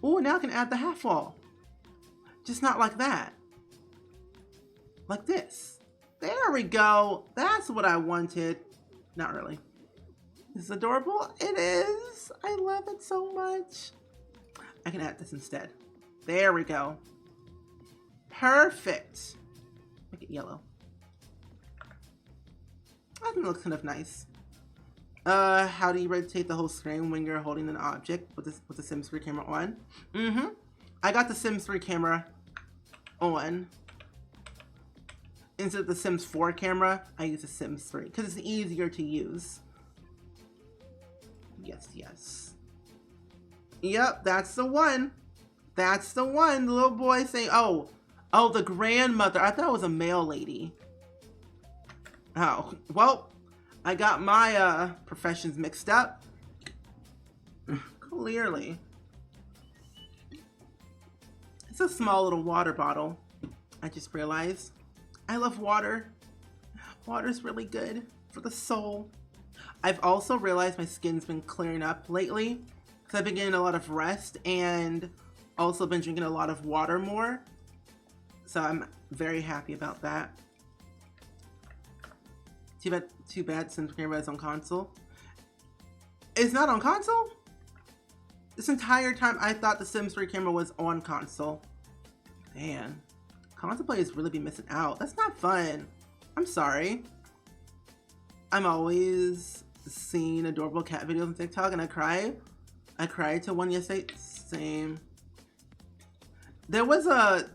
Speaker 1: Oh, now I can add the half wall. Just not like that. Like this. There we go. That's what I wanted. Not really. Is it adorable? It is. I love it so much. I can add this instead. There we go. Perfect. Make it yellow. I think it looks kind of nice. How do you rotate the whole screen when you're holding an object with the Sims 3 camera on? I got the Sims 3 camera on. Instead of the Sims 4 camera, I use the Sims 3 because it's easier to use. Yes, yes. Yep, that's the one. That's the one. The little boy saying, oh, the grandmother. I thought it was a male lady. Oh, well, I got my professions mixed up. Clearly. It's a small little water bottle. I just realized. I love water. Water's really good for the soul. I've also realized my skin's been clearing up lately because I've been getting a lot of rest and also been drinking a lot of water more. So I'm very happy about that. Too bad Sims camera is on console. It's not on console? This entire time I thought the Sims 3 camera was on console. Man, console players really be missing out. That's not fun. I'm sorry. I'm always seeing adorable cat videos on TikTok and I cry. I cried to one yesterday. Same. There was a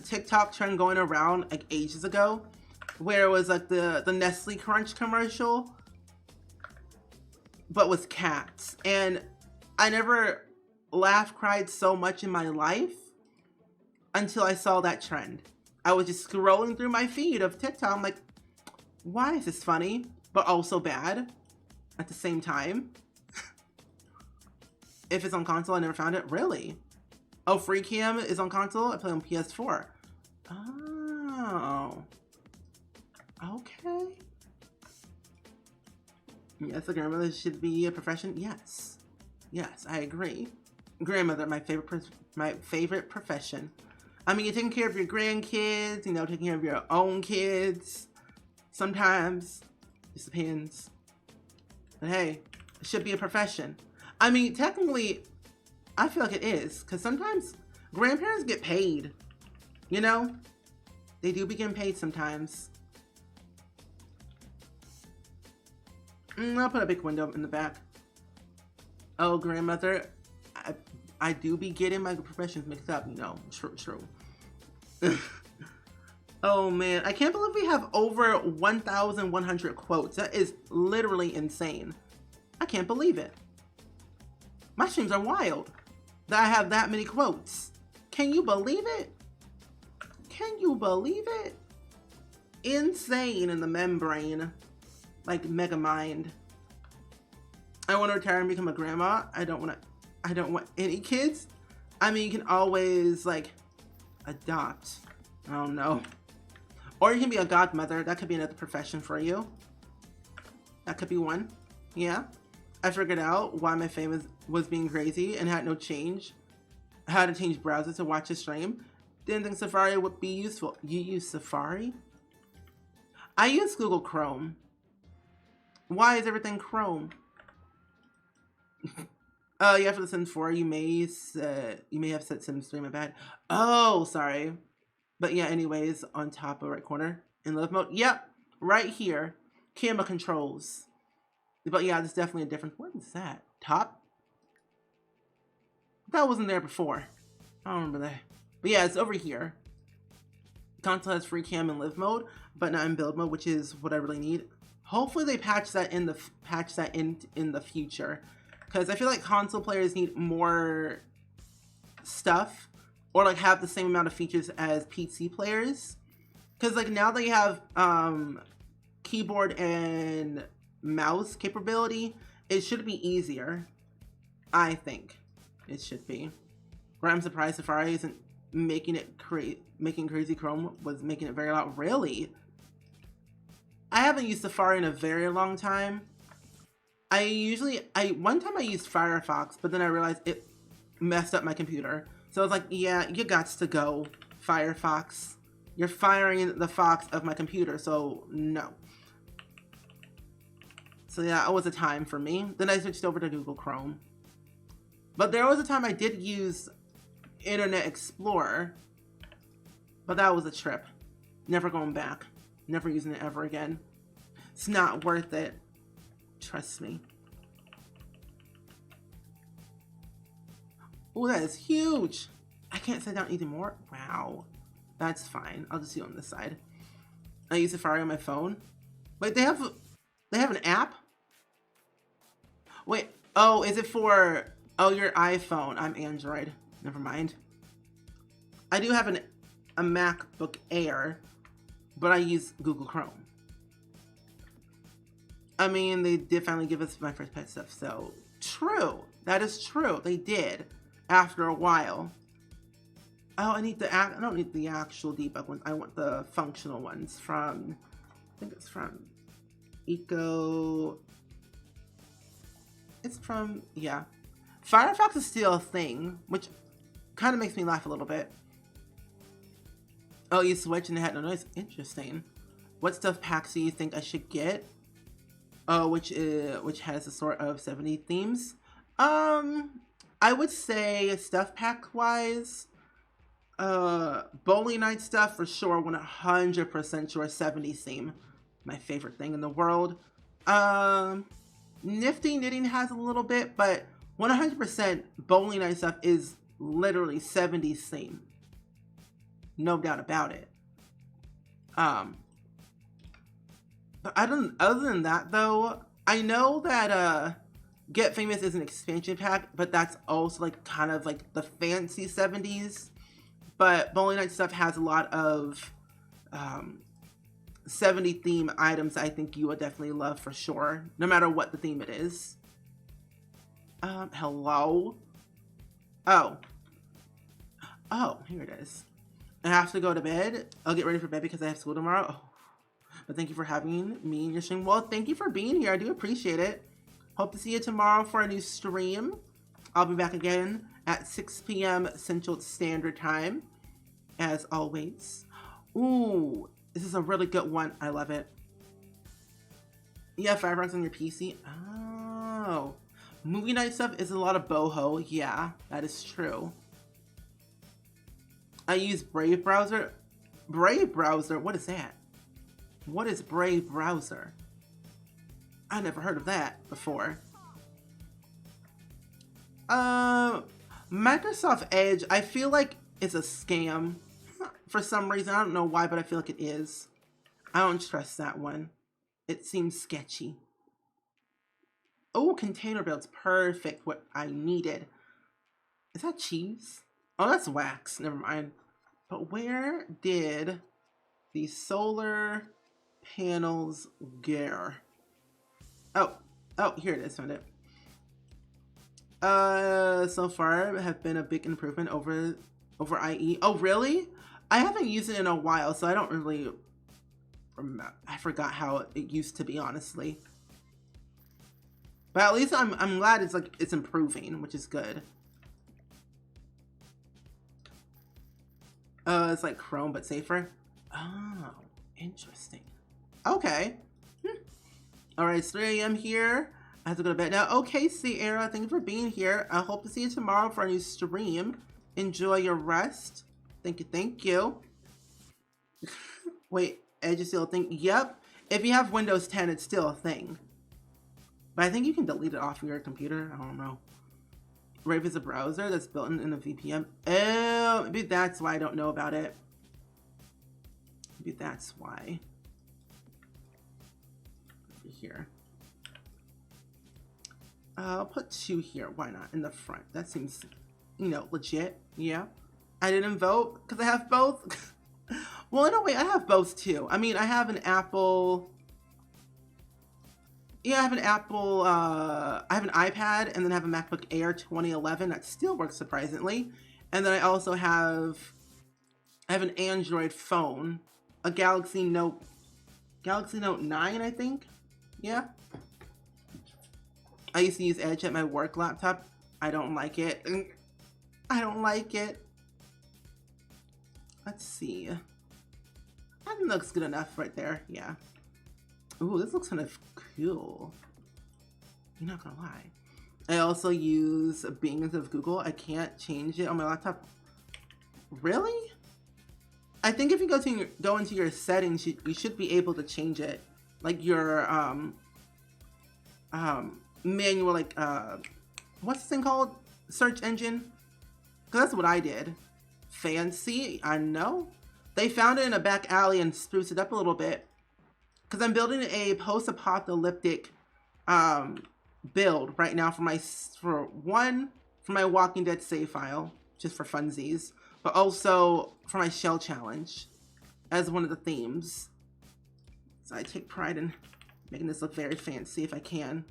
Speaker 1: TikTok trend going around like ages ago where it was like the Nestle Crunch commercial but with cats, and I never laughed, cried so much in my life until I saw that trend. I was just scrolling through my feed of TikTok. I'm like, why is this funny but also bad at the same time? If it's on console, I never found it. Really? Oh, Free Cam is on console? I play on PS4. Oh. Okay. Yes, a grandmother should be a profession. Yes. Yes, I agree. Grandmother, my favorite profession. I mean, you're taking care of your grandkids, you know, taking care of your own kids. Sometimes. Just depends. But hey, it should be a profession. I mean, technically, I feel like it is. Because sometimes grandparents get paid. You know? They do be getting paid sometimes. I'll put a big window in the back. Oh, grandmother, I do be getting my professions mixed up, you know. True. Oh man, I can't believe we have over 1,100 quotes. That is literally insane. I can't believe it. My streams are wild that I have that many quotes. Can you believe it? Can you believe it? Insane in the membrane. Like mega mind. I want to retire and become a grandma. I don't want any kids. I mean, you can always like adopt. I don't know. Or you can be a godmother. That could be another profession for you. That could be one. Yeah. I figured out why my fame was being crazy and had no change. How to change browsers to watch a stream. Didn't think Safari would be useful. You use Safari? I use Google Chrome. Why is everything Chrome? Yeah, for the Sims 4, you may have said Sims 3, my bad. Oh, sorry. But yeah, anyways, on top of right corner in live mode. Yep, right here. Camera controls. But yeah, there's definitely a difference. What is that? Top? That wasn't there before. I don't remember that. But yeah, it's over here. Console has free cam in live mode, but not in build mode, which is what I really need. Hopefully they patch that in the future, because I feel like console players need more stuff, or like have the same amount of features as PC players. Because like now they have keyboard and mouse capability, it should be easier. I think it should be. Where I'm surprised Safari isn't making Crazy Chrome was making it very loud. Really? I haven't used Safari in a very long time. One time I used Firefox, but then I realized it messed up my computer. So I was like, yeah, you gots to go, Firefox. You're firing the fox of my computer, so no. So yeah, it was a time for me. Then I switched over to Google Chrome. But there was a time I did use Internet Explorer, but that was a trip. Never going back. Never using it ever again. It's not worth it. Trust me. Oh, that is huge. I can't sit down anymore. Wow. That's fine. I'll just do it on this side. I use Safari on my phone. Wait, they have an app? Wait, oh, is it for, oh, your iPhone? I'm Android. Never mind. I do have a MacBook Air, but I use Google Chrome. I mean, they did finally give us my first pet stuff, so true. That is true. They did after a while. Oh, I don't need the actual debug ones. I want the functional ones from, I think it's from it's from, yeah. Firefox is still a thing, which kind of makes me laugh a little bit. Oh, you switch and it had no noise. Interesting. What stuff packs do you think I should get? Oh, which has a sort of 70 themes. I would say stuff pack wise, bowling night stuff for sure. 100% sure 70 theme. My favorite thing in the world. Nifty knitting has a little bit, but 100% bowling night stuff is literally 70s theme. No doubt about it. But other than that though, I know that Get Famous is an expansion pack, but that's also like kind of like the fancy 70s. But Bowling Night stuff has a lot of 70 theme items I think you would definitely love for sure, no matter what the theme it is. Hello? Oh, here it is. I have to go to bed. I'll get ready for bed because I have school tomorrow. Oh. But thank you for having me in your stream. Well, thank you for being here. I do appreciate it. Hope to see you tomorrow for a new stream. I'll be back again at 6 p.m. Central Standard Time, as always. Ooh, this is a really good one. I love it. Yeah, Firefox on your PC. Oh. Movie night stuff is a lot of boho. Yeah, that is true. I use Brave Browser. Brave Browser? What is that? What is Brave Browser? I never heard of that before. Microsoft Edge, I feel like it's a scam. For some reason, I don't know why, but I feel like it is. I don't trust that one. It seems sketchy. Oh, container builds. Perfect. What I needed. Is that cheese? Oh, that's wax. Never mind. But where did the solar panels go? Oh, here it is. Found it. So far have been a big improvement over IE. Oh, really? I haven't used it in a while, so I don't really remember. I forgot how it used to be, honestly. But at least I'm glad it's improving, which is good. It's like Chrome but safer. Oh, interesting. Okay. All right, it's 3 a.m. here. I have to go to bed now. Okay, Sierra, thank you for being here. I hope to see you tomorrow for a new stream. Enjoy your rest. Thank you, thank you. Wait, Edge is still a thing? Yep. If you have Windows 10, it's still a thing. But I think you can delete it off of your computer. I don't know. Brave is a browser that's built in a VPN. Oh, maybe that's why I don't know about it. Maybe that's why. Over here. I'll put 2 here. Why not? In the front. That seems, legit. Yeah. I didn't vote because I have both. Well, no, wait. I have both too. I mean, I have an Apple. Yeah, I have an Apple, I have an iPad, and then I have a MacBook Air 2011 that still works surprisingly. And then I also have an Android phone, a Galaxy Note 9, I think. Yeah. I used to use Edge at my work laptop. I don't like it. I don't like it. Let's see. That looks good enough right there. Yeah. Ooh, this looks kind of cool. You're not gonna lie. I also use Bing instead of Google. I can't change it on my laptop. Really? I think if you go into your settings, you should be able to change it, like your manual, like what's this thing called? Search engine. Cause that's what I did. Fancy, I know. They found it in a back alley and spruced it up a little bit. Cause I'm building a post-apocalyptic build right now for my Walking Dead save file, just for funsies, but also for my shell challenge as one of the themes. So I take pride in making this look very fancy if I can.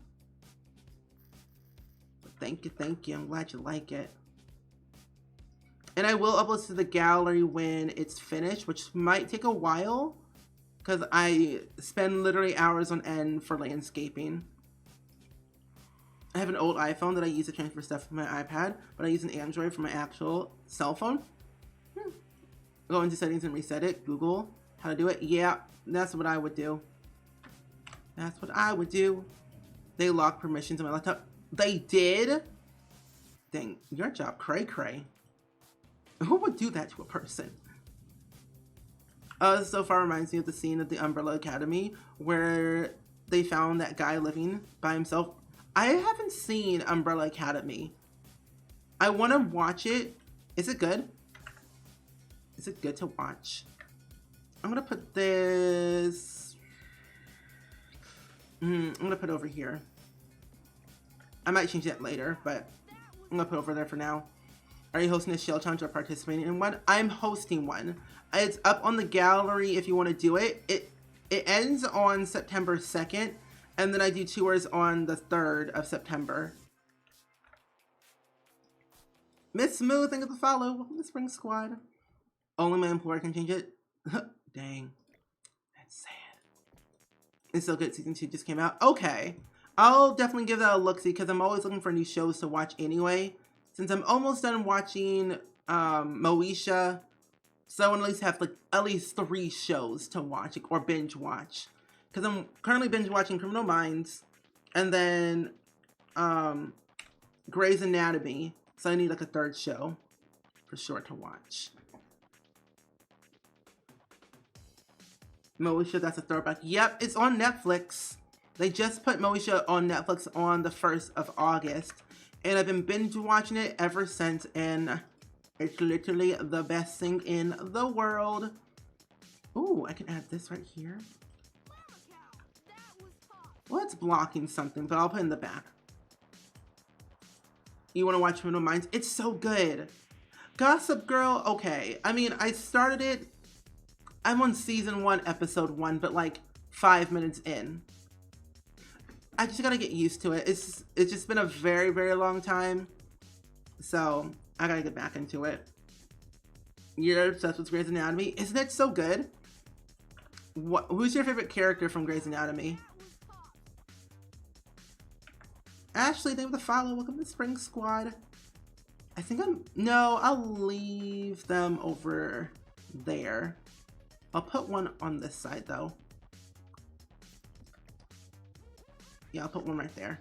Speaker 1: But thank you. I'm glad you like it. And I will upload to the gallery when it's finished, which might take a while because I spend literally hours on end for landscaping. I have an old iPhone that I use to transfer stuff from my iPad, but I use an Android for my actual cell phone. Go into settings and reset it. Google how to do it. Yeah, that's what I would do. That's what I would do. They locked permissions on my laptop. They did? Dang, your job cray cray. Who would do that to a person? This so far reminds me of the scene of the Umbrella Academy where they found that guy living by himself. I haven't seen Umbrella Academy. I want to watch it. Is it good? Is it good to watch? I'm going to put this... I'm going to put it over here. I might change that later, but I'm going to put it over there for now. Are you hosting a shell challenge or participating in one? I'm hosting one. It's up on the gallery if you want to do it. It ends on September 2nd, and then I do tours on the 3rd of September. Miss Smooth, thank you for the follow. Welcome to Spring Squad. Only my employer can change it. Dang. That's sad. It's so good. Season 2 just came out. Okay. I'll definitely give that a look-see because I'm always looking for new shows to watch anyway. Since I'm almost done watching Moesha, so I want to at least have like at least 3 shows to watch or binge watch. Because I'm currently binge watching Criminal Minds and then Grey's Anatomy. So I need like a 3rd show for sure to watch. Moesha, that's a throwback. Yep, it's on Netflix. They just put Moesha on Netflix on the 1st of August. And I've been binge watching it ever since, and it's literally the best thing in the world. Ooh, I can add this right here. Well, it's blocking something, but I'll put it in the back. You want to watch Criminal Minds? It's so good. Gossip Girl, okay. I mean, I started it. I'm on season 1, episode 1, but like 5 minutes in. I just gotta get used to it. It's just been a very, very long time. So, I gotta get back into it. You're obsessed with Grey's Anatomy? Isn't it so good? Who's your favorite character from Grey's Anatomy? Ashley, thank you for the follow. Welcome to Spring Squad. I think no, I'll leave them over there. I'll put one on this side though. Yeah, I'll put one right there.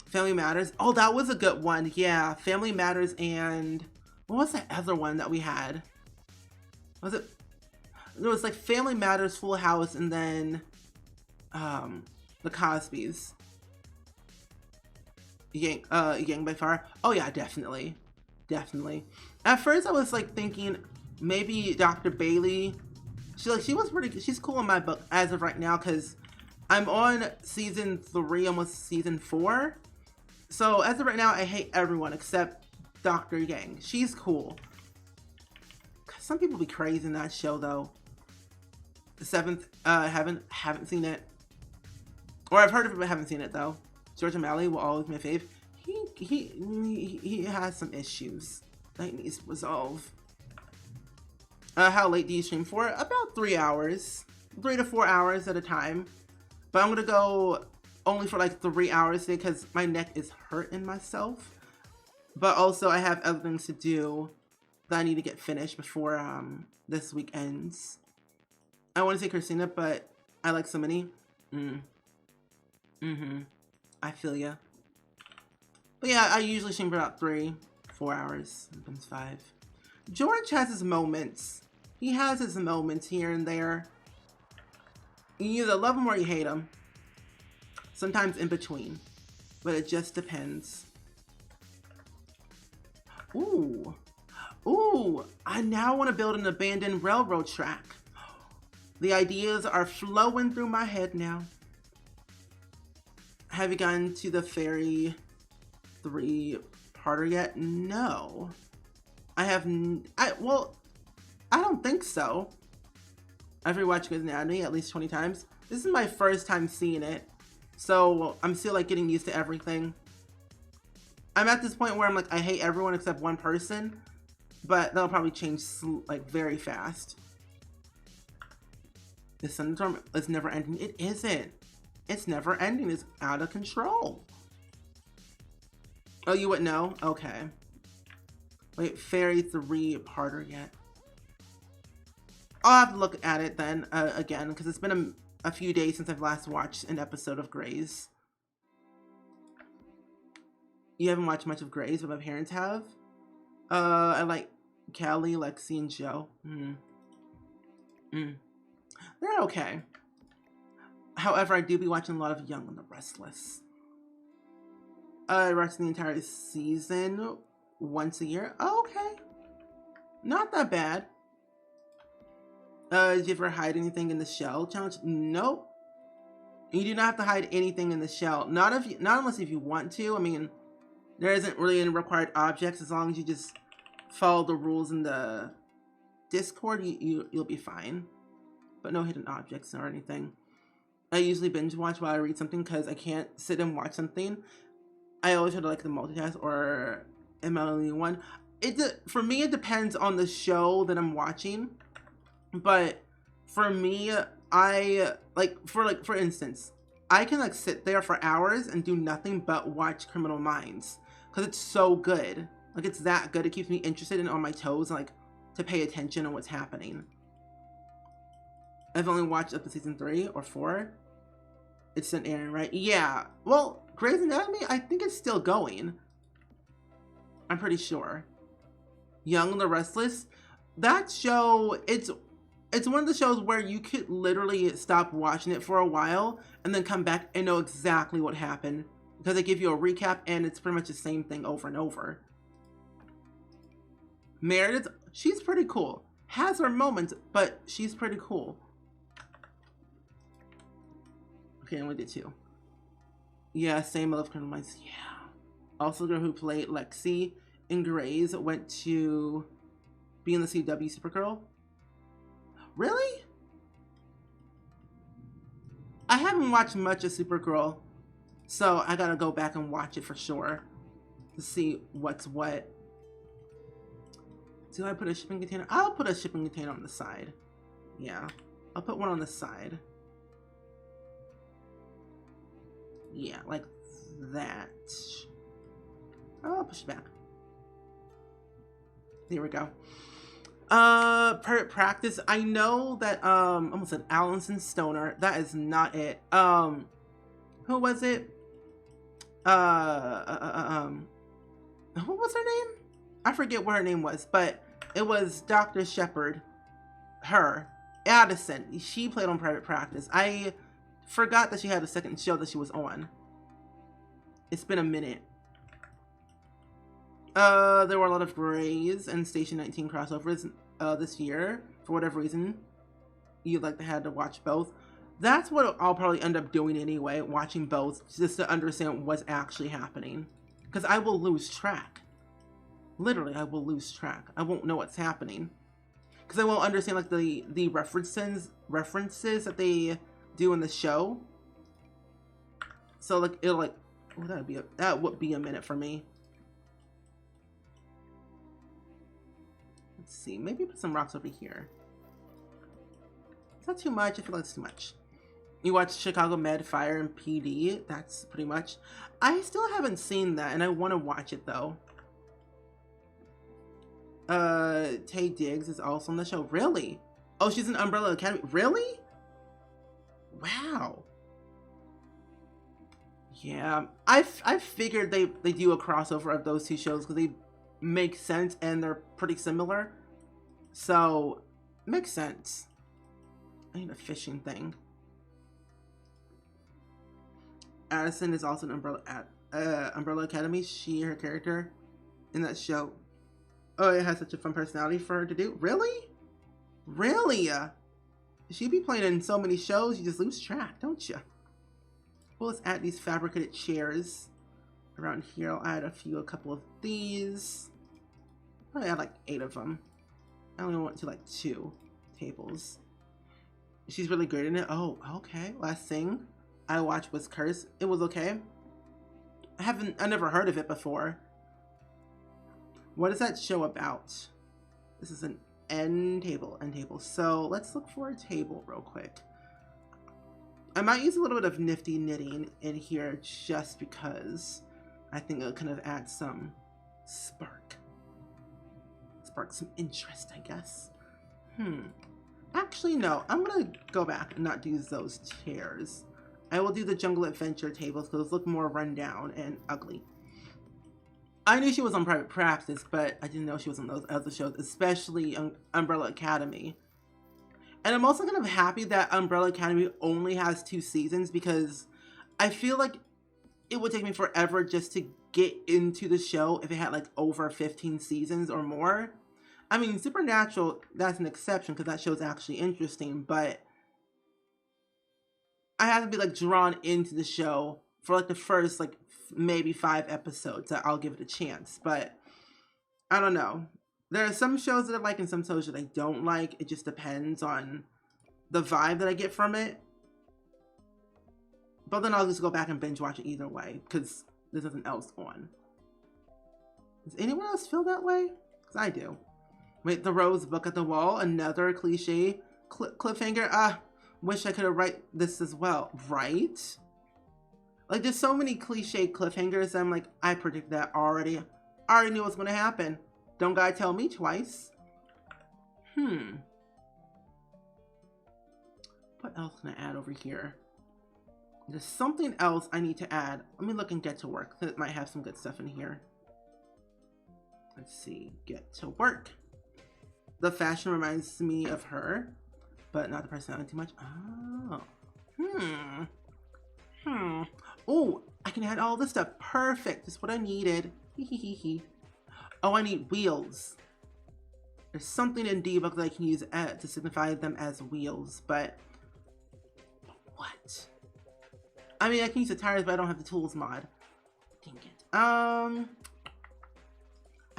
Speaker 1: Family Matters. Oh, that was a good one. Yeah, Family Matters and... What was that other one that we had? Was it... It was like Family Matters, Full House, and then... The Cosbys. Yang by far. Oh yeah, definitely. Definitely. At first I was like thinking maybe Dr. Bailey. She's cool in my book as of right now because I'm on season 3, almost season 4. So as of right now, I hate everyone except Dr. Yang. She's cool. Some people be crazy in that show though. The 7th, haven't seen it. Or I've heard of it but haven't seen it though. George O'Malley will always be my fave. He has some issues that he needs to resolve. How late do you stream for? About 3 hours. 3 to 4 hours at a time. But I'm gonna go only for like 3 hours today because my neck is hurting myself. But also I have other things to do that I need to get finished before this week ends. I want to say Christina, but I like so many. I feel ya. But yeah, I usually stream for about 3-4 hours. Sometimes 5. George has his moments. He has his moments here and there. You either love him or you hate him. Sometimes in between. But it just depends. Ooh. Ooh. I now want to build an abandoned railroad track. The ideas are flowing through my head now. Have you gotten to the Fairy 3-parter yet? No. I have... well, I don't think so. I've rewatched Grey's Anatomy at least 20 times. This is my first time seeing it. So I'm still like getting used to everything. I'm at this point where I'm like, I hate everyone except one person. But that'll probably change like very fast. This thunderstorm is never ending. It isn't. It's never ending. It's out of control. Oh, you wouldn't know? Okay. Wait, Fairy 3-parter yet? I'll have to look at it then again, because it's been a few days since I've last watched an episode of Grey's. You haven't watched much of Grey's, but my parents have. I like Callie, Lexi, and Joe. They're okay. However, I do be watching a lot of Young and the Restless. I watch the entire season once a year. Oh, okay. Not that bad. Did you ever hide anything in the shell challenge? Nope. You do not have to hide anything in the shell. Not unless if you want to. I mean, there isn't really any required objects as long as you just follow the rules in the Discord. You'll be fine. But no hidden objects or anything. I usually binge watch while I read something because I can't sit and watch something. I always try to like the multitask or am I only one? For me, it depends on the show that I'm watching. But for me, for instance, I can like sit there for hours and do nothing but watch Criminal Minds because it's so good. Like it's that good. It keeps me interested and on my toes, and, like to pay attention on what's happening. I've only watched up to season 3 or 4. It's an airing, right? Yeah. Well, Grey's Anatomy, I think it's still going. I'm pretty sure. Young and the Restless. That show, it's one of the shows where you could literally stop watching it for a while and then come back and know exactly what happened. Because they give you a recap and it's pretty much the same thing over and over. Meredith, she's pretty cool. Has her moments, but she's pretty cool. Okay, I only did 2. Yeah, same. I love Criminal Minds. Yeah. Also, the girl who played Lexi in Grey's went to be in the CW Supergirl. Really? I haven't watched much of Supergirl, so I gotta go back and watch it for sure to see what's what. Do I put a shipping container? I'll put a shipping container on the side. Yeah, I'll put one on the side. Yeah, like that. I'll push it back. There we go. Private Practice. I know that almost said Alison Stoner. That is not it. Who was it? What was her name? I forget what her name was, but it was Dr. Shepard. Her. Addison. She played on Private Practice. I forgot that she had a second show that she was on. It's been a minute. There were a lot of Greys and Station 19 crossovers this year. For whatever reason, you had to watch both. That's what I'll probably end up doing anyway, watching both, just to understand what's actually happening. Because I will lose track. Literally, I will lose track. I won't know what's happening. Because I won't understand like the references that they do in the show. So like it'll like that would be a minute for me. Let's see, maybe put some rocks over here. Is that too much? I feel like it's too much. You watch Chicago Med, Fire, and PD. That's pretty much. I still haven't seen that, and I want to watch it though. Tay Diggs is also on the show. Really? Oh, she's in Umbrella Academy. Really? Wow. Yeah, I figured they do a crossover of those two shows because they make sense and they're pretty similar. So Makes sense. I need a fishing thing. Addison is also an Umbrella Academy. Her character in that show. Oh, it has such a fun personality for her to do. Really? Really? She'd be playing in so many shows, you just lose track, don't you? Well, let's add these fabricated chairs around here. I'll add a couple of these. I'll add like 8 of them. I only want to like 2 tables. She's really good in it. Oh, okay. Last thing I watched was Curse. It was okay. I never heard of it before. What is that show about? This is an end table. So let's look for a table real quick. I might use a little bit of nifty knitting in here just because I think it'll kind of add some spark some interest, I guess. Actually, no. I'm gonna go back and not do those chairs. I will do the Jungle Adventure tables because those look more run down and ugly. I knew she was on Private Practice, but I didn't know she was on those other shows, especially Umbrella Academy. And I'm also kind of happy that Umbrella Academy only has 2 seasons because I feel like it would take me forever just to get into the show if it had like over 15 seasons or more. I mean, Supernatural, that's an exception because that show's actually interesting, but I have to be like drawn into the show for like the first like maybe 5 episodes that I'll give it a chance. But I don't know. There are some shows that I like and some shows that I don't like. It just depends on the vibe that I get from it. But then I'll just go back and binge watch it either way because there's nothing else on. Does anyone else feel that way? Because I do. Wait, the rose book at the wall. Another cliche cliffhanger. Wish I could have write this as well. Right? Like, there's so many cliche cliffhangers. I'm like, I predicted that already. I already knew what's going to happen. Don't gotta tell me twice. What else can I add over here? There's something else I need to add. Let me look and get to work. It might have some good stuff in here. Let's see. Get to work. The fashion reminds me of her, but not the personality too much. Oh. Oh, I can add all this stuff. Perfect. That's what I needed. Oh, I need wheels. There's something in debug that I can use to signify them as wheels, but what? I mean, I can use the tires, but I don't have the tools mod. Dang it. I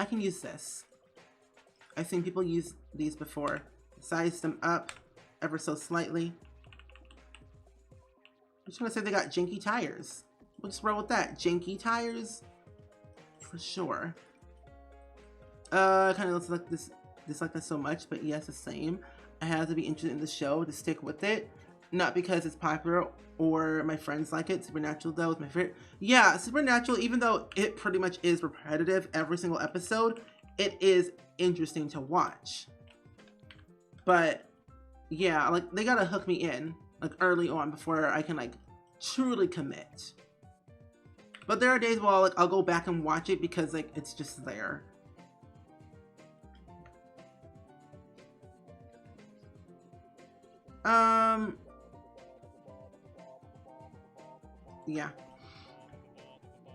Speaker 1: can use this. I've seen people use these before. Size them up ever so slightly. I'm just gonna say they got janky tires. We'll just roll with that. Janky tires, for sure. Kind of looks like dislike that so much, but yes, the same. I have to be interested in the show to stick with it, not because it's popular or my friends like it. Supernatural though is my favorite. Yeah, Supernatural, even though it pretty much is repetitive every single episode, it is interesting to watch. But yeah, like they gotta hook me in like early on before I can like truly commit. But there are days where I'll go back and watch it because like it's just there. Yeah.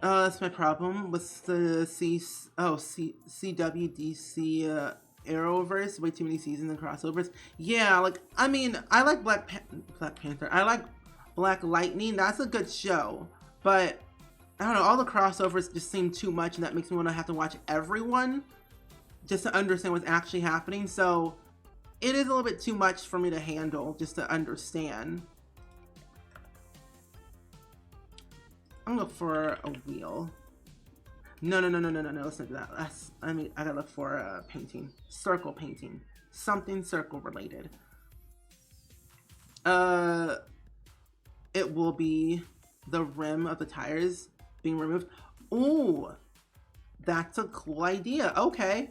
Speaker 1: That's my problem with the CWDC Arrowverse. Way too many seasons and crossovers. Yeah, like I mean, I like Black Panther. I like Black Lightning. That's a good show, but I don't know. All the crossovers just seem too much, and that makes me want to have to watch everyone just to understand what's actually happening. So it is a little bit too much for me to handle just to understand. I'm gonna look for a wheel. No, let's not do that. I gotta look for a painting. Circle painting. Something circle related. It will be the rim of the tires being removed. Ooh, that's a cool idea. Okay.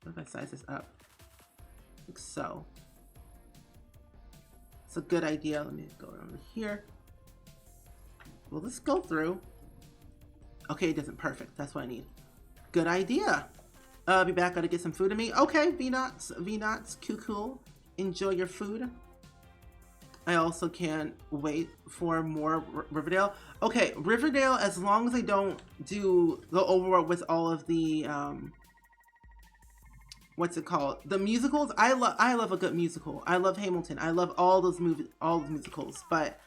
Speaker 1: What if I size this up? Like so. It's a good idea. Let me go over here. Will this go through? Okay, it doesn't. Perfect. That's what I need. Good idea. Be back, gotta get some food to me. Okay, V-Knots, V-Knots, cool. Enjoy your food. I also can't wait for more Riverdale. Okay, Riverdale, as long as they don't go overboard with all of the, what's it called? The musicals. I love a good musical. I love Hamilton. I love all those musicals. But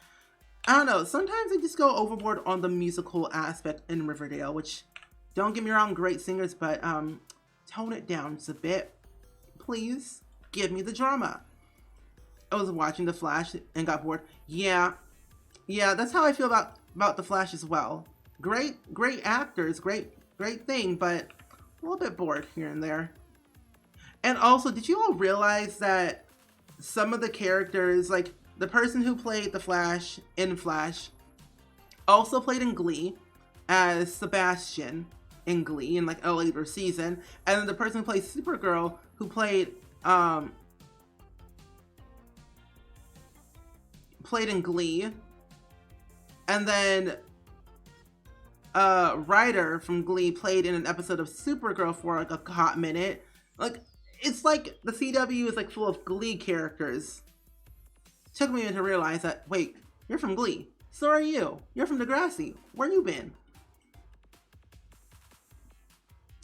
Speaker 1: I don't know. Sometimes they just go overboard on the musical aspect in Riverdale, which, don't get me wrong, great singers, but tone it down just a bit. Please give me the drama. I was watching The Flash and got bored. Yeah, that's how I feel about The Flash as well. Great actors, great thing, but a little bit bored here and there. And also, did you all realize that some of the characters, like the person who played the Flash in Flash, also played in Glee as Sebastian in Glee in like a later season, and then the person who played Supergirl, who played in Glee, and then Ryder from Glee played in an episode of Supergirl for like a hot minute. Like, it's like the CW is like full of Glee characters. Took me to realize that, wait, you're from Glee. So are you. You're from Degrassi. Where you been?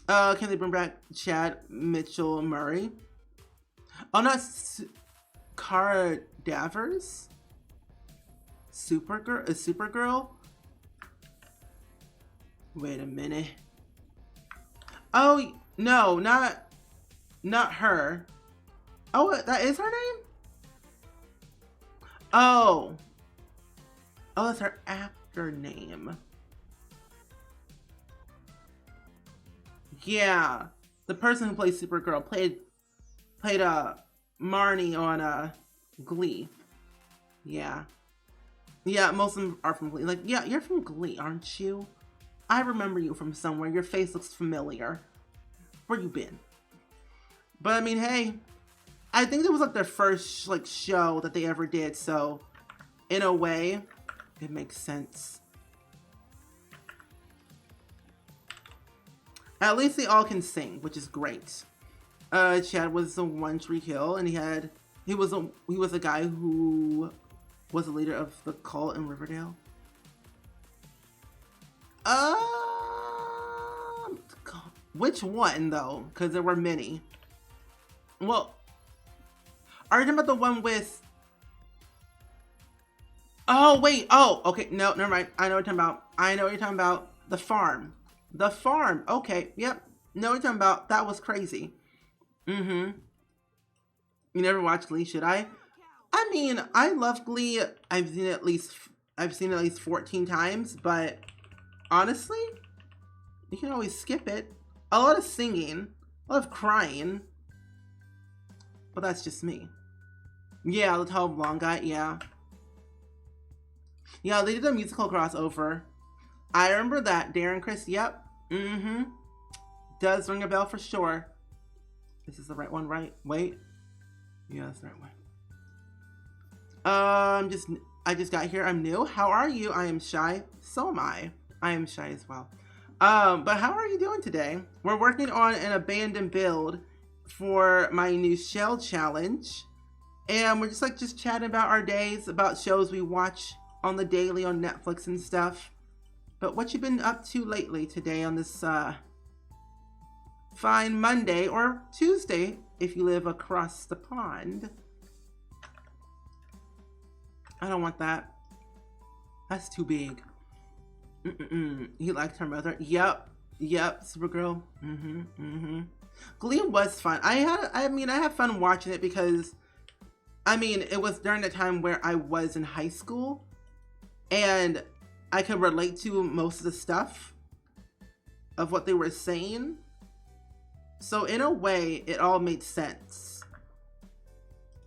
Speaker 1: Can they bring back Chad Mitchell Murray? Oh, not Cara Danvers? Supergirl? Wait a minute. Oh, no, not her. Oh, that is her name? Oh, that's her actor name. Yeah, the person who plays Supergirl played Marnie on Glee. Yeah, most of them are from Glee. Like, yeah, you're from Glee, aren't you? I remember you from somewhere. Your face looks familiar. Where you been? But I mean, hey, I think it was like their first like show that they ever did, so in a way, it makes sense. At least they all can sing, which is great. Chad was the One Tree Hill, and he was a guy who was the leader of the cult in Riverdale. Which one though? Because there were many. Well, are you talking about the one with? Oh wait. Oh, okay. No, never mind. I know what you're talking about. The farm. The farm. Okay. Yep. Know what you're talking about. That was crazy. Mm-hmm. You never watched Glee, should I? I mean, I love Glee. I've seen it at least 14 times, but honestly, you can always skip it. A lot of singing, a lot of crying, but that's just me. Yeah, the tall blonde guy, yeah. Yeah, they did a musical crossover. I remember that. Darren Criss, yep. Mm-hmm. Does ring a bell for sure. This is the right one, right? Wait. Yeah, that's the right one. I just got here. I'm new. How are you? I am shy. So am I. I am shy as well. But how are you doing today? We're working on an abandoned build for my new shell challenge. And we're just chatting about our days, about shows we watch on the daily on Netflix and stuff. But what you been up to lately today on this fine Monday or Tuesday if you live across the pond? I don't want that. That's too big. He liked her mother. Yep, Supergirl. Glee was fun. I had fun watching it because, I mean, it was during the time where I was in high school, and I could relate to most of the stuff of what they were saying. So in a way, it all made sense.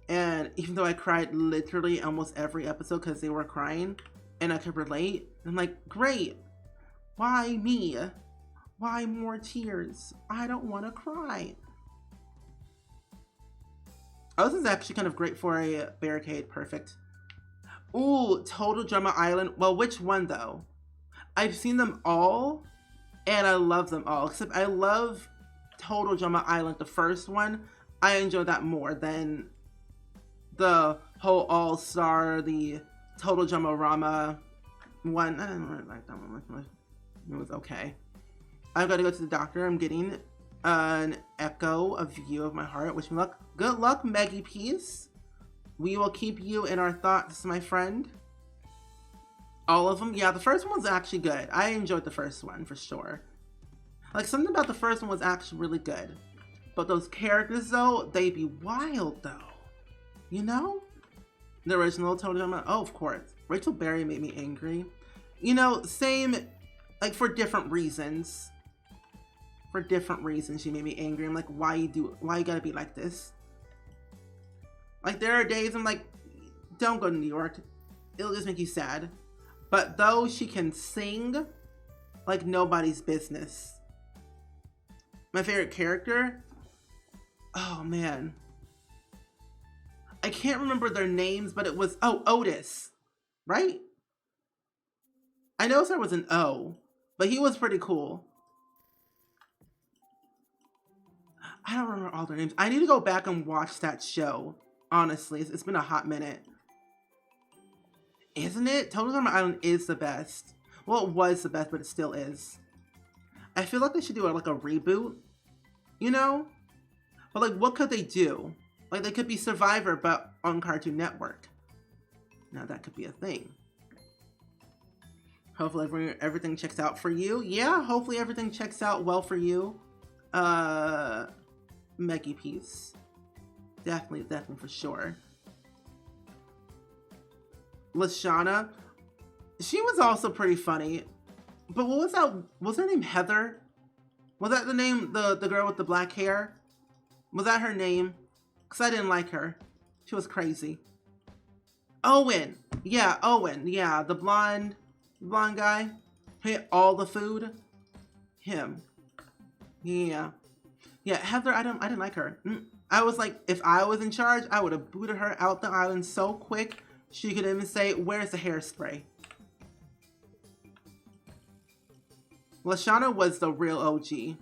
Speaker 1: And even though I cried literally almost every episode because they were crying, and I could relate, I'm like, great. Why me? Why more tears? I don't want to cry. Oh, this is actually kind of great for a barricade. Perfect. Ooh, Total Drama Island. Well, which one though? I've seen them all, and I love them all. Except I love Total Drama Island, the first one, I enjoyed that more than the whole All-Star, the Total Drama Rama one. I didn't really like that one much. It was okay. I've got to go to the doctor. I'm getting an echo, a view of my heart. Wish me luck. Good luck, Maggie Peace. We will keep you in our thoughts, my friend. All of them? Yeah, the first one was actually good. I enjoyed the first one for sure. Like, something about the first one was actually really good. But those characters, though, they be wild, though. You know? The original Total Drama. Oh, of course. Rachel Berry made me angry. You know, same, like, for different reasons. For different reasons, she made me angry. I'm like, why you gotta be like this? Like, there are days I'm like, don't go to New York. It'll just make you sad. But though she can sing like nobody's business. My favorite character? Oh, man. I can't remember their names, but it was, oh, Otis, right? I know there was an O, but he was pretty cool. I don't remember all their names. I need to go back and watch that show. Honestly, it's been a hot minute. Isn't it? Total Drama Island is the best. Well, it was the best, but it still is. I feel like they should do like a reboot, you know? But like, what could they do? Like, they could be Survivor, but on Cartoon Network. Now that could be a thing. Hopefully everything checks out for you. Yeah, hopefully everything checks out well for you. Meggie Peace. Definitely for sure. Lashana, she was also pretty funny. But what was that? Was her name Heather? Was that the name, the girl with the black hair? Was that her name? Because I didn't like her. She was crazy. Owen. Yeah, Owen. Yeah, the blonde guy. He ate all the food. Him. Yeah. Yeah, Heather, I didn't like her. I was like, if I was in charge, I would have booted her out the island so quick. She could even say, where's the hairspray? Lashana was the real OG.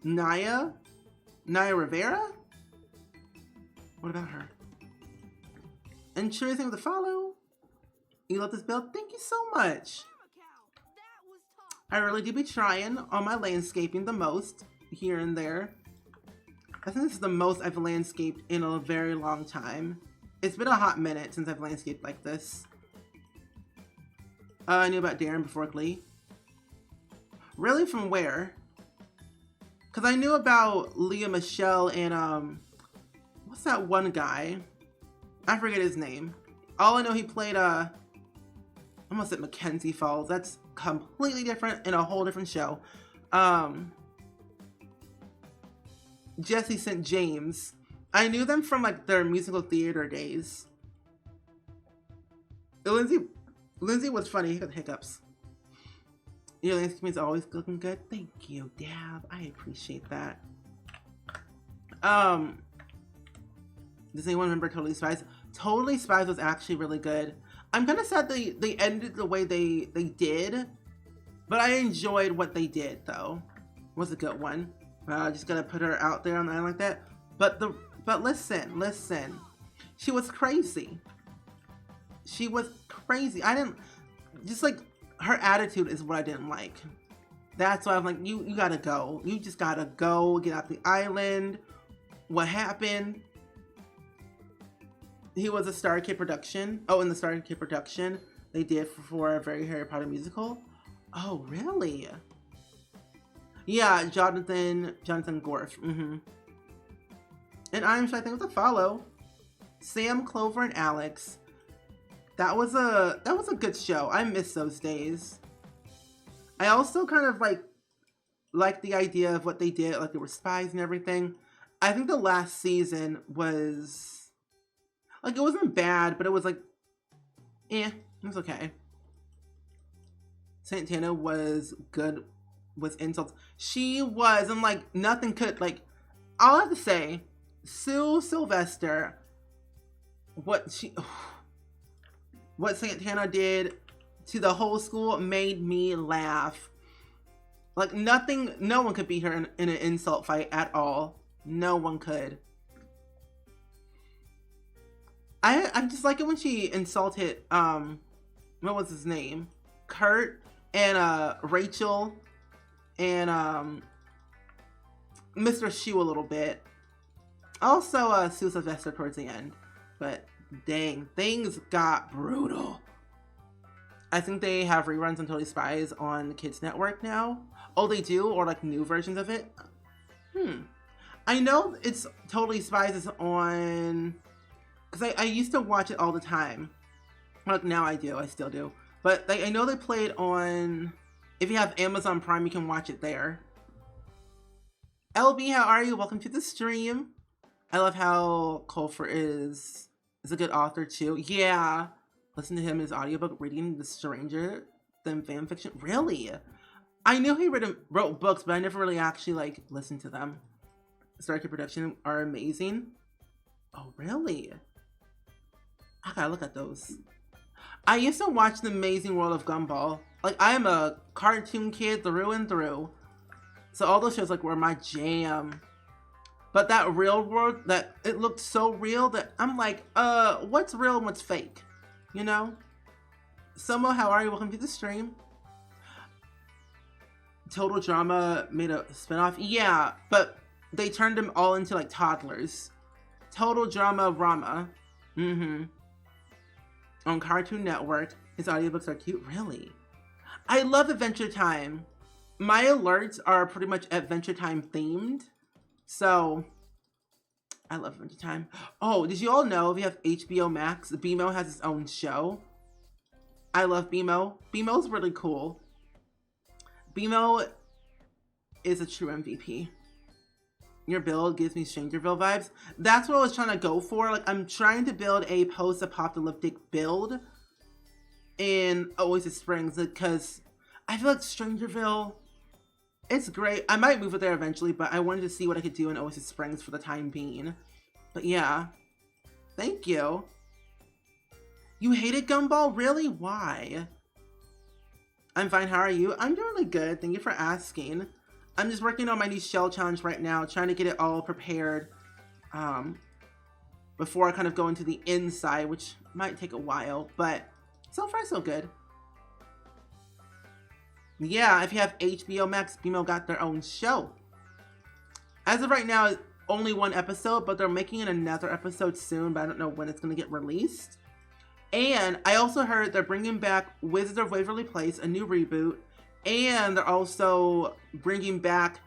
Speaker 1: Naya Rivera? What about her? And sure anything with the follow? You love this build? Thank you so much. I really do be trying on my landscaping the most here and there. I think this is the most I've landscaped in a very long time. It's been a hot minute since I've landscaped like this. I knew about Darren before Glee. Really? From where? Because I knew about Leah Michelle and, what's that one guy? I forget his name. All I know, he played, I almost said Mackenzie Falls. That's completely different in a whole different show. Jesse St. James. I knew them from, like, their musical theater days. Lindsay was funny. He got hiccups. Your landscaping is always looking good. Thank you, Dab. I appreciate that. Does anyone remember Totally Spies? Totally Spies was actually really good. I'm kind of sad they ended the way they did, but I enjoyed what they did, though. It was a good one. Just gonna put her out there on the island like that. But listen. She was crazy. She was crazy. I didn't, just like, her attitude is what I didn't like. That's why I'm like, you gotta go. You just gotta go, get out the island. What happened? He was a Star Kid production. Oh, in the Star Kid production, they did for a very Harry Potter musical. Oh, really? Yeah, Jonathan Gorf. And I'm sure I think it was a follow. Sam, Clover, and Alex. That was a good show. I miss those days. I also kind of like the idea of what they did, like they were spies and everything. I think the last season was like, it wasn't bad, but it was like, it was okay. Santana was good with insults. She was, and like nothing could, like, all I have to say, Sue Sylvester, what Santana did to the whole school made me laugh. Like nothing, no one could beat her in an insult fight at all. No one could. I just like it when she insulted, what was his name? Kurt and Rachel and Mr. Shu a little bit. Also Sue Sylvester towards the end. But dang, things got brutal. I think they have reruns on Totally Spies on the Kids Network now. Oh, they do? Or like new versions of it? I know it's Totally Spies is on... Because I used to watch it all the time. Like now I do, I still do. But I know they play it on... If you have Amazon Prime, you can watch it there. LB, how are you? Welcome to the stream. I love how Colfer is a good author too. Yeah. Listen to him in his audiobook reading The Stranger Than fan fiction. Really? I knew he wrote books, but I never really actually like listened to them. SpringSims Production are amazing. Oh, really? I gotta look at those. I used to watch The Amazing World of Gumball. Like, I am a cartoon kid through and through. So all those shows like were my jam. But that real world, that it looked so real that I'm like, what's real and what's fake? You know? Somo, how are you? Welcome to the stream. Total Drama made a spinoff. Yeah, but they turned them all into like toddlers. Total Drama Rama. On Cartoon Network. His audiobooks are cute. Really? I love Adventure Time. My alerts are pretty much Adventure Time themed. So, I love Adventure Time. Oh, did you all know if you have HBO Max, BMO has its own show? I love BMO. BMO's really cool. BMO is a true MVP. Your build gives me Strangerville vibes. That's what I was trying to go for. Like, I'm trying to build a post-apocalyptic build in Oasis Springs because I feel like Strangerville, it's great. I might move it there eventually, but I wanted to see what I could do in Oasis Springs for the time being. But yeah, thank you. You hated Gumball? Really? Why? I'm fine. How are you? I'm doing really good. Thank you for asking. I'm just working on my new shell challenge right now, trying to get it all prepared before I kind of go into the inside, which might take a while, but so far so good. Yeah, if you have HBO Max, BMO got their own show. As of right now, only one episode, but they're making another episode soon, but I don't know when it's going to get released. And I also heard they're bringing back Wizards of Waverly Place, a new reboot, and they're also bringing back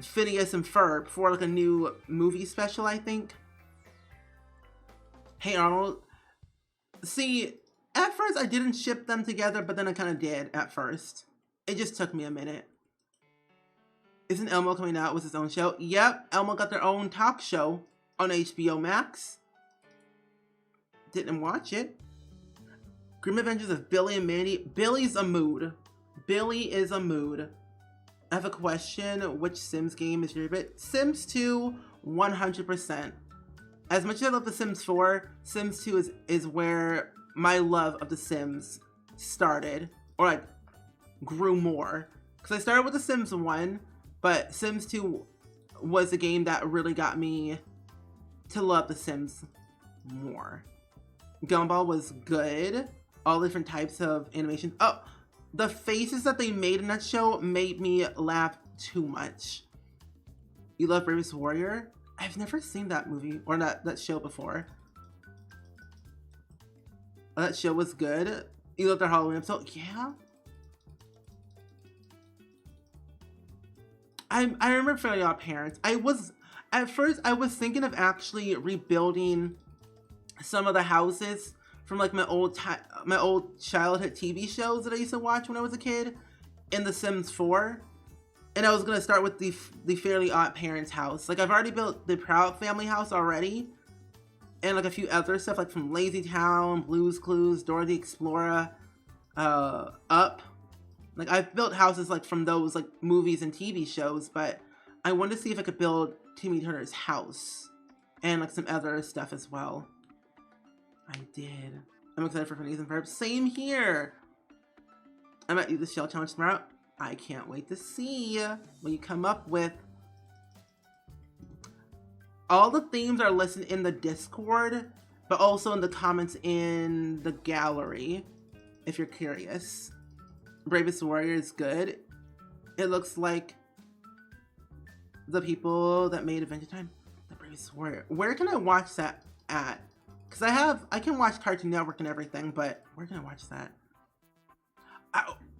Speaker 1: Phineas and Ferb for like a new movie special, I think. Hey Arnold. See, at first I didn't ship them together, but then I kind of did at first. It just took me a minute. Isn't Elmo coming out with his own show? Yep, Elmo got their own talk show on HBO Max. Didn't watch it. Grim Adventures of Billy and Mandy. Billy's a mood. Billy is a mood. I have a question. Which Sims game is your favorite? Sims 2, 100%. As much as I love The Sims 4, Sims 2 is where my love of The Sims started. Or like, grew more. Because I started with The Sims 1, but Sims 2 was the game that really got me to love The Sims more. Gumball was good. All different types of animation. Oh, the faces that they made in that show made me laugh too much. You love Bravest Warrior? I've never seen that movie or that show before. Oh, that show was good. You love their Halloween episode? Yeah. I remember Fairly Odd Parents. At first I was thinking of actually rebuilding some of the houses from like my old childhood TV shows that I used to watch when I was a kid in The Sims 4. And I was going to start with the Fairly Odd Parents house. Like, I've already built the Proud Family house already. And like a few other stuff like from Lazy Town, Blue's Clues, Dora the Explorer, Up. Like, I've built houses like from those like movies and TV shows, but I wanted to see if I could build Timmy Turner's house and like some other stuff as well. I did. I'm excited for Phineas and Ferb. Same here. I might do the shell challenge tomorrow. I can't wait to see what you come up with. All the themes are listed in the Discord, but also in the comments in the gallery, if you're curious. Bravest Warrior is good. It looks like the people that made Adventure Time. The Bravest Warrior. Where can I watch that at? Because I can watch Cartoon Network and everything, but where can I watch that?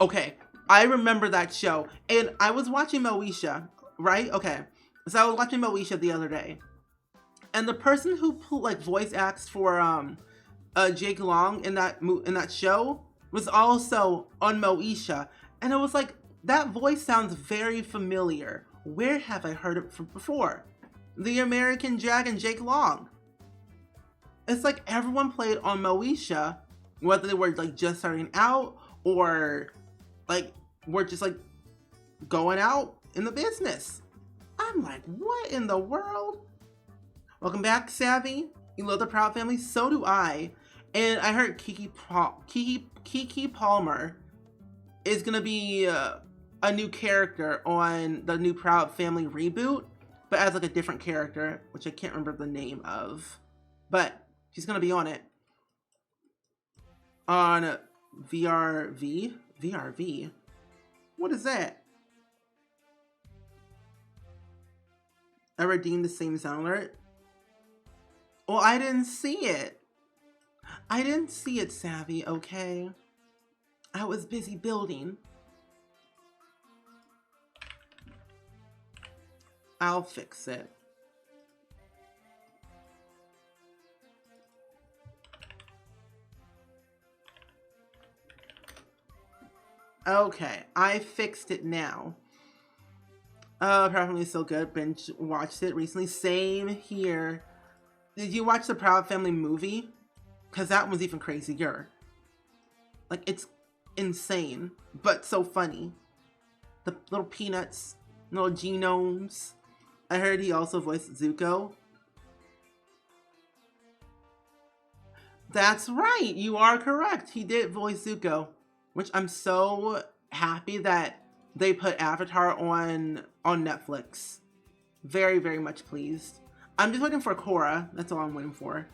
Speaker 1: Okay, I remember that show. And I was watching Moesha, right? Okay, so I was watching Moesha the other day. And the person who like voice acts for Jake Long in that show was also on Moesha. And it was like, that voice sounds very familiar. Where have I heard it from before? The American Dragon, Jake Long. It's like everyone played on Moesha, whether they were like just starting out or like were just like going out in the business. I'm like, what in the world? Welcome back, Savvy. You love the Proud Family? So do I. And I heard Kiki Palmer is gonna be a new character on the new Proud Family reboot, but as like a different character, which I can't remember the name of. But she's gonna be on it. On VRV? VRV? What is that? I redeemed the same sound alert. Well, I didn't see it. I didn't see it, Savvy, okay? I was busy building. I'll fix it. Okay, I fixed it now. Probably so good. Binge watched it recently. Same here. Did you watch the Proud Family movie? Because that one's even crazier. Like, it's insane, but so funny. The little peanuts, little genomes. I heard he also voiced Zuko. That's right, you are correct. He did voice Zuko, which I'm so happy that they put Avatar on Netflix. Very, very much pleased. I'm just waiting for Korra. That's all I'm waiting for.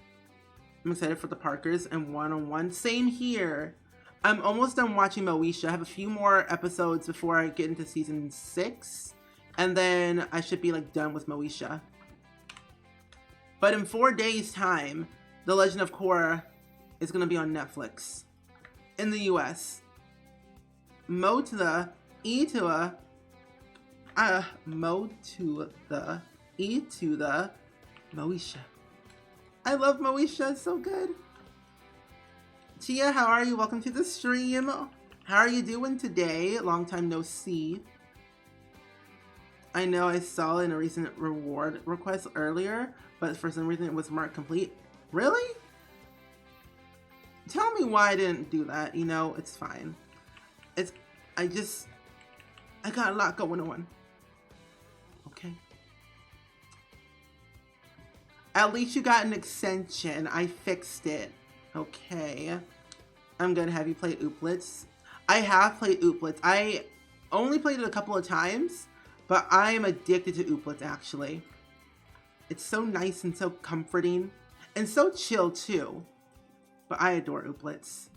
Speaker 1: I'm excited for the Parkers and one-on-one. Same here. I'm almost done watching Moesha. I have a few more episodes before I get into season 6. And then I should be like done with Moesha. But in 4 days' time, The Legend of Korra is going to be on Netflix. In the US. Mo to the E to a... Mo to the E to the Moesha. I love Moesha, it's so good. Tia, how are you? Welcome to the stream. How are you doing today? Long time no see. I know I saw in a recent reward request earlier, but for some reason it was marked complete. Really? Tell me why I didn't do that. You know, it's fine. I got a lot going on. Okay. At least you got an extension. I fixed it. Okay. I'm gonna have you play Ooplets. I have played Ooplets. I only played it a couple of times, but I am addicted to Ooplets actually. It's so nice and so comforting and so chill too. But I adore Ooplets.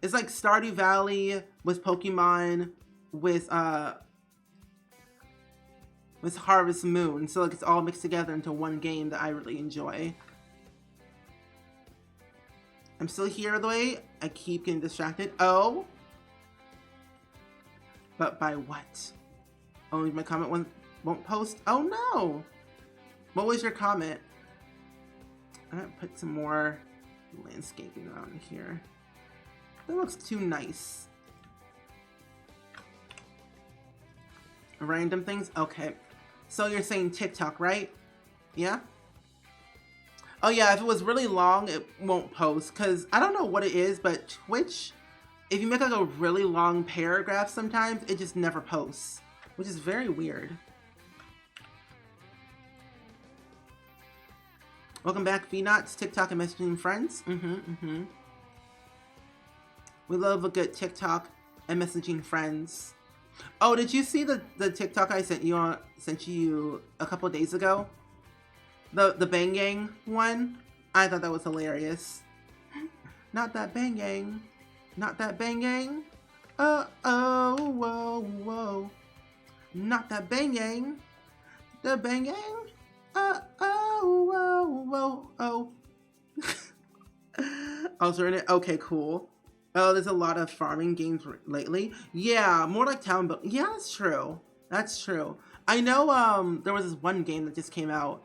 Speaker 1: It's like Stardew Valley with Pokemon with Harvest Moon. So like it's all mixed together into one game that I really enjoy. I'm still here the way. I keep getting distracted. Oh. But by what? Only my comment won't post? Oh no. What was your comment? I'm gonna put some more landscaping around here. That looks too nice. Random things? Okay. So you're saying TikTok, right? Yeah? Oh yeah, if it was really long, it won't post. Because I don't know what it is, but Twitch, if you make like a really long paragraph sometimes, it just never posts. Which is very weird. Welcome back, VNots, TikTok and messaging friends. We love a good TikTok and messaging friends. Oh, did you see the TikTok I sent you a couple of days ago? The Bang Gang one? I thought that was hilarious. Not that Bang Gang. Not that Bang Gang. Oh, whoa, whoa. Not that Bang Gang. The Bang Gang. Oh, whoa, whoa, oh. I was reading it. Okay, cool. Oh, there's a lot of farming games lately. Yeah, more like town build. Yeah, that's true. That's true. I know. There was this one game that just came out.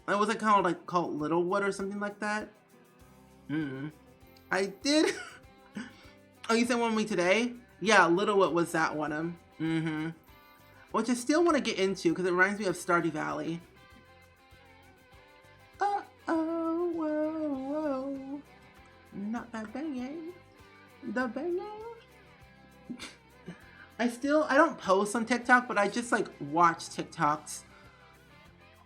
Speaker 1: It was called Littlewood or something like that. I did. Oh, you sent one with me today? Yeah, Littlewood was that one. Which I still want to get into because it reminds me of Stardew Valley. Oh, whoa, whoa. Not that banging. The banging. I don't post on TikTok, but I just like watch TikToks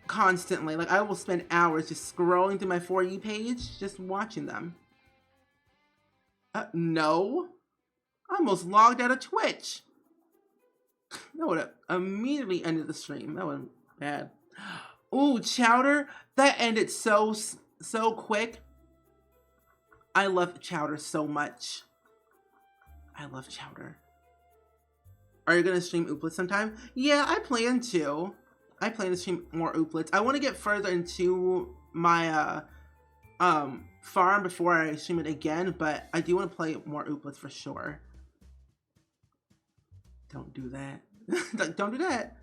Speaker 1: constantly. Like I will spend hours just scrolling through my For You page, just watching them. No. I almost logged out of Twitch. That would have immediately ended the stream. That was bad. Ooh, Chowder. That ended so quick. I love Chowder so much. I love Chowder. Are you going to stream Ooplets sometime? Yeah, I plan to. I plan to stream more Ooplets. I want to get further into my farm before I stream it again, but I do want to play more Ooplets for sure. Don't do that. Don't do that.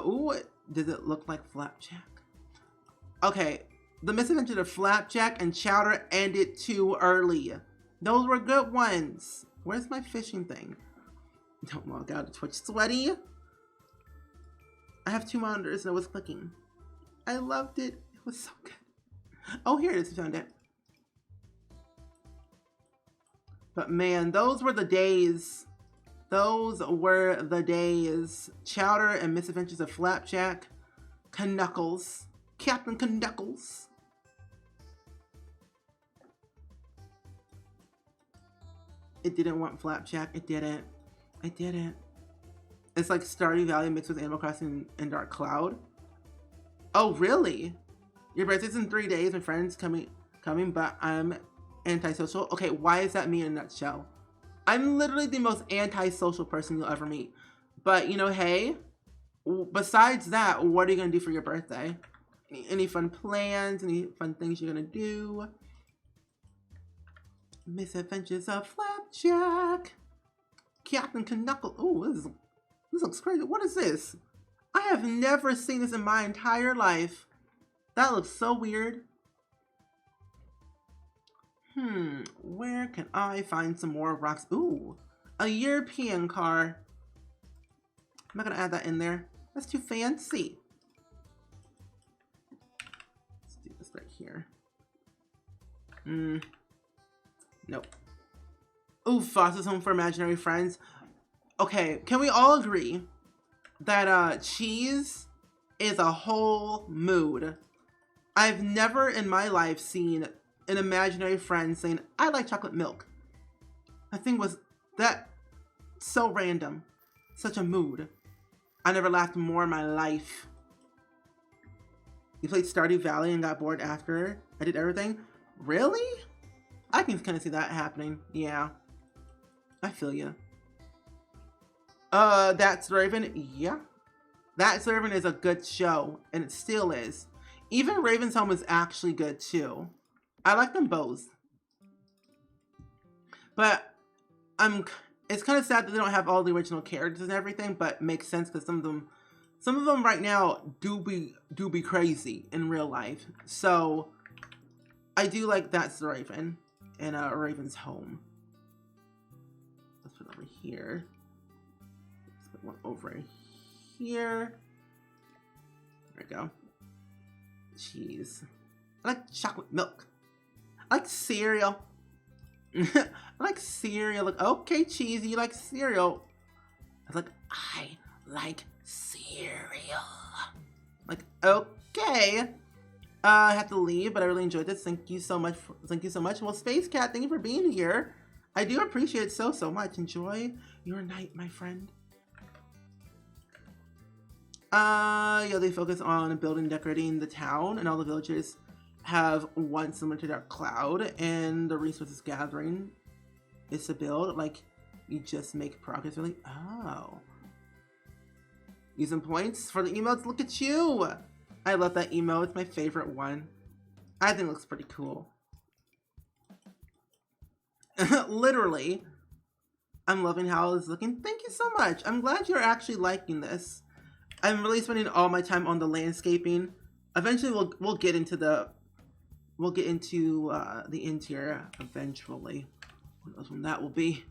Speaker 1: Ooh, does it look like Flapjack? Okay, the misadventure of Flapjack and Chowder ended too early. Those were good ones. Where's my fishing thing? Don't log out of Twitch. Sweaty. I have 2 monitors and I was clicking. I loved it. It was so good. Oh, here it is. I found it. But man, those were the days. Those were the days. Chowder and Misadventures of Flapjack. Knuckles. Captain Knuckles. It didn't want Flapjack. It didn't. It didn't. It's like Stardew Valley mixed with Animal Crossing and Dark Cloud. Oh, really? Your birthday's in 3 days. My friend's coming, but I'm antisocial. Okay, why is that me in a nutshell? I'm literally the most antisocial person you'll ever meet. But, you know, hey, besides that, what are you going to do for your birthday? Any fun plans? Any fun things you're going to do? Misadventures of Flapjack. Captain Knuckles. Ooh, this looks crazy. What is this? I have never seen this in my entire life. That looks so weird. Where can I find some more rocks? Ooh, a European car. I'm not gonna add that in there. That's too fancy. Let's do this right here. Nope. Ooh, Foster's Home for Imaginary Friends. Okay, can we all agree that cheese is a whole mood? I've never in my life seen an imaginary friend saying, I like chocolate milk. I think was that so random. Such a mood. I never laughed more in my life. You played Stardew Valley and got bored after I did everything? Really? I can kind of see that happening. Yeah. I feel you. That's Raven. Yeah. That's Raven is a good show. And it still is. Even Raven's Home is actually good too. I like them both. But it's kind of sad that they don't have all the original characters and everything, but makes sense because some of them right now do be crazy in real life. So I do like That's the Raven and Raven's Home. Let's put it over here. Let's put one over here. There we go. Cheese. I like chocolate milk. I like cereal. I like cereal. Like, okay, Cheesy, you like cereal. I like cereal. Like, okay. I have to leave, but I really enjoyed this. Thank you so much. Well, Space Cat, thank you for being here. I do appreciate it so much. Enjoy your night, my friend. Yeah, they focus on building, decorating the town, and all the villagers have one similar to their cloud, and the resources gathering is to build. Like, you just make progress. Really? Oh. Using points for the emotes. Look at you. I love that emote. It's my favorite one. I think it looks pretty cool. Literally. I'm loving how it's looking. Thank you so much. I'm glad you're actually liking this. I'm really spending all my time on the landscaping. Eventually we'll get into the interior eventually. Who knows when that will be.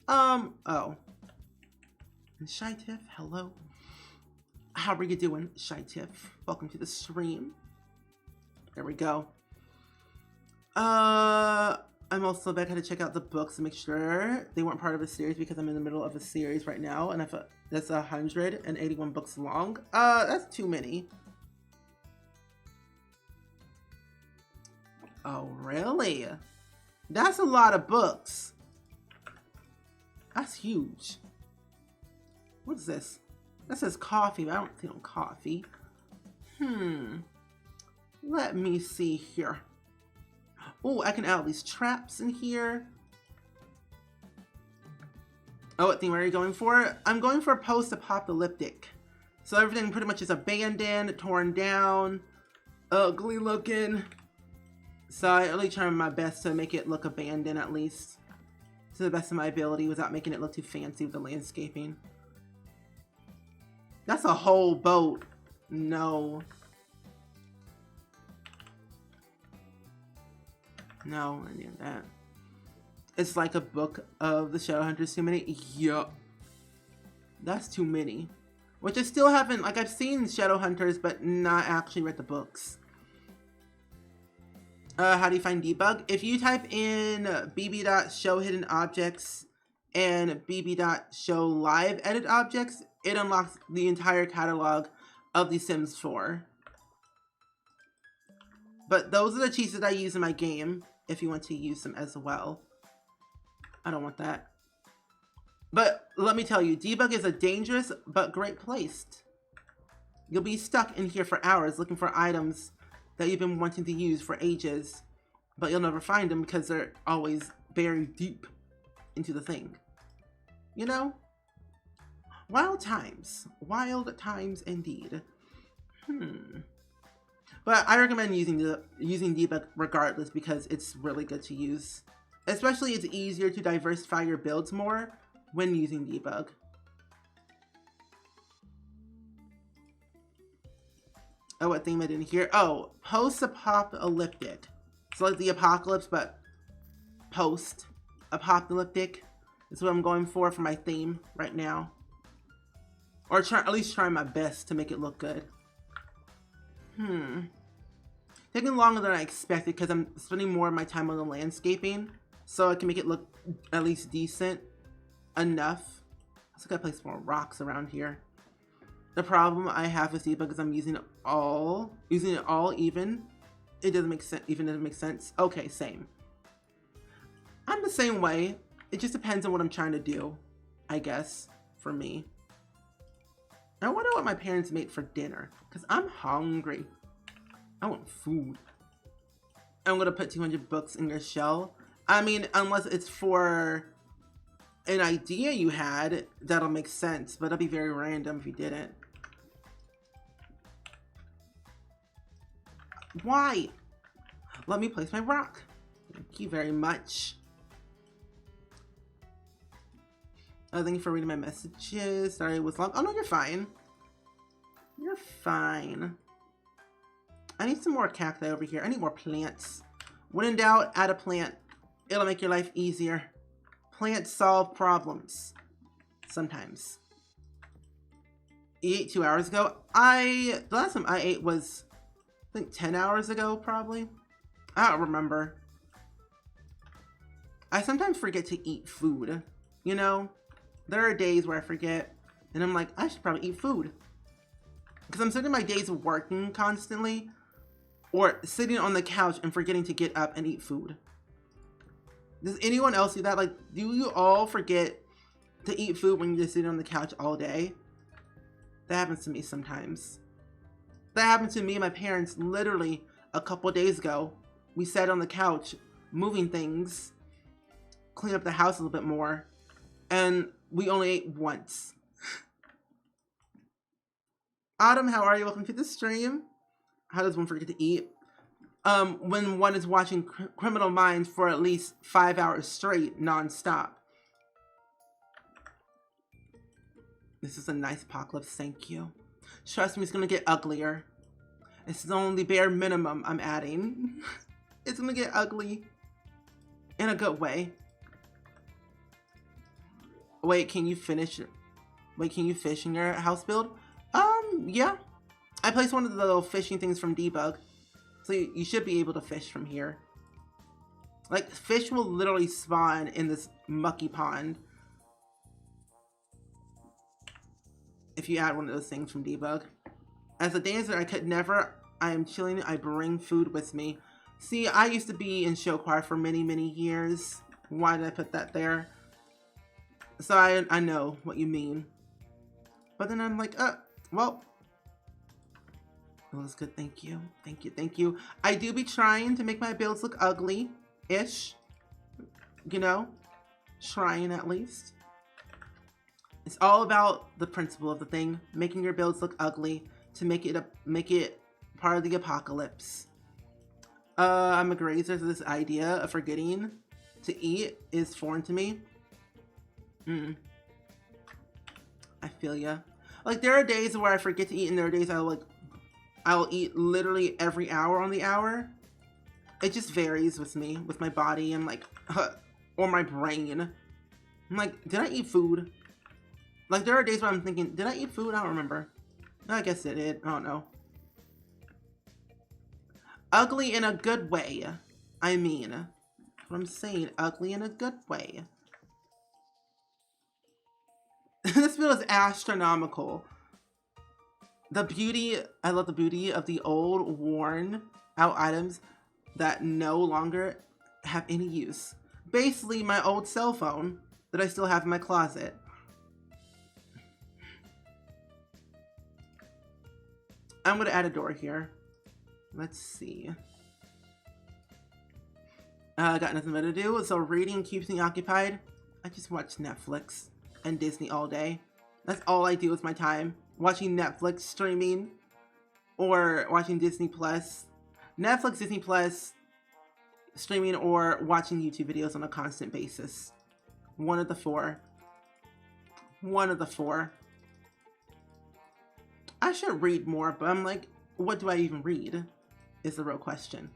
Speaker 1: Oh. Shy Tiff, hello. How are you doing, Shy Tiff? Welcome to the stream. There we go. I'm also back. Had to check out the books to make sure they weren't part of a series because I'm in the middle of a series right now, and that's 181 books long. That's too many. Oh, really? That's a lot of books. That's huge. What's this? That says coffee, but I don't see no coffee. Let me see here. Oh, I can add all these traps in here. Oh, what theme are you going for? I'm going for post-apocalyptic. So everything pretty much is abandoned, torn down, ugly looking. So I really try my best to make it look abandoned, at least to the best of my ability, without making it look too fancy with the landscaping. That's a whole boat. No. No, I knew that. It's like a book of the Shadowhunters too many? Yup. That's too many. Which I still haven't, like, I've seen Shadowhunters, but not actually read the books. How do you find debug? If you type in bb.show hidden objects and bb.show live edit objects, it unlocks the entire catalog of The Sims 4. But those are the cheats that I use in my game, if you want to use them as well. I don't want that. But let me tell you, debug is a dangerous but great place. You'll be stuck in here for hours looking for items that you've been wanting to use for ages, but you'll never find them because they're always buried deep into the thing. You know? Wild times indeed. But I recommend using debug regardless because it's really good to use. Especially it's easier to diversify your builds more when using debug. Oh, what theme I didn't hear? Oh, post-apocalyptic. So like the apocalypse, but post-apocalyptic is what I'm going for my theme right now. Or at least try my best to make it look good. Taking longer than I expected because I'm spending more of my time on the landscaping, so I can make it look at least decent enough. I also gotta place more rocks around here. The problem I have with debug is I'm using it all even. It doesn't make sense. Even doesn't make sense. Okay, same. I'm the same way. It just depends on what I'm trying to do, I guess, for me. I wonder what my parents made for dinner, because I'm hungry. I want food. I'm gonna put 200 books in your shell. I mean, unless it's for an idea you had, that'll make sense, but that'd be very random if you didn't. Why? Let me place my rock. Thank you very much. Thank you for reading my messages. Sorry it was long. Oh no, you're fine. You're fine. I need some more cacti over here. I need more plants. When in doubt, add a plant. It'll make your life easier. Plants solve problems. Sometimes. You ate 2 hours ago? The last time I ate was, I think 10 hours ago, probably. I don't remember. I sometimes forget to eat food. You know? There are days where I forget, and I'm like, I should probably eat food. Because I'm spending my days working constantly, or sitting on the couch and forgetting to get up and eat food. Does anyone else do that? Like, do you all forget to eat food when you just sit on the couch all day? That happens to me sometimes. That happened to me and my parents literally a couple days ago. We sat on the couch, moving things, clean up the house a little bit more, and we only ate once. Autumn, how are you? Welcome to the stream. How does one forget to eat? When one is watching Criminal Minds for at least 5 hours straight, non-stop. This is a nice apocalypse, thank you. Trust me, it's gonna get uglier. It's only the bare minimum I'm adding. It's gonna get ugly in a good way. Wait, can you finish? Wait, can you fish in your house build? Yeah. I placed one of the little fishing things from Debug. So you should be able to fish from here. Like, fish will literally spawn in this mucky pond. If you add one of those things from Debug. As a dancer, I could never. I am chilling. I bring food with me. See, I used to be in show choir for many, many years. Why did I put that there? So I know what you mean. But then I'm like, well. That was good, thank you. Thank you, thank you. I do be trying to make my builds look ugly-ish. You know? Trying, at least. It's all about the principle of the thing. Making your builds look ugly to make it part of the apocalypse. I'm a grazer, so this idea of forgetting to eat is foreign to me. I feel ya. Like, there are days where I forget to eat, and there are days I'll eat literally every hour on the hour. It just varies with me, with my body, and like, or my brain. I'm like, did I eat food? Like, there are days where I'm thinking, did I eat food? I don't remember. I guess I did. I don't know. Ugly in a good way. I mean, what I'm saying, ugly in a good way. This build is astronomical. The beauty, I love the beauty of the old, worn out items that no longer have any use. Basically, my old cell phone that I still have in my closet. I'm gonna add a door here. Let's see. I got nothing better to do, so reading keeps me occupied. I just watch Netflix and Disney all day. That's all I do with my time. Watching Netflix streaming or watching Disney Plus. Netflix, Disney Plus streaming, or watching YouTube videos on a constant basis. One of the four. One of the four. I should read more, but I'm like, what do I even read? Is the real question.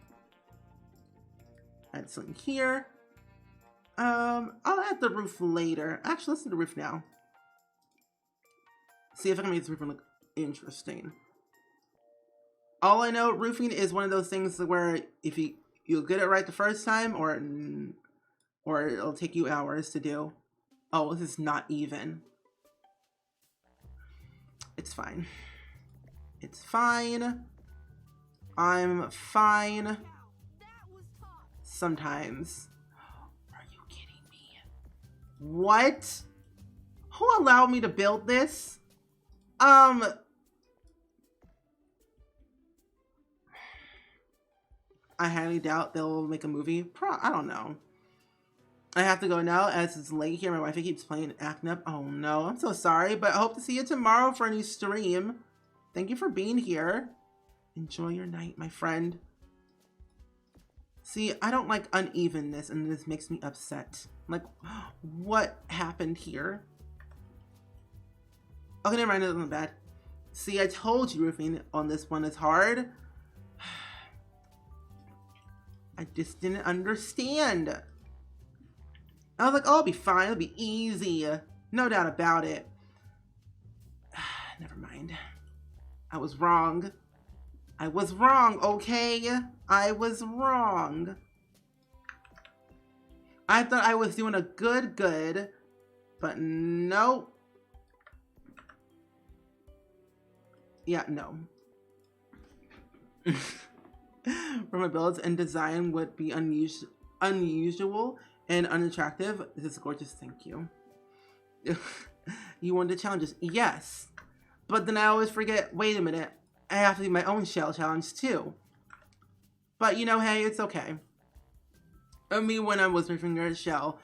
Speaker 1: Add something here. I'll add the roof later. Actually, let's do the roof now. See if I can make this roof look interesting. All I know, roofing is one of those things where if you'll get it right the first time, or it'll take you hours to do. Oh, this is not even. It's fine. It's fine. I'm fine. Sometimes. Are you kidding me? What? Who allowed me to build this? I highly doubt they'll make a movie. I don't know. I have to go now as it's late here. My wife keeps playing and acting up. Oh no, I'm so sorry, but I hope to see you tomorrow for a new stream. Thank you for being here. Enjoy your night, my friend. See, I don't like unevenness, and this makes me upset. Like, what happened here? Okay, never mind, it's not bad. See, I told you roofing on this one is hard. I just didn't understand. I was like, oh, it'll be fine, it'll be easy. No doubt about it. Never mind. I was wrong. I was wrong, okay? I was wrong. I thought I was doing a good, but no. Yeah, no. For my builds and design would be unusual and unattractive. This is gorgeous. Thank you. You wanted challenges? Yes. But then I always forget, wait a minute, I have to do my own shell challenge too. But you know, hey, it's okay. Me when I was ripping your shell.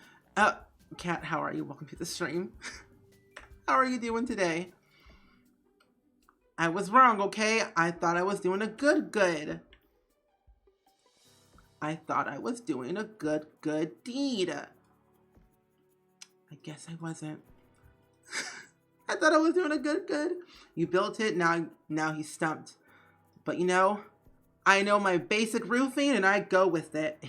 Speaker 1: Kat, how are you? Welcome to the stream. How are you doing today? I was wrong, okay? I thought I was doing a good. I thought I was doing a good deed. I guess I wasn't. I thought I was doing a good. You built it, now he's stumped. But you know, I know my basic roofing and I go with it.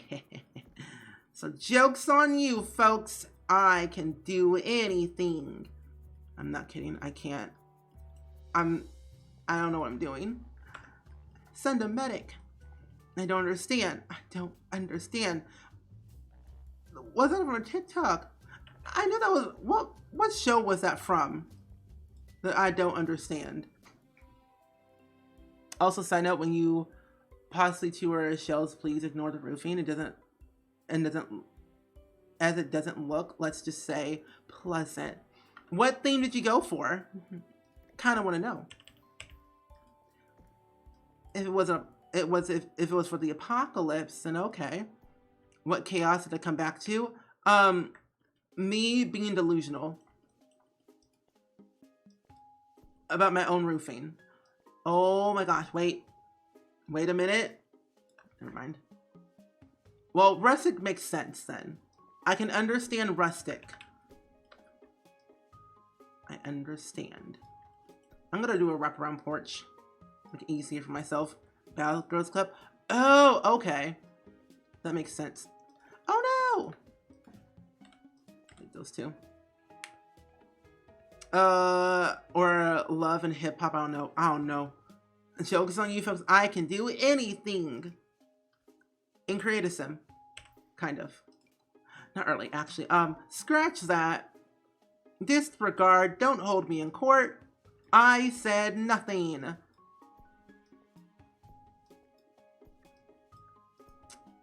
Speaker 1: So joke's on you, folks. I can do anything. I'm not kidding, I can't. I don't know what I'm doing. Send a medic. I don't understand. Was that from a TikTok? I knew that was, what show was that from? That I don't understand. Also, side note, when you possibly tour shells, please ignore the roofing. It doesn't look, let's just say, pleasant. What theme did you go for? Kind of want to know. If it was for the apocalypse, then okay. What chaos did I come back to? Me being delusional about my own roofing. Oh my gosh, wait a minute. Never mind. Well, rustic makes sense then. I can understand rustic. I understand. I'm gonna do a wraparound porch. Make it easier for myself. Battle Girls Club. Oh, okay. That makes sense. Oh no! Like those two. Or love and hip hop. I don't know. Joke's on you folks. I can do anything. In creative sim. Kind of. Not really, actually. Scratch that. Disregard. Don't hold me in court. I said nothing.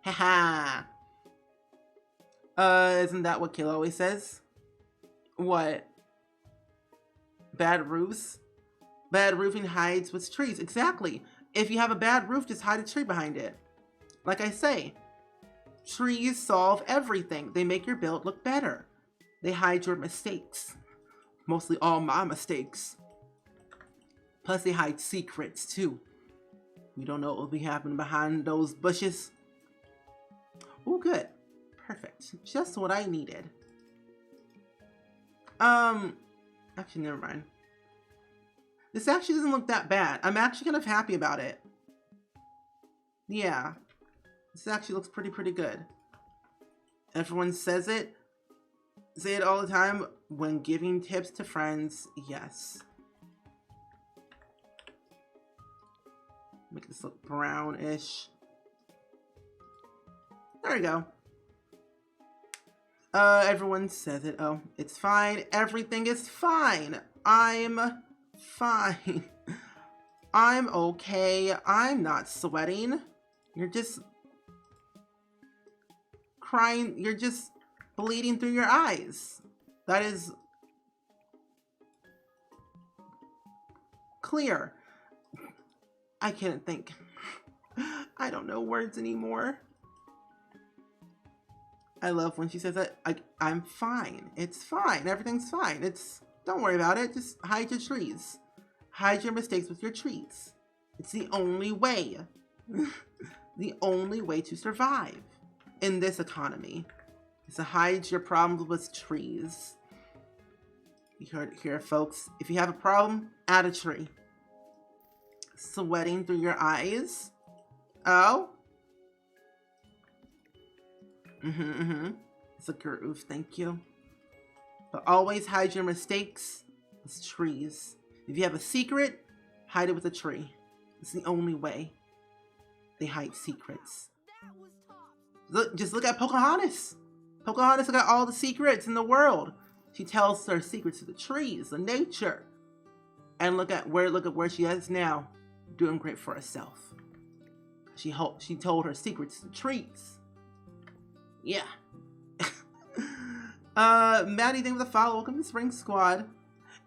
Speaker 1: Haha. Isn't that what Kill always says? What? Bad roofs? Bad roofing hides with trees. Exactly. If you have a bad roof, just hide a tree behind it. Like I say, trees solve everything. They make your build look better. They hide your mistakes. Mostly all my mistakes. Plus they hide secrets too. You don't know what will be happening behind those bushes. Oh, good. Perfect. Just what I needed. Actually, never mind. This actually doesn't look that bad. I'm actually kind of happy about it. Yeah. This actually looks pretty good. Everyone says it. Say it all the time when giving tips to friends. Yes. Make this look brownish. There we go. Everyone says it. Oh, it's fine. Everything is fine. I'm fine. I'm okay. I'm not sweating. You're just crying. You're just bleeding through your eyes. That is clear. I can't think. I don't know words anymore. I love when she says that. I'm fine. It's fine. Everything's fine. Don't worry about it. Just hide your trees. Hide your mistakes with your trees. It's the only way. The only way to survive in this economy is to hide your problems with trees. You heard it here, folks. If you have a problem, add a tree. Sweating through your eyes? Oh? It's a groove, thank you. But always hide your mistakes with trees. If you have a secret, hide it with a tree. It's the only way they hide secrets. Look, just look at Pocahontas. Pocahontas got all the secrets in the world. She tells her secrets to the trees, the nature. And look at where she is now, doing great for herself. She told her secrets to the trees. Yeah. Maddie, thank you for the follow. Welcome to Spring Squad.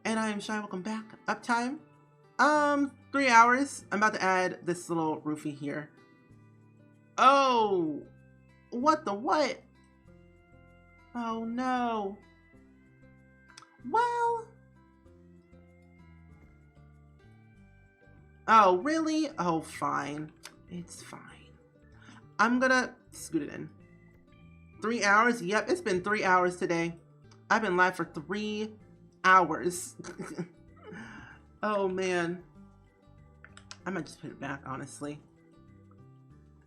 Speaker 1: And I am Shy. Welcome back. Uptime. 3 hours. I'm about to add this little roofie here. Oh, what the what? Oh no. Well. Oh, really? Oh, fine. It's fine. I'm gonna scoot it in. 3 hours? Yep, it's been 3 hours today. I've been live for 3 hours. Oh, man. I might just put it back, honestly.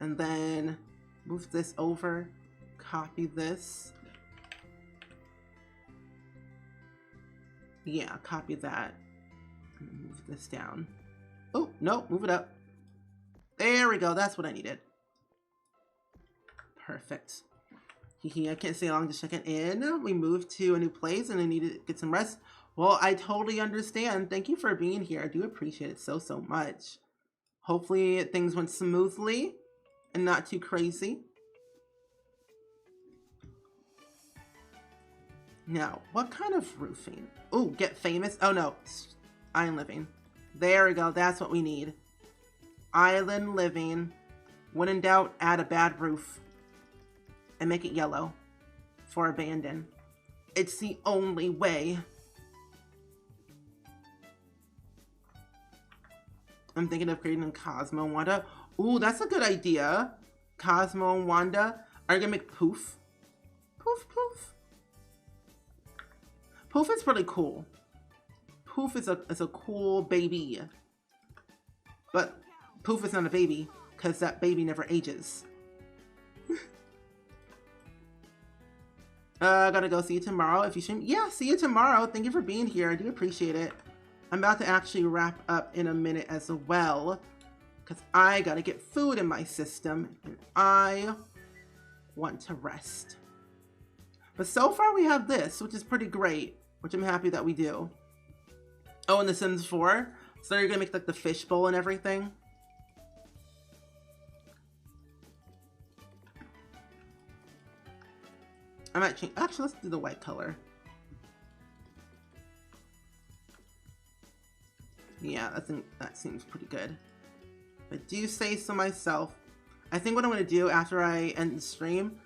Speaker 1: And then move this over. Copy this. Yeah, copy that. And move this down. Oh, no, move it up. There we go. That's what I needed. Perfect. I can't stay long just checking in. We moved to a new place and I need to get some rest. Well, I totally understand. Thank you for being here. I do appreciate it so much. Hopefully things went smoothly and not too crazy. Now, what kind of roofing? Oh, get famous. Oh no, island living. There we go. That's what we need. Island living. When in doubt, add a bad roof. And make it yellow for abandon. It's the only way. I'm thinking of creating Cosmo and Wanda. Ooh, that's a good idea. Cosmo and Wanda are you gonna make Poof. Poof, Poof. Poof is pretty cool. Poof is a cool baby. But Poof is not a baby because that baby never ages. Gotta go. See you tomorrow if you stream. Yeah, see you tomorrow. Thank you for being here. I do appreciate it. I'm about to actually wrap up in a minute as well because I gotta get food in my system and I want to rest. But so far we have this, which is pretty great, which I'm happy that we do. Oh, and The Sims 4. So you're gonna make like the fishbowl and everything. I might change. Actually, let's do the white color. Yeah, that seems pretty good. If I do say so myself, I think what I'm going to do after I end the stream,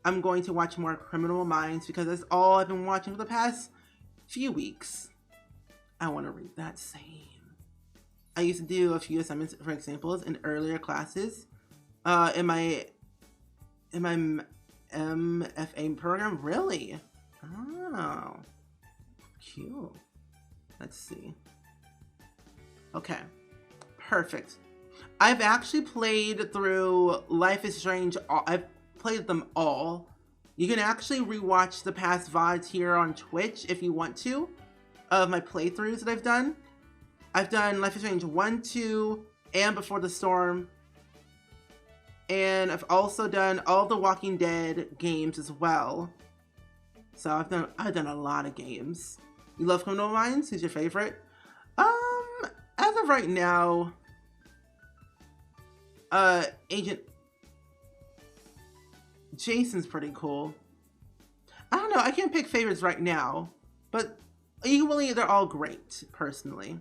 Speaker 1: I'm going to watch more Criminal Minds because that's all I've been watching for the past few weeks. I want to read that same. I used to do a few assignments, for examples, in earlier classes. In my MFA program. Really? Oh, cute. Let's see. Okay, perfect. I've actually played through Life is Strange. I've played them all. You can actually rewatch the past VODs here on Twitch if you want to, of my playthroughs that I've done. I've done Life is Strange 1, 2, and Before the Storm. And I've also done all the Walking Dead games as well. So I've done a lot of games. You love Criminal Minds? Who's your favorite? As of right now, Agent Jason's pretty cool. I don't know, I can't pick favorites right now, but equally they're all great, personally.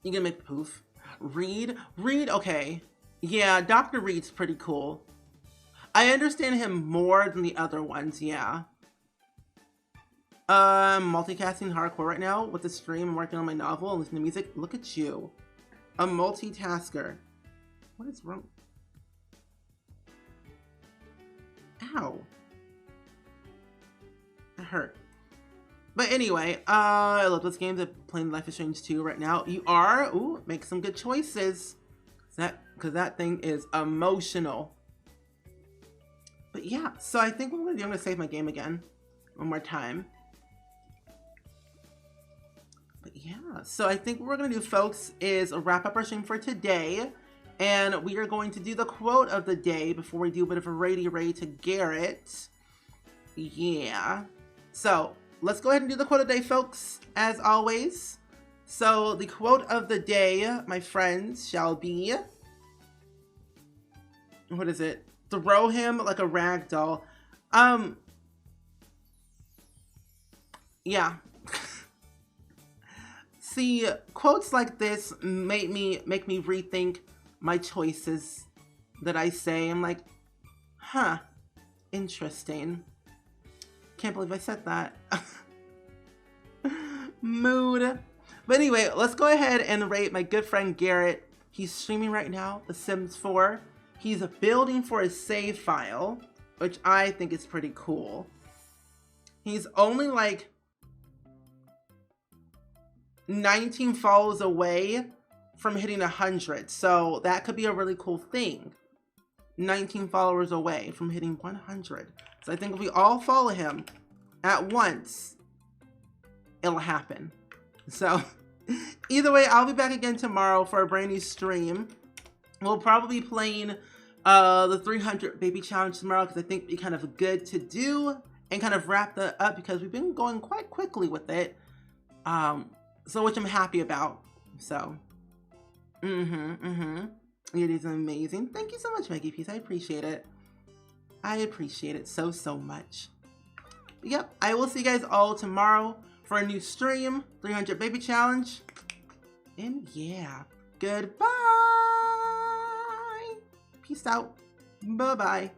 Speaker 1: You gonna make Poof? Reed, okay. Yeah, Dr. Reed's pretty cool. I understand him more than the other ones, yeah. Multicasting hardcore right now with the stream. I'm working on my novel and listening to music. Look at you. A multitasker. What is wrong? Ow. That hurt. But anyway, I love those games. I'm playing Life is Strange 2 right now. You are? Ooh, make some good choices. Because that thing is emotional. But yeah, so I think what I'm going to do, I'm going to save my game again. One more time. But yeah, so I think what we're going to do, folks, is wrap up our stream for today. And we are going to do the quote of the day before we do a bit of a Ray to Garrett. Yeah. So, let's go ahead and do the quote of the day, folks, as always. So, the quote of the day, my friends, shall be... What is it? Throw him like a rag doll. Yeah. See, quotes like this make me rethink my choices that I say. I'm like, huh, interesting. Can't believe I said that. Mood. But anyway, let's go ahead and rate my good friend Garrett. He's streaming right now, The Sims 4. He's building for a save file, which I think is pretty cool. He's only like 19 follows away from hitting 100, so that could be a really cool thing. 19 followers away from hitting 100. So I think if we all follow him at once, it'll happen. So either way, I'll be back again tomorrow for a brand new stream. We'll probably be playing the 300 baby challenge tomorrow because I think it'd be kind of good to do and kind of wrap that up because we've been going quite quickly with it. So which I'm happy about. So, it is amazing. Thank you so much, Maggie Peace. I appreciate it. I appreciate it so much. But yep, I will see you guys all tomorrow for a new stream, 300 baby challenge. And yeah, goodbye. Peace out. Bye-bye.